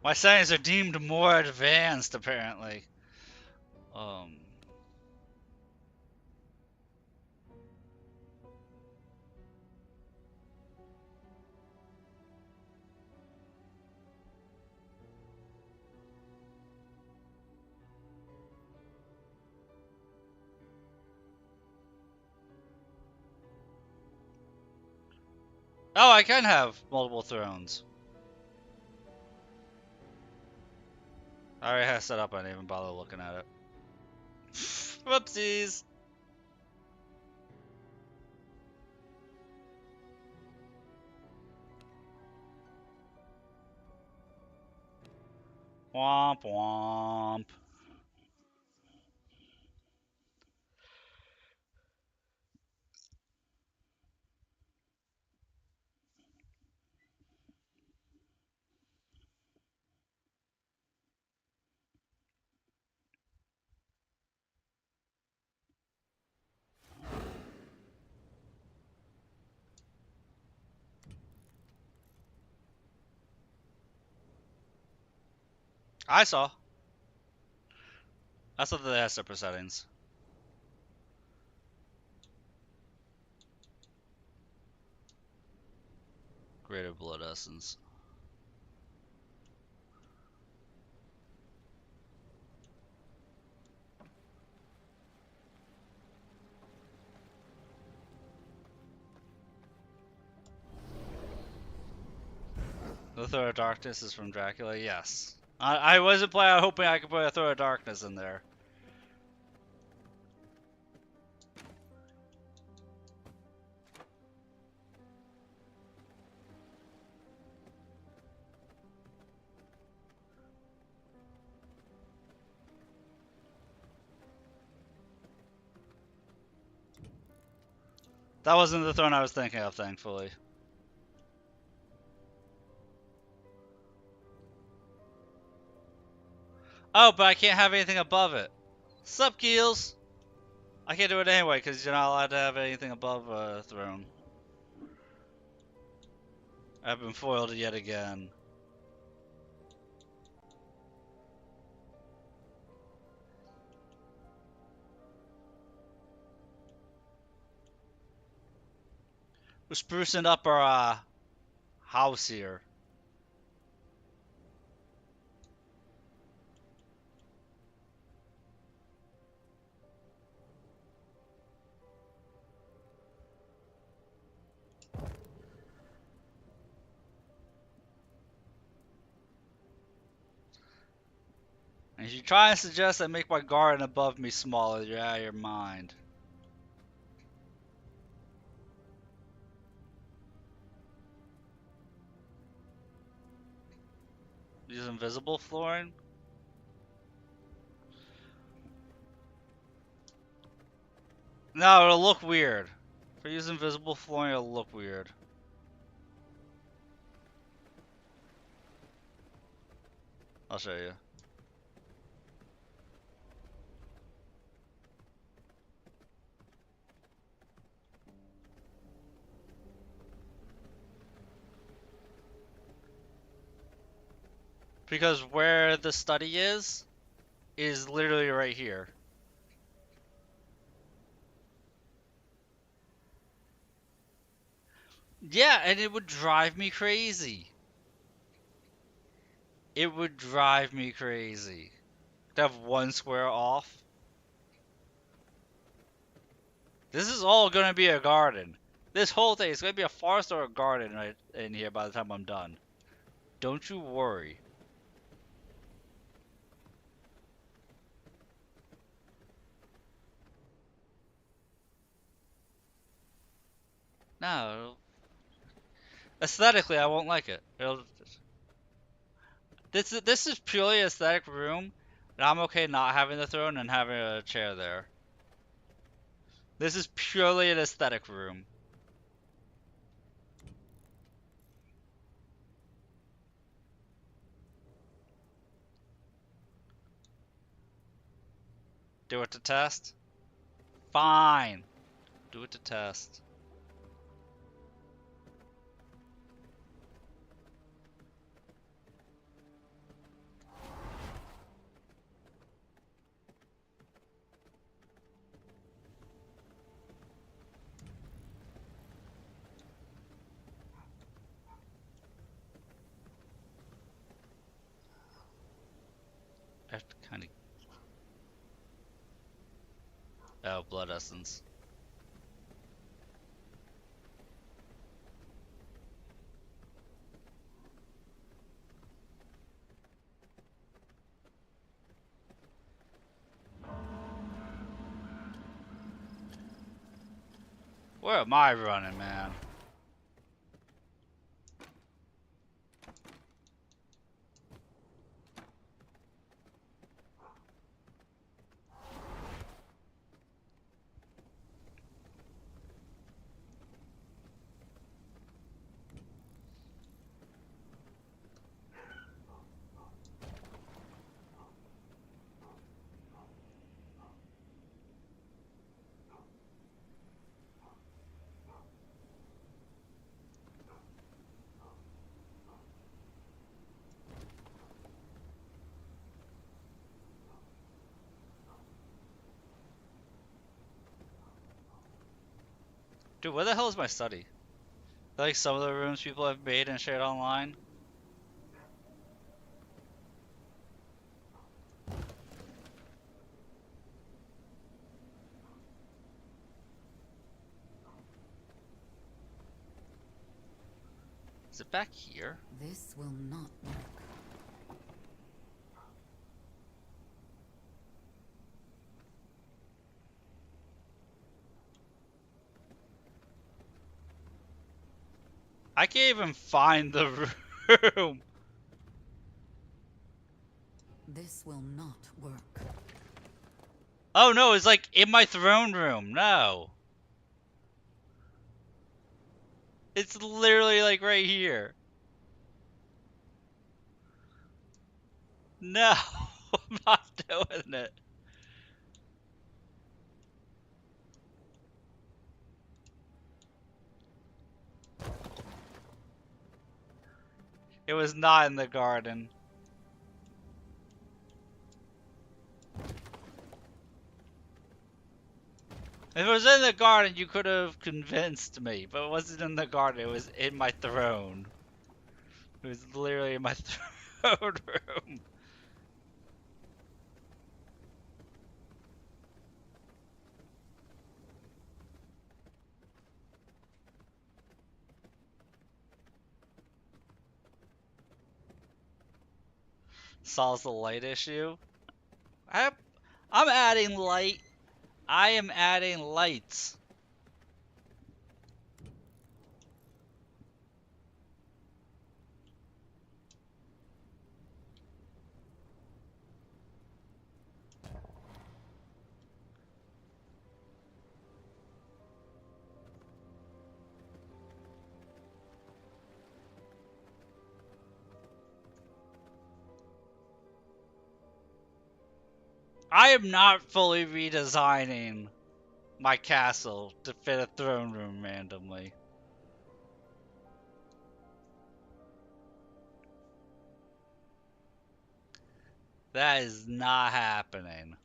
My settings are deemed more advanced, apparently. Um. Oh, I can have multiple thrones. I already had it set up. I didn't even bother looking at it. Whoopsies. Womp womp. I saw. I saw that they had separate settings. Greater blood essence. The Throne of Darkness is from Dracula. Yes. I wasn't planning on hoping I could put a Throne of Darkness in there. That wasn't the throne I was thinking of, thankfully. Oh, but I can't have anything above it. Sup, Keels? I can't do it anyway, because you're not allowed to have anything above a throne. I've been foiled yet again. We're sprucing up our house here. And if you try and suggest I make my garden above me smaller, you're out of your mind. Use invisible flooring? No, it'll look weird. If I use invisible flooring, it'll look weird. I'll show you. Because where the study is literally right here. Yeah, and it would drive me crazy. It would drive me crazy. To have one square off. This is all gonna be a garden. This whole thing is gonna be a forest or a garden right in here by the time I'm done. Don't you worry. No. Aesthetically, I won't like it. This is purely aesthetic room, and I'm okay not having the throne and having a chair there. This is purely an aesthetic room. Do it to test? Fine. Do it to test. I have to kind of... Oh, blood essence. Where am I running, man? Dude, where the hell is my study? Like some of the rooms people have made and shared online? Is it back here? This will not work. I can't even find the room. This will not work. Oh no, it's like in my throne room. No. It's literally like right here. No, I'm not doing it. It was not in the garden. If it was in the garden, you could have convinced me, but it wasn't in the garden, it was in my throne. It was literally in my throne room. Solves the light issue. I'm adding light. I am adding lights. I am not fully redesigning my castle to fit a throne room randomly. That is not happening.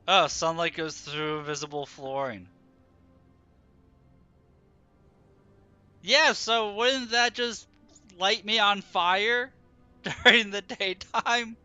Oh, sunlight goes through invisible flooring. Yeah, so wouldn't that just light me on fire during the daytime?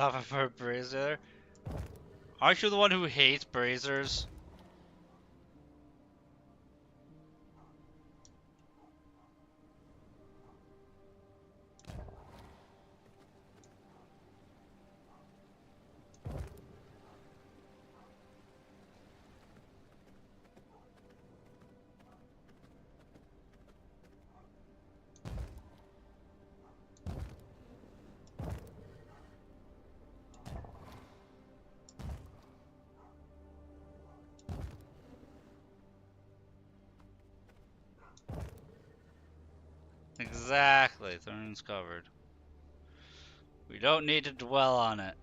Thought I've heard Brazier. Aren't you the one who hates Braziers? Exactly, Thorn's covered. We don't need to dwell on it.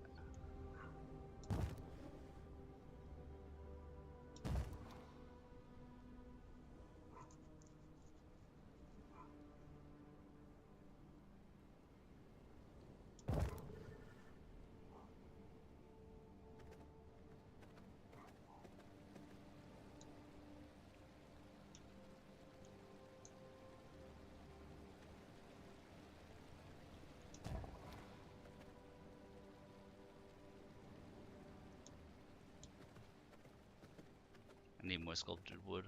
I need more sculpted wood.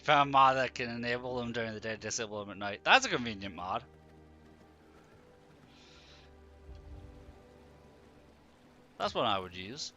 Found a mod that can enable them during the day, disable them at night. That's a convenient mod. That's what I would use.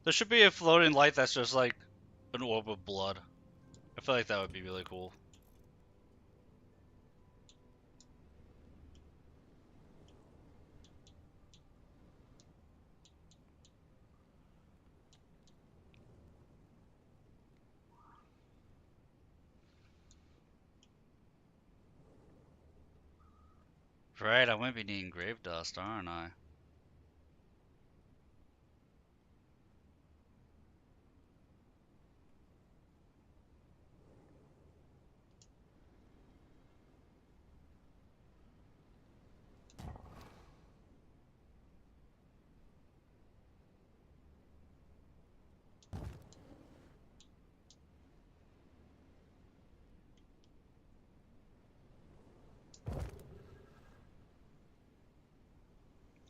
There should be a floating light that's just like an orb of blood. I feel like that would be really cool. Right, I might be needing grave dust, aren't I?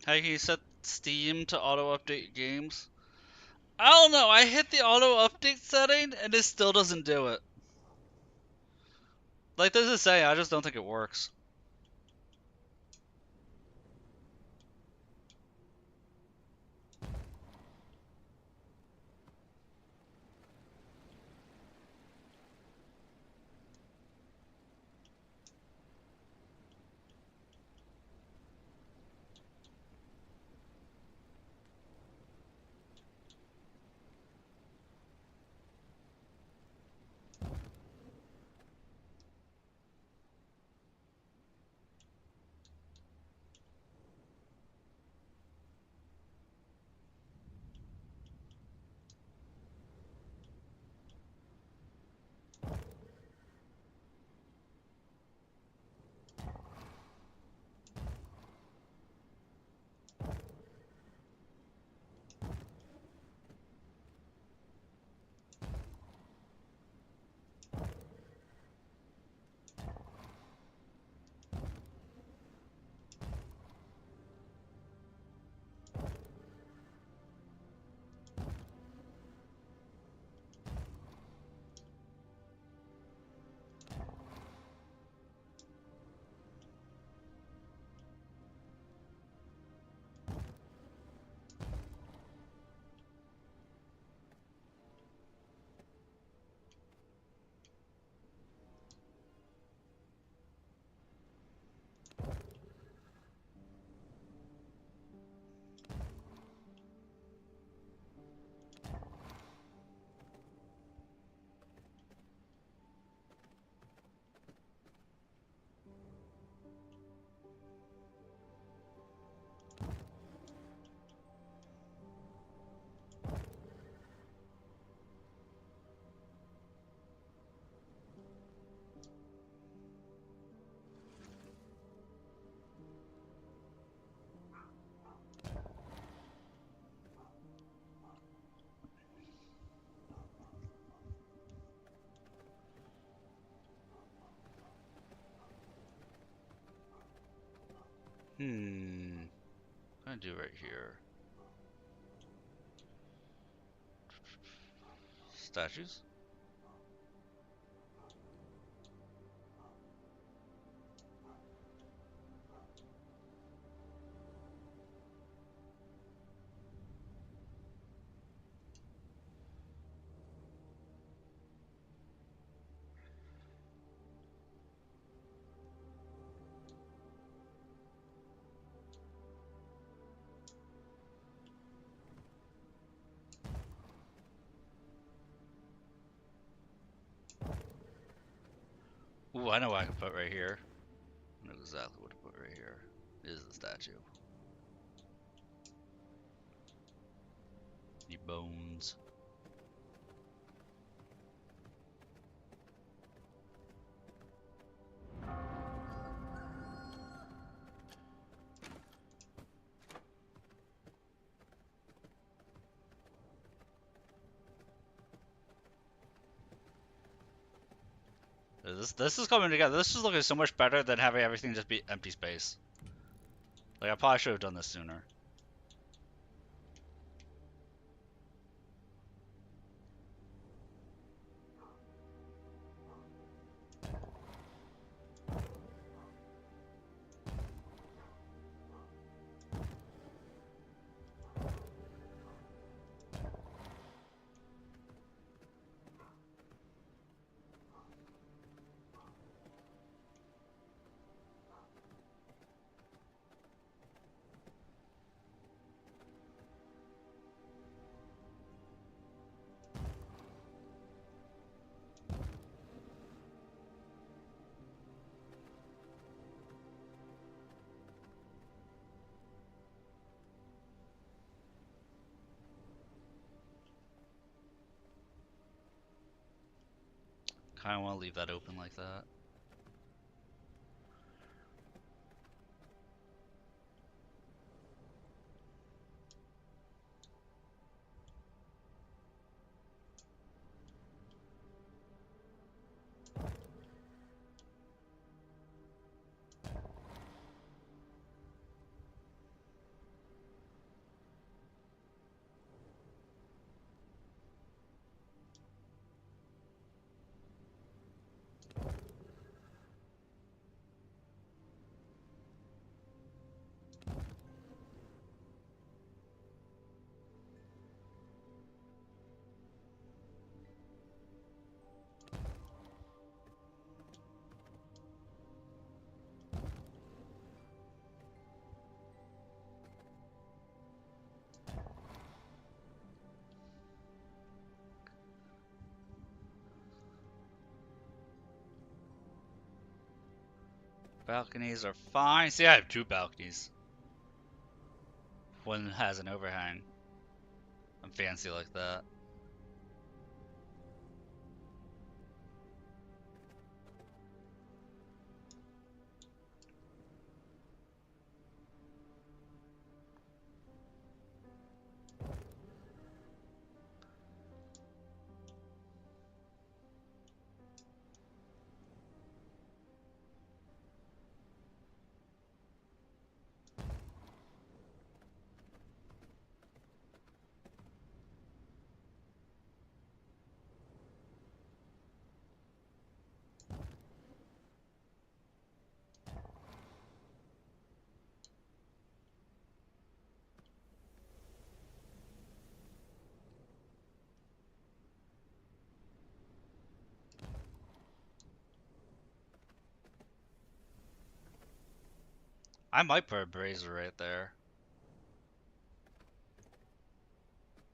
How can you set Steam to auto-update games? I don't know, I hit the auto-update setting and it still doesn't do it. Like, there's a saying, I just don't think it works. What can I do right here? Statues? Ooh, I know what I can put right here. I know exactly what to put right here. Is the statue. The bones. This is coming together. This is looking so much better than having everything just be empty space. Like, I probably should have done this sooner. Kinda wanna leave that open like that. Balconies are fine. See, I have two balconies. One has an overhang. I'm fancy like that. I might put a brazier right there.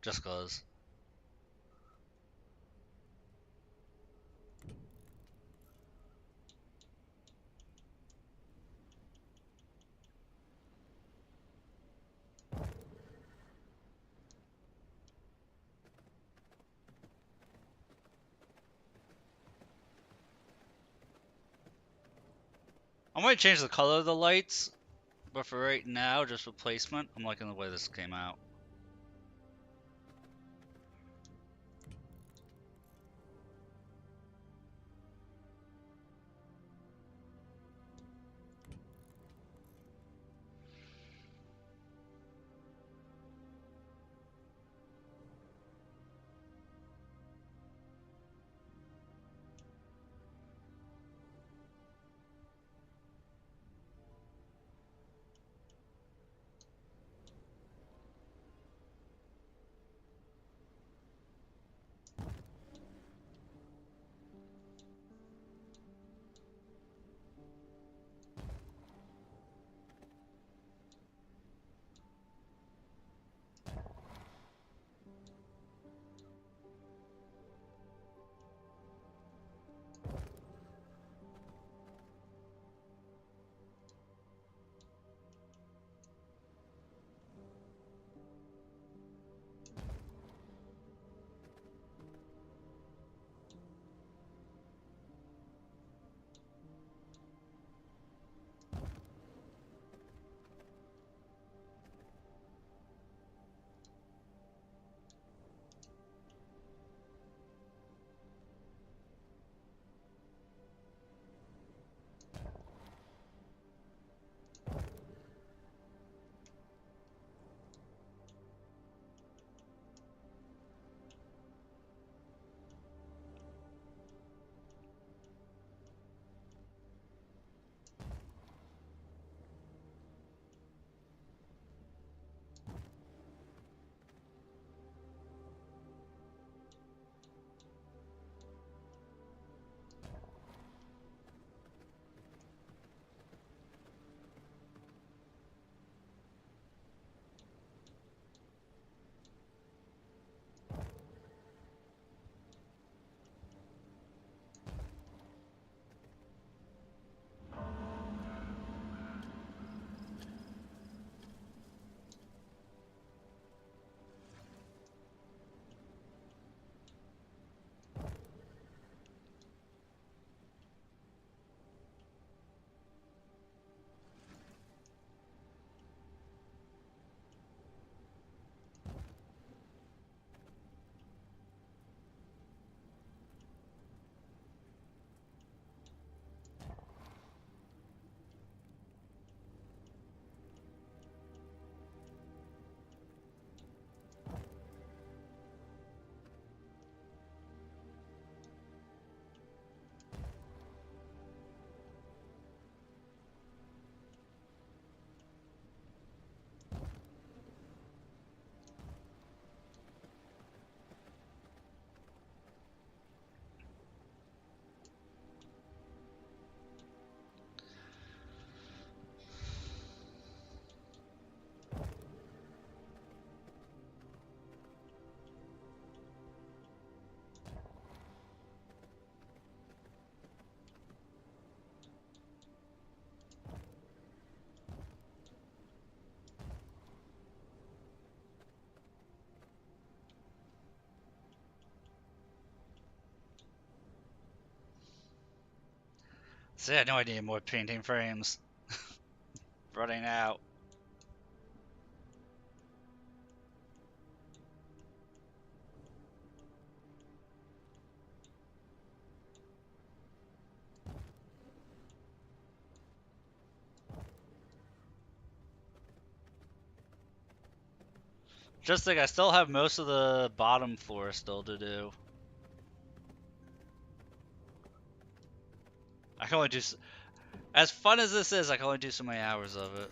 Just cause. I might change the color of the lights, but for right now, just replacement. I'm liking the way this came out. See, I know I need more painting frames. Running out. Just think, I still have most of the bottom floor still to do. I can only do, as fun as this is, I can only do so many hours of it.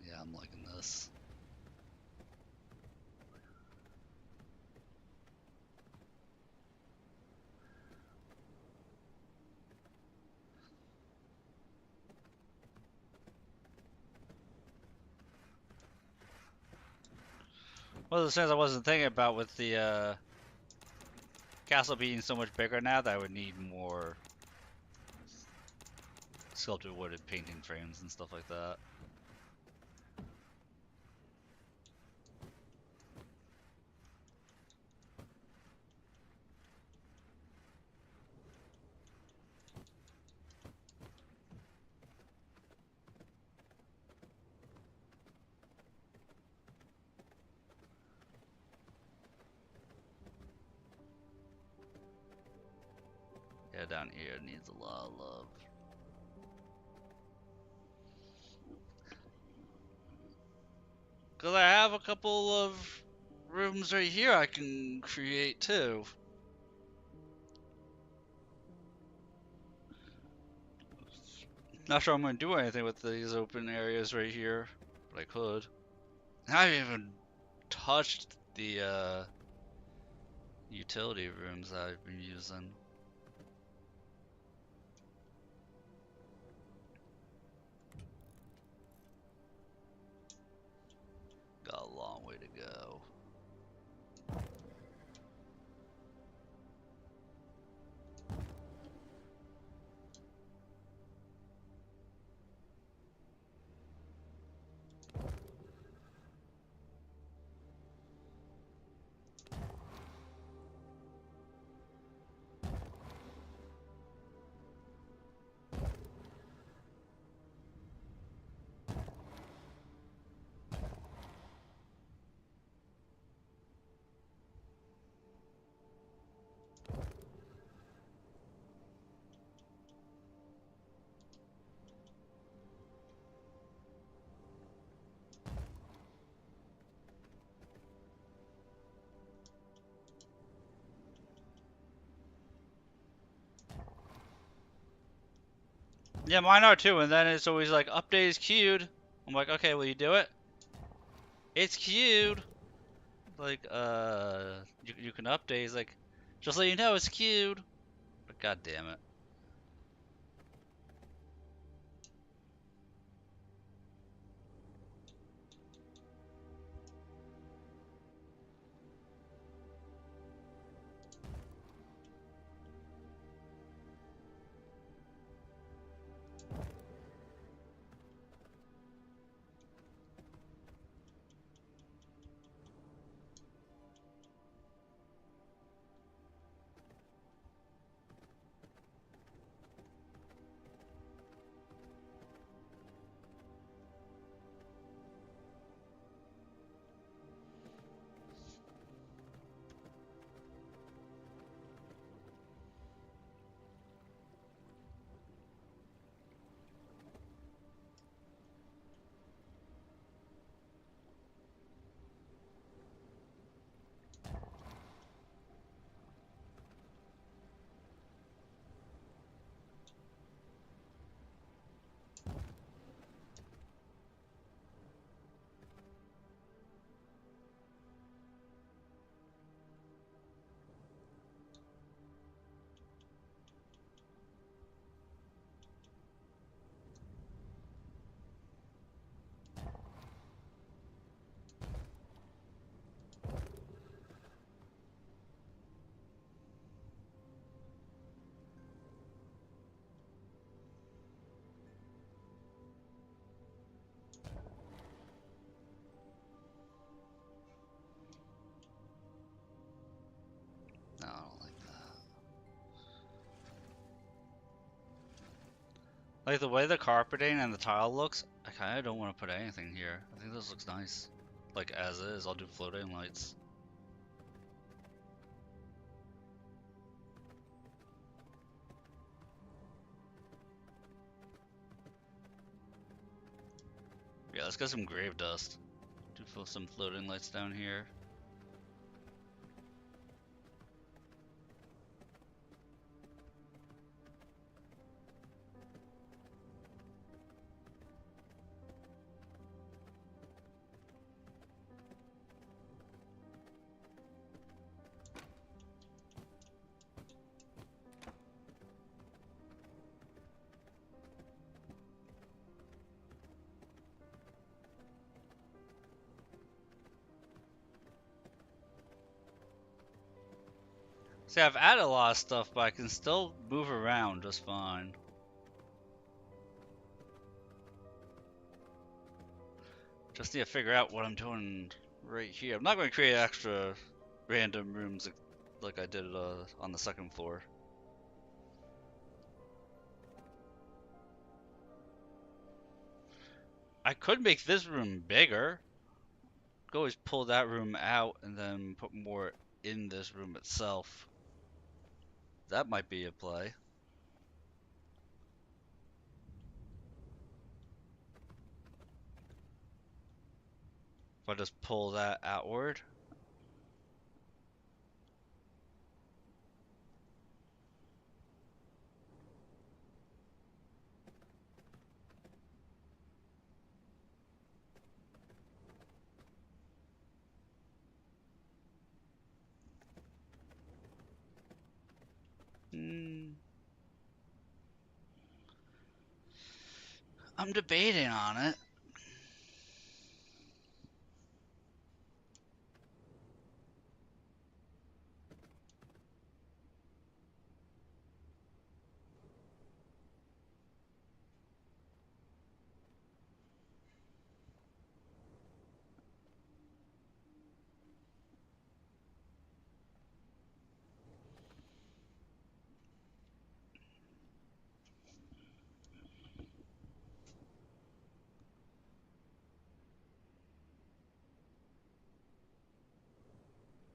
Yeah, I'm liking this. One of the things I wasn't thinking about with the castle being so much bigger now that I would need more sculpted wooded painting frames and stuff like that. Yeah, down here needs a lot of love. Cause I have a couple of rooms right here I can create too. Not sure I'm gonna do anything with these open areas right here, but I could. I haven't even touched the utility rooms that I've been using. Got a long way to go. Yeah, mine are too, and then it's always like, update is queued. I'm like, okay, will you do it? It's queued. Like, you can update. He's like, just so you know, it's queued. But god damn it. No, I don't like that. Like the way the carpeting and the tile looks, I kind of don't want to put anything here. I think this looks nice. Like as is, I'll do floating lights. Yeah, let's get some grave dust. Do some floating lights down here. See, I've added a lot of stuff, but I can still move around just fine. Just need to figure out what I'm doing right here. I'm not going to create extra random rooms like I did on the second floor. I could make this room bigger. Could always pull that room out and then put more in this room itself. That might be a play. If I just pull that outward. I'm debating on it.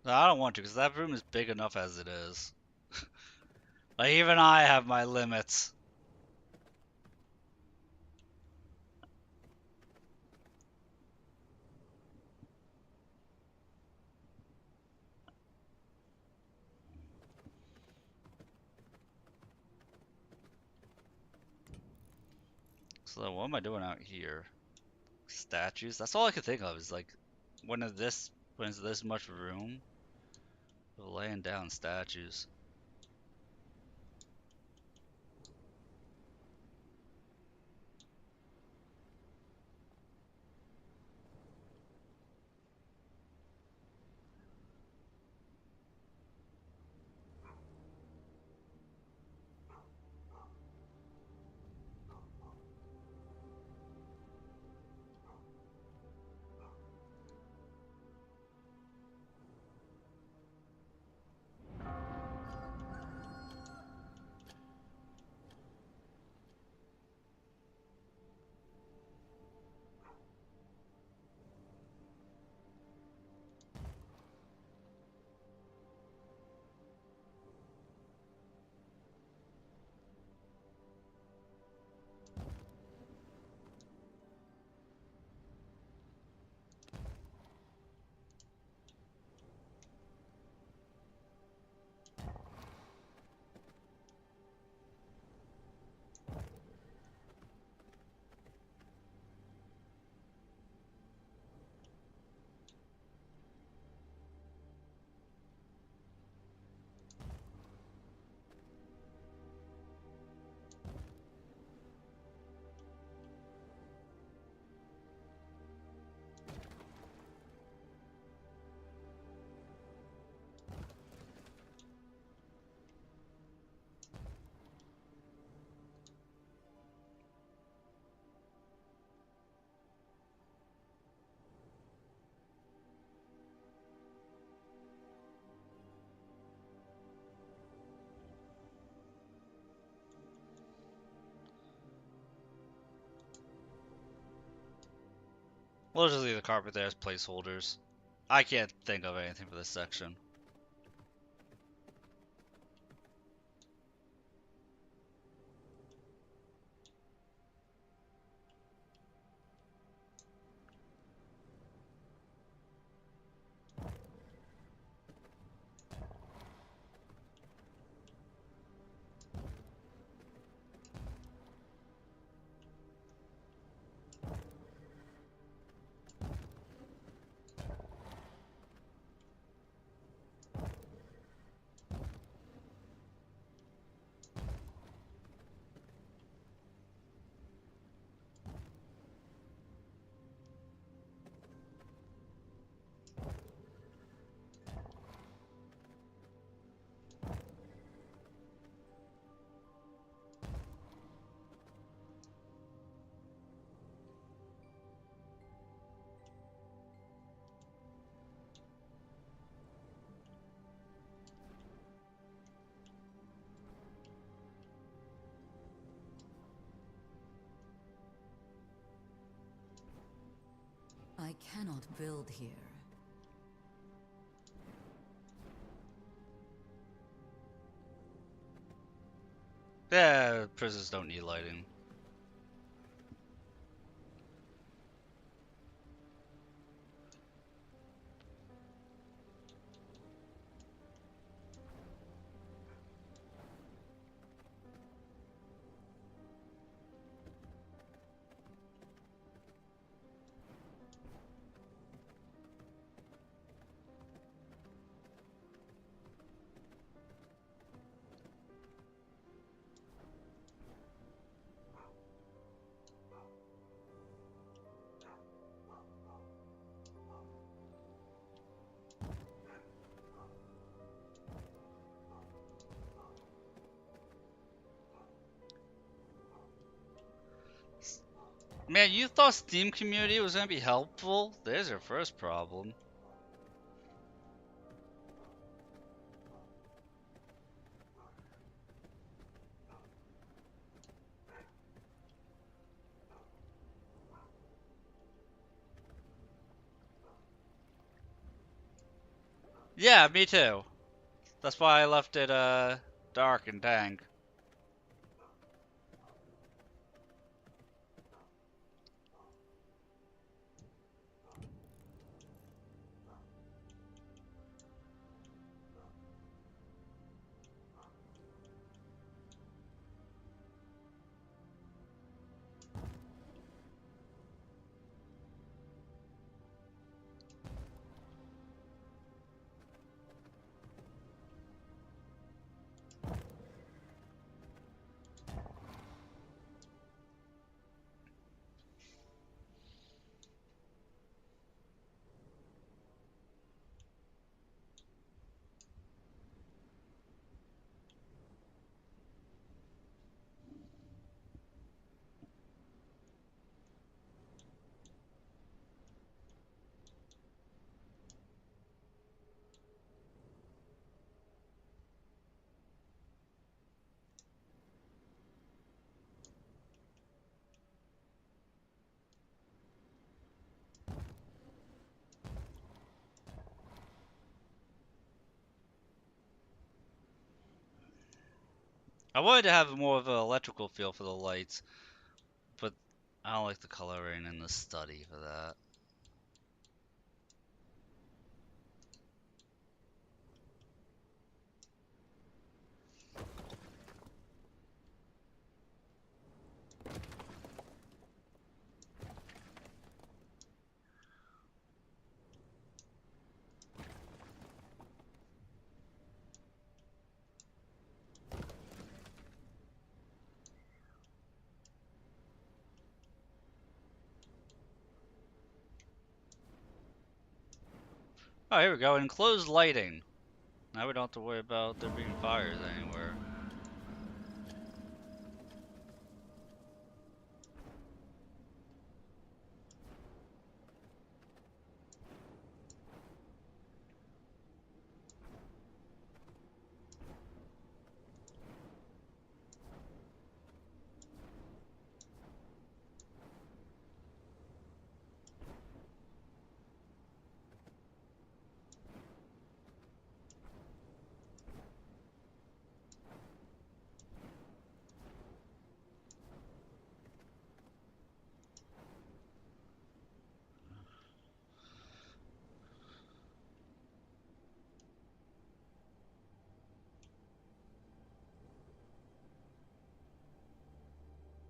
No, I don't want to, because that room is big enough as it is. Like, even I have my limits. So what am I doing out here? Statues? That's all I could think of is like one of this when there's this much room for laying down statues. We'll just leave the carpet there as placeholders. I can't think of anything for this section. I cannot build here. Yeah, prisons don't need lighting. Man, you thought Steam community was gonna be helpful? There's your first problem. Yeah, me too. That's why I left it dark and dank. I wanted to have more of an electrical feel for the lights, but I don't like the coloring in the study for that. Oh, here we go. Enclosed lighting. Now we don't have to worry about there being fires anywhere.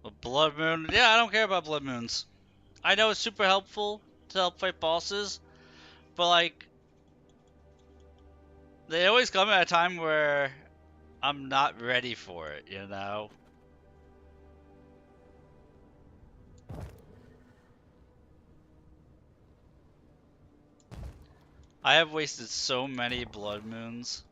A blood moon? Yeah, I don't care about blood moons. I know it's super helpful to help fight bosses, but like, they always come at a time where I'm not ready for it, you know? I have wasted so many blood moons.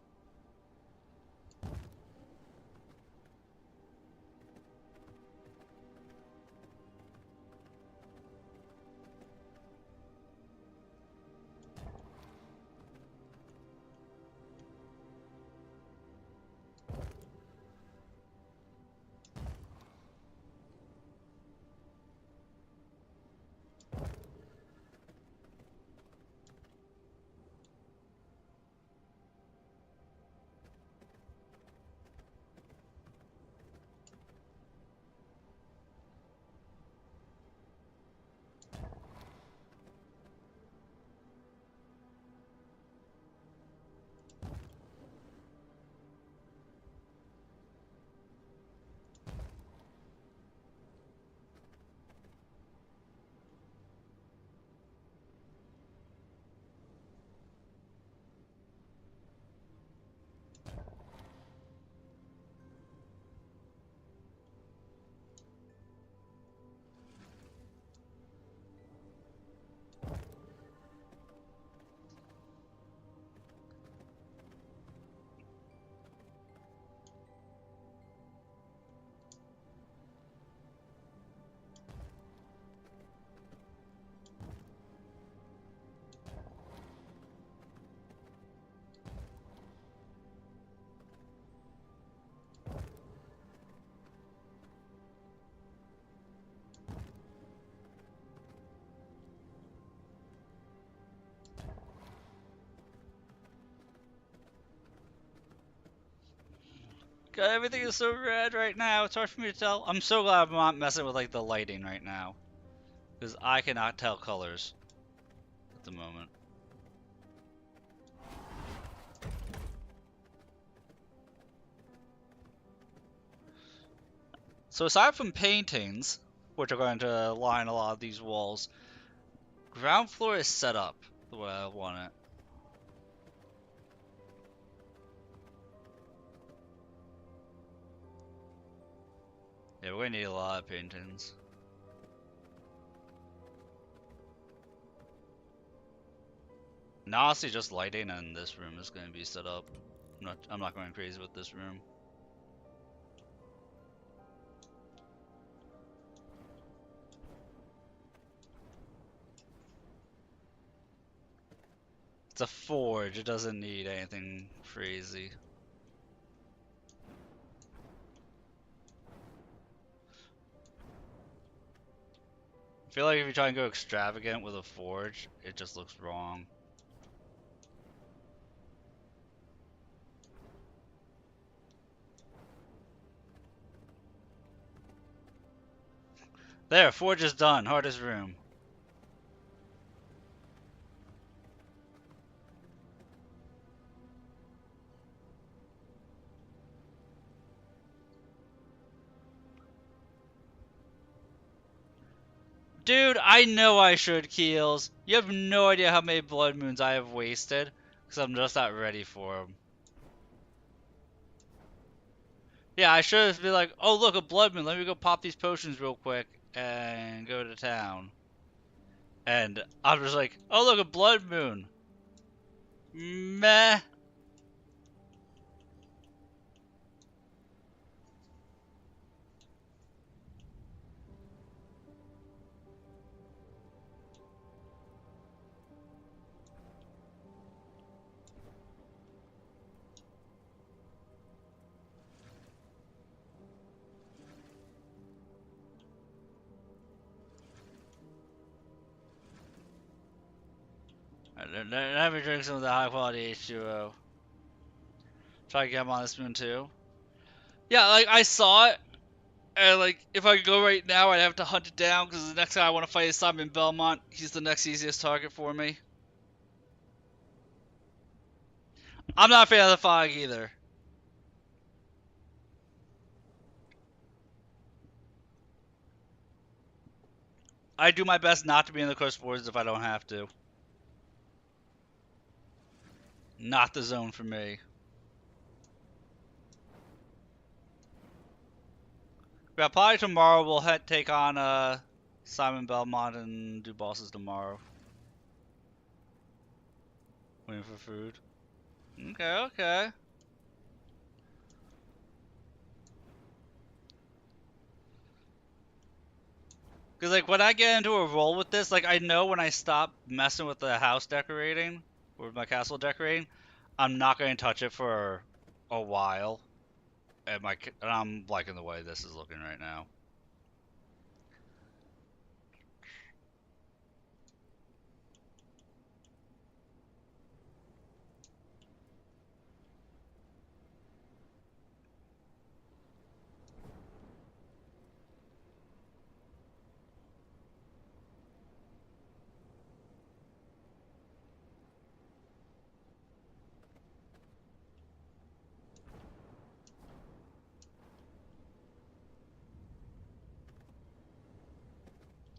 God, everything is so red right now. It's hard for me to tell. I'm so glad I'm not messing with like the lighting right now, because I cannot tell colors at the moment. So aside from paintings, which are going to line a lot of these walls, ground floor is set up the way I want it. Yeah, we're gonna need a lot of paintings. And honestly, just lighting in this room is gonna be set up. I'm not going crazy with this room. It's a forge, it doesn't need anything crazy. I feel like if you try and go extravagant with a forge, it just looks wrong. There, forge is done. Hardest room. Dude, I know I should, Keels. You have no idea how many blood moons I have wasted. Because I'm just not ready for them. Yeah, I should have been like, oh look, a blood moon. Let me go pop these potions real quick and go to town. And I'm just like, oh look, a blood moon. Meh. Let me drink some of the high quality H2O. Try to get him on this moon too. Yeah, like I saw it, and like if I could go right now, I'd have to hunt it down because the next guy I want to fight is Simon Belmont. He's the next easiest target for me. I'm not a fan of the fog either. I do my best not to be in the close wars if I don't have to. Not the zone for me. Yeah, probably tomorrow we'll take on Simon Belmont and do bosses tomorrow. Waiting for food. Okay, okay. Cause like when I get into a role with this, like I know when I stop messing with the house decorating or my castle decorating, I'm not going to touch it for a while. And I'm liking the way this is looking right now.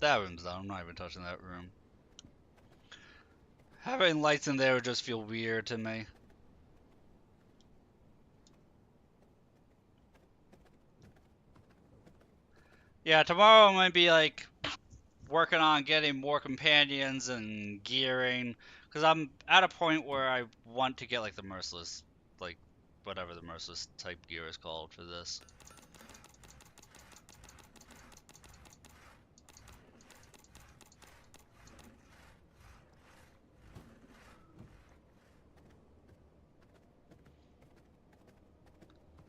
That room's done. I'm not even touching that room. Having lights in there would just feel weird to me. Yeah, tomorrow I might be like working on getting more companions and gearing, because I'm at a point where I want to get like the merciless, like whatever the merciless type gear is called for this.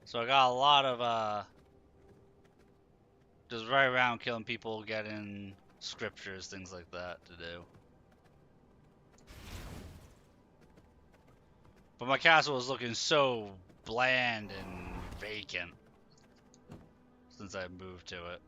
So I got a lot of just right around killing people, getting scriptures, things like that to do. But my castle is looking so bland and vacant since I moved to it.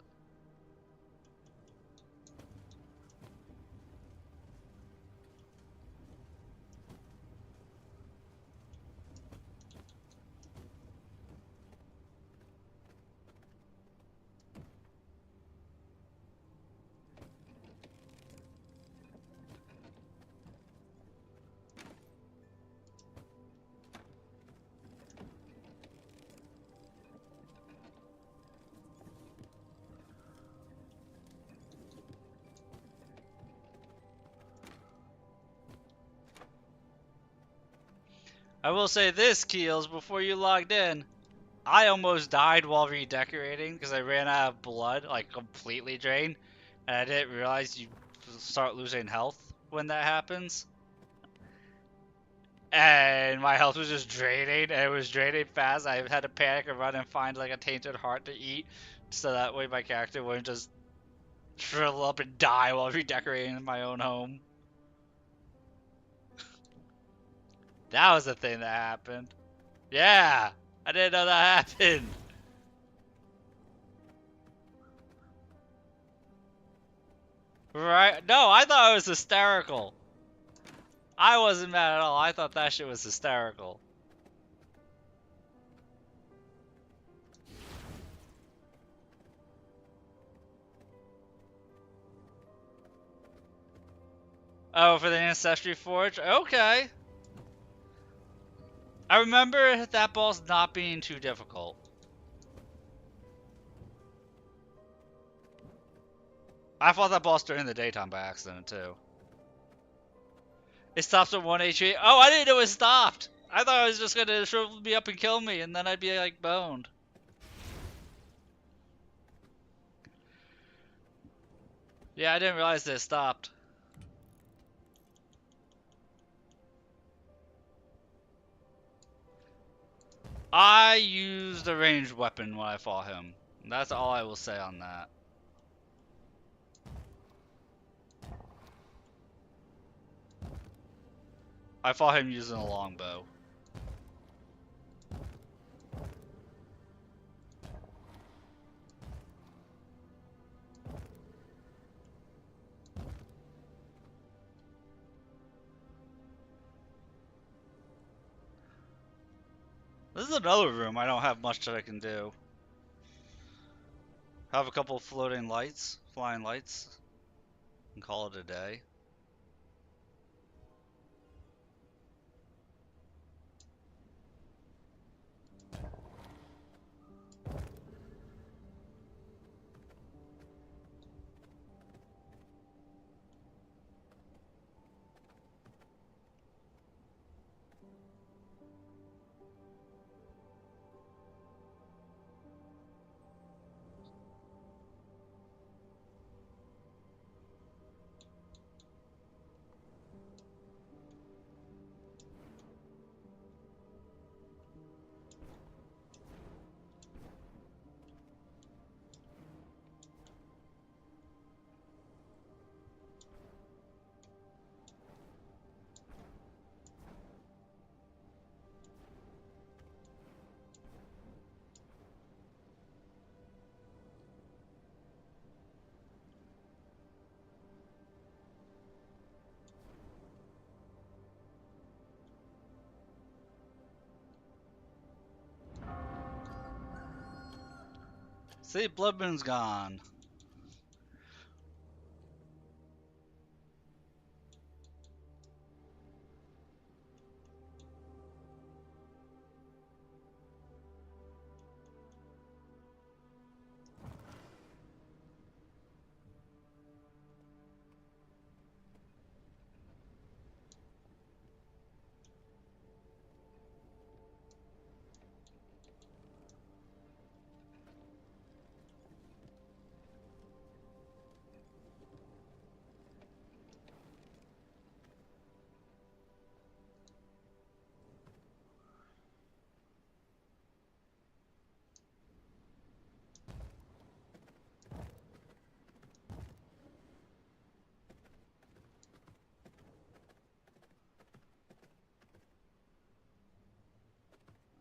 I will say this, Keels, before you logged in, I almost died while redecorating because I ran out of blood, like completely drained, and I didn't realize you start losing health when that happens. And my health was just draining, and it was draining fast. I had to panic and run and find like a tainted heart to eat, so that way my character wouldn't just shrivel up and die while redecorating my own home. That was the thing that happened. Yeah, I didn't know that happened. Right? No, I thought it was hysterical. I wasn't mad at all. I thought that shit was hysterical. Oh, for the Ancestry Forge? Okay. I remember that boss not being too difficult. I fought that boss during the daytime by accident, too. It stops at 1 HP. Oh, I didn't know it stopped! I thought it was just gonna shrivel me up and kill me, and then I'd be, like, boned. Yeah, I didn't realize that it stopped. I used a ranged weapon when I fought him. That's all I will say on that. I fought him using a longbow. This is another room I don't have much that I can do. Have a couple floating lights, flying lights, and call it a day. See, Blood Moon's gone.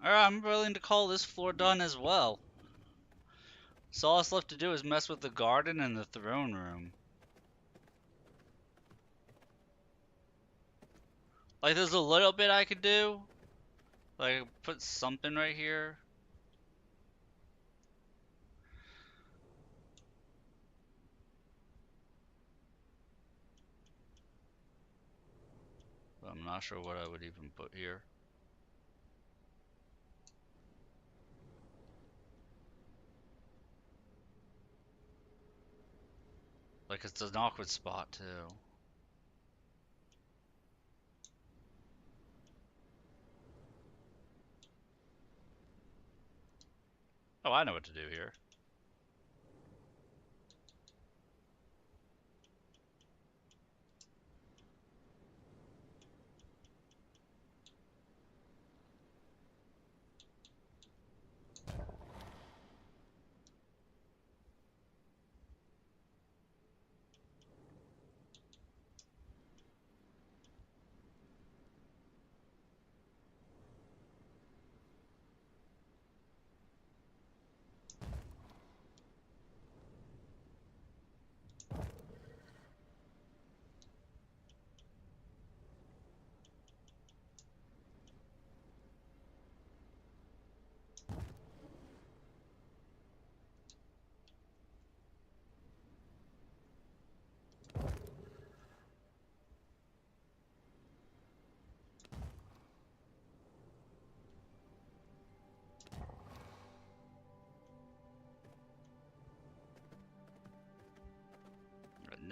Alright, I'm willing to call this floor done as well. So all that's left to do is mess with the garden and the throne room. Like, there's a little bit I could do. Like, put something right here. But I'm not sure what I would even put here. Like, it's an awkward spot, too. Oh, I know what to do here.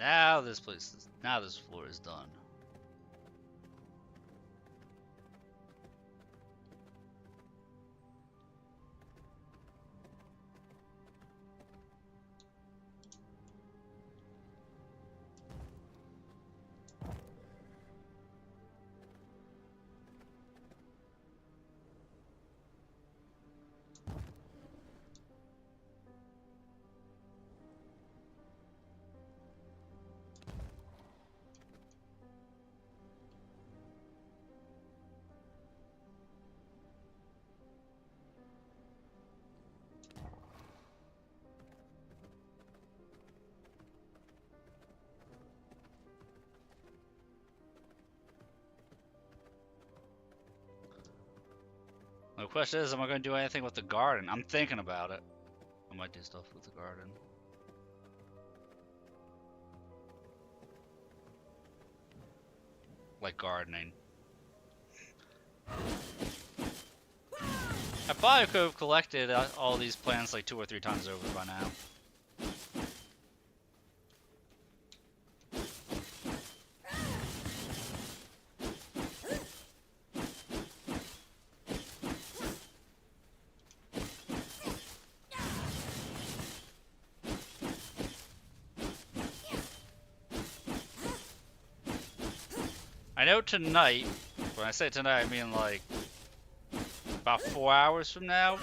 Now this floor is done. The question is, am I going to do anything with the garden? I'm thinking about it. I might do stuff with the garden. Like gardening. I probably could have collected all these plants like 2 or 3 times over by now. I know tonight, when I say tonight, I mean like about 4 hours from now,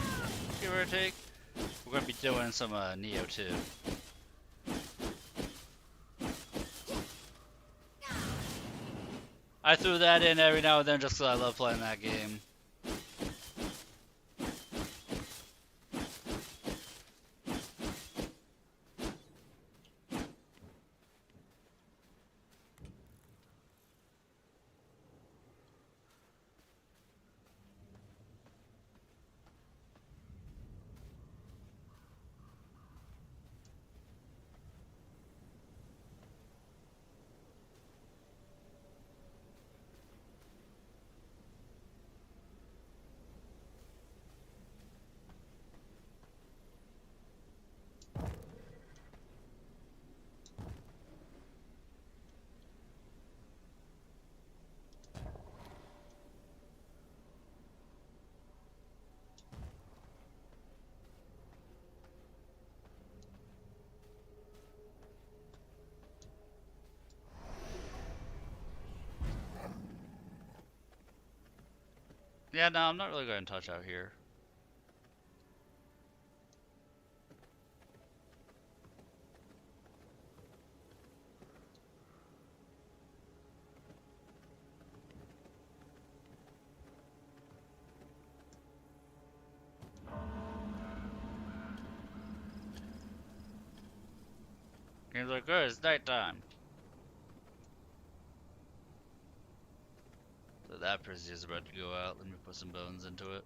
give or take, we're going to be doing some Neo 2. I threw that in every now and then just because I love playing that game. Yeah, no, I'm not really going to touch out here. Game's like, good, it's nighttime. So that Prissy is about to go out. Let me put some bones into it.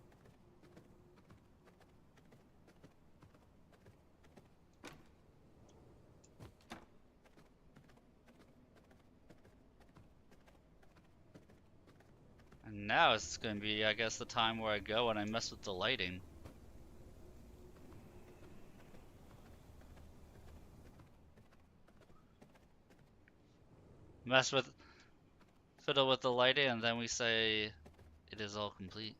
And now it's going to be, I guess, the time where I go and I mess with the lighting. Fiddle with the lighting, and then we say it is all complete.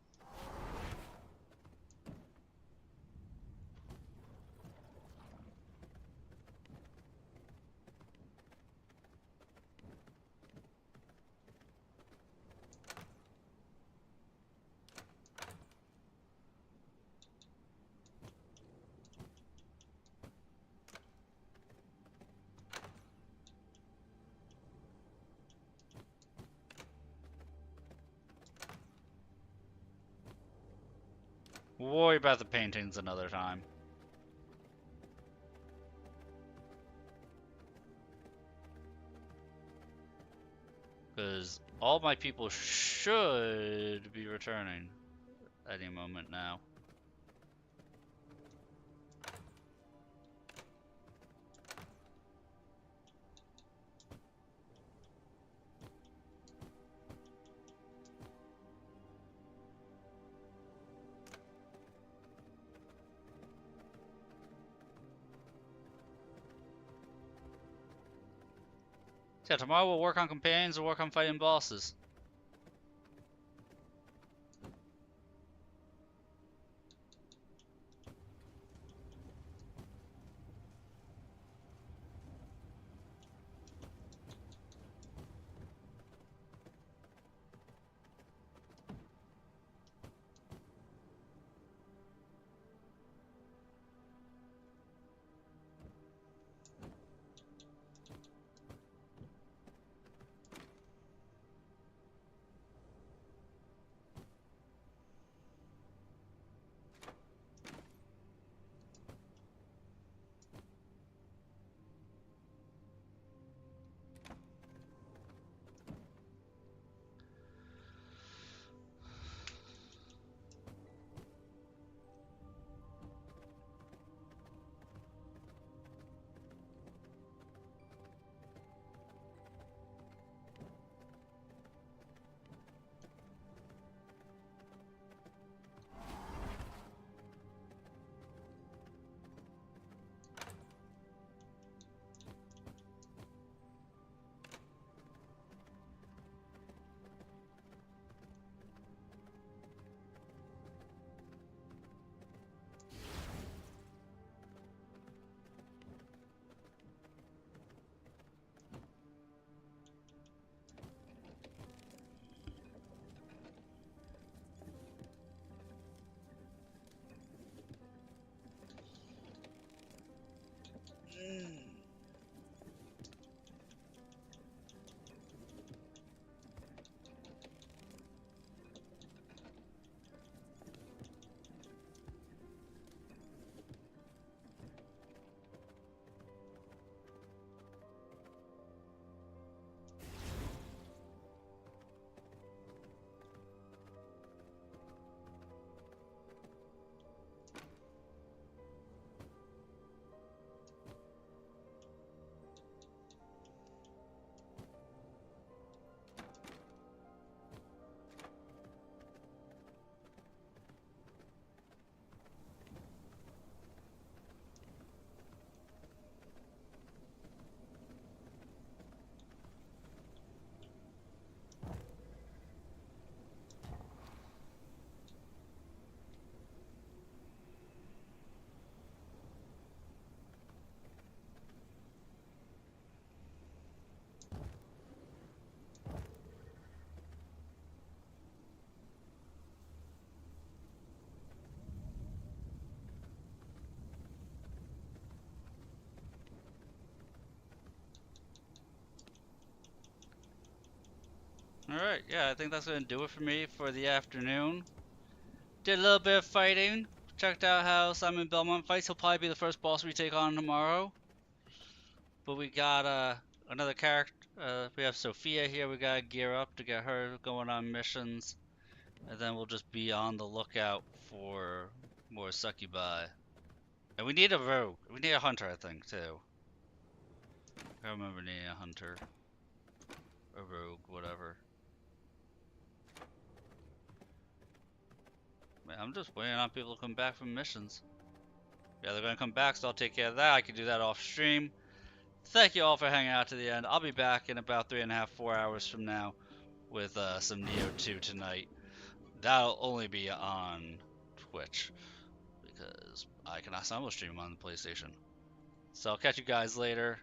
We'll worry about the paintings another time. Because all my people should be returning any moment now. Yeah, tomorrow we'll work on companions and work on fighting bosses. Alright, yeah, I think that's gonna do it for me for the afternoon. Did a little bit of fighting. Checked out how Simon Belmont fights. He'll probably be the first boss we take on tomorrow. But we got another character. We have Sophia here. We gotta gear up to get her going on missions. And then we'll just be on the lookout for more succubi. And we need a rogue. We need a hunter, I think, too. I remember needing a hunter. A rogue, whatever. Man, I'm just waiting on people to come back from missions. Yeah, they're gonna come back, so I'll take care of that. I can do that off stream. Thank you all for hanging out to the end. I'll be back in about 3.5, 4 hours from now with some Nioh 2 tonight. That'll only be on Twitch because I cannot simul stream on the PlayStation. So I'll catch you guys later.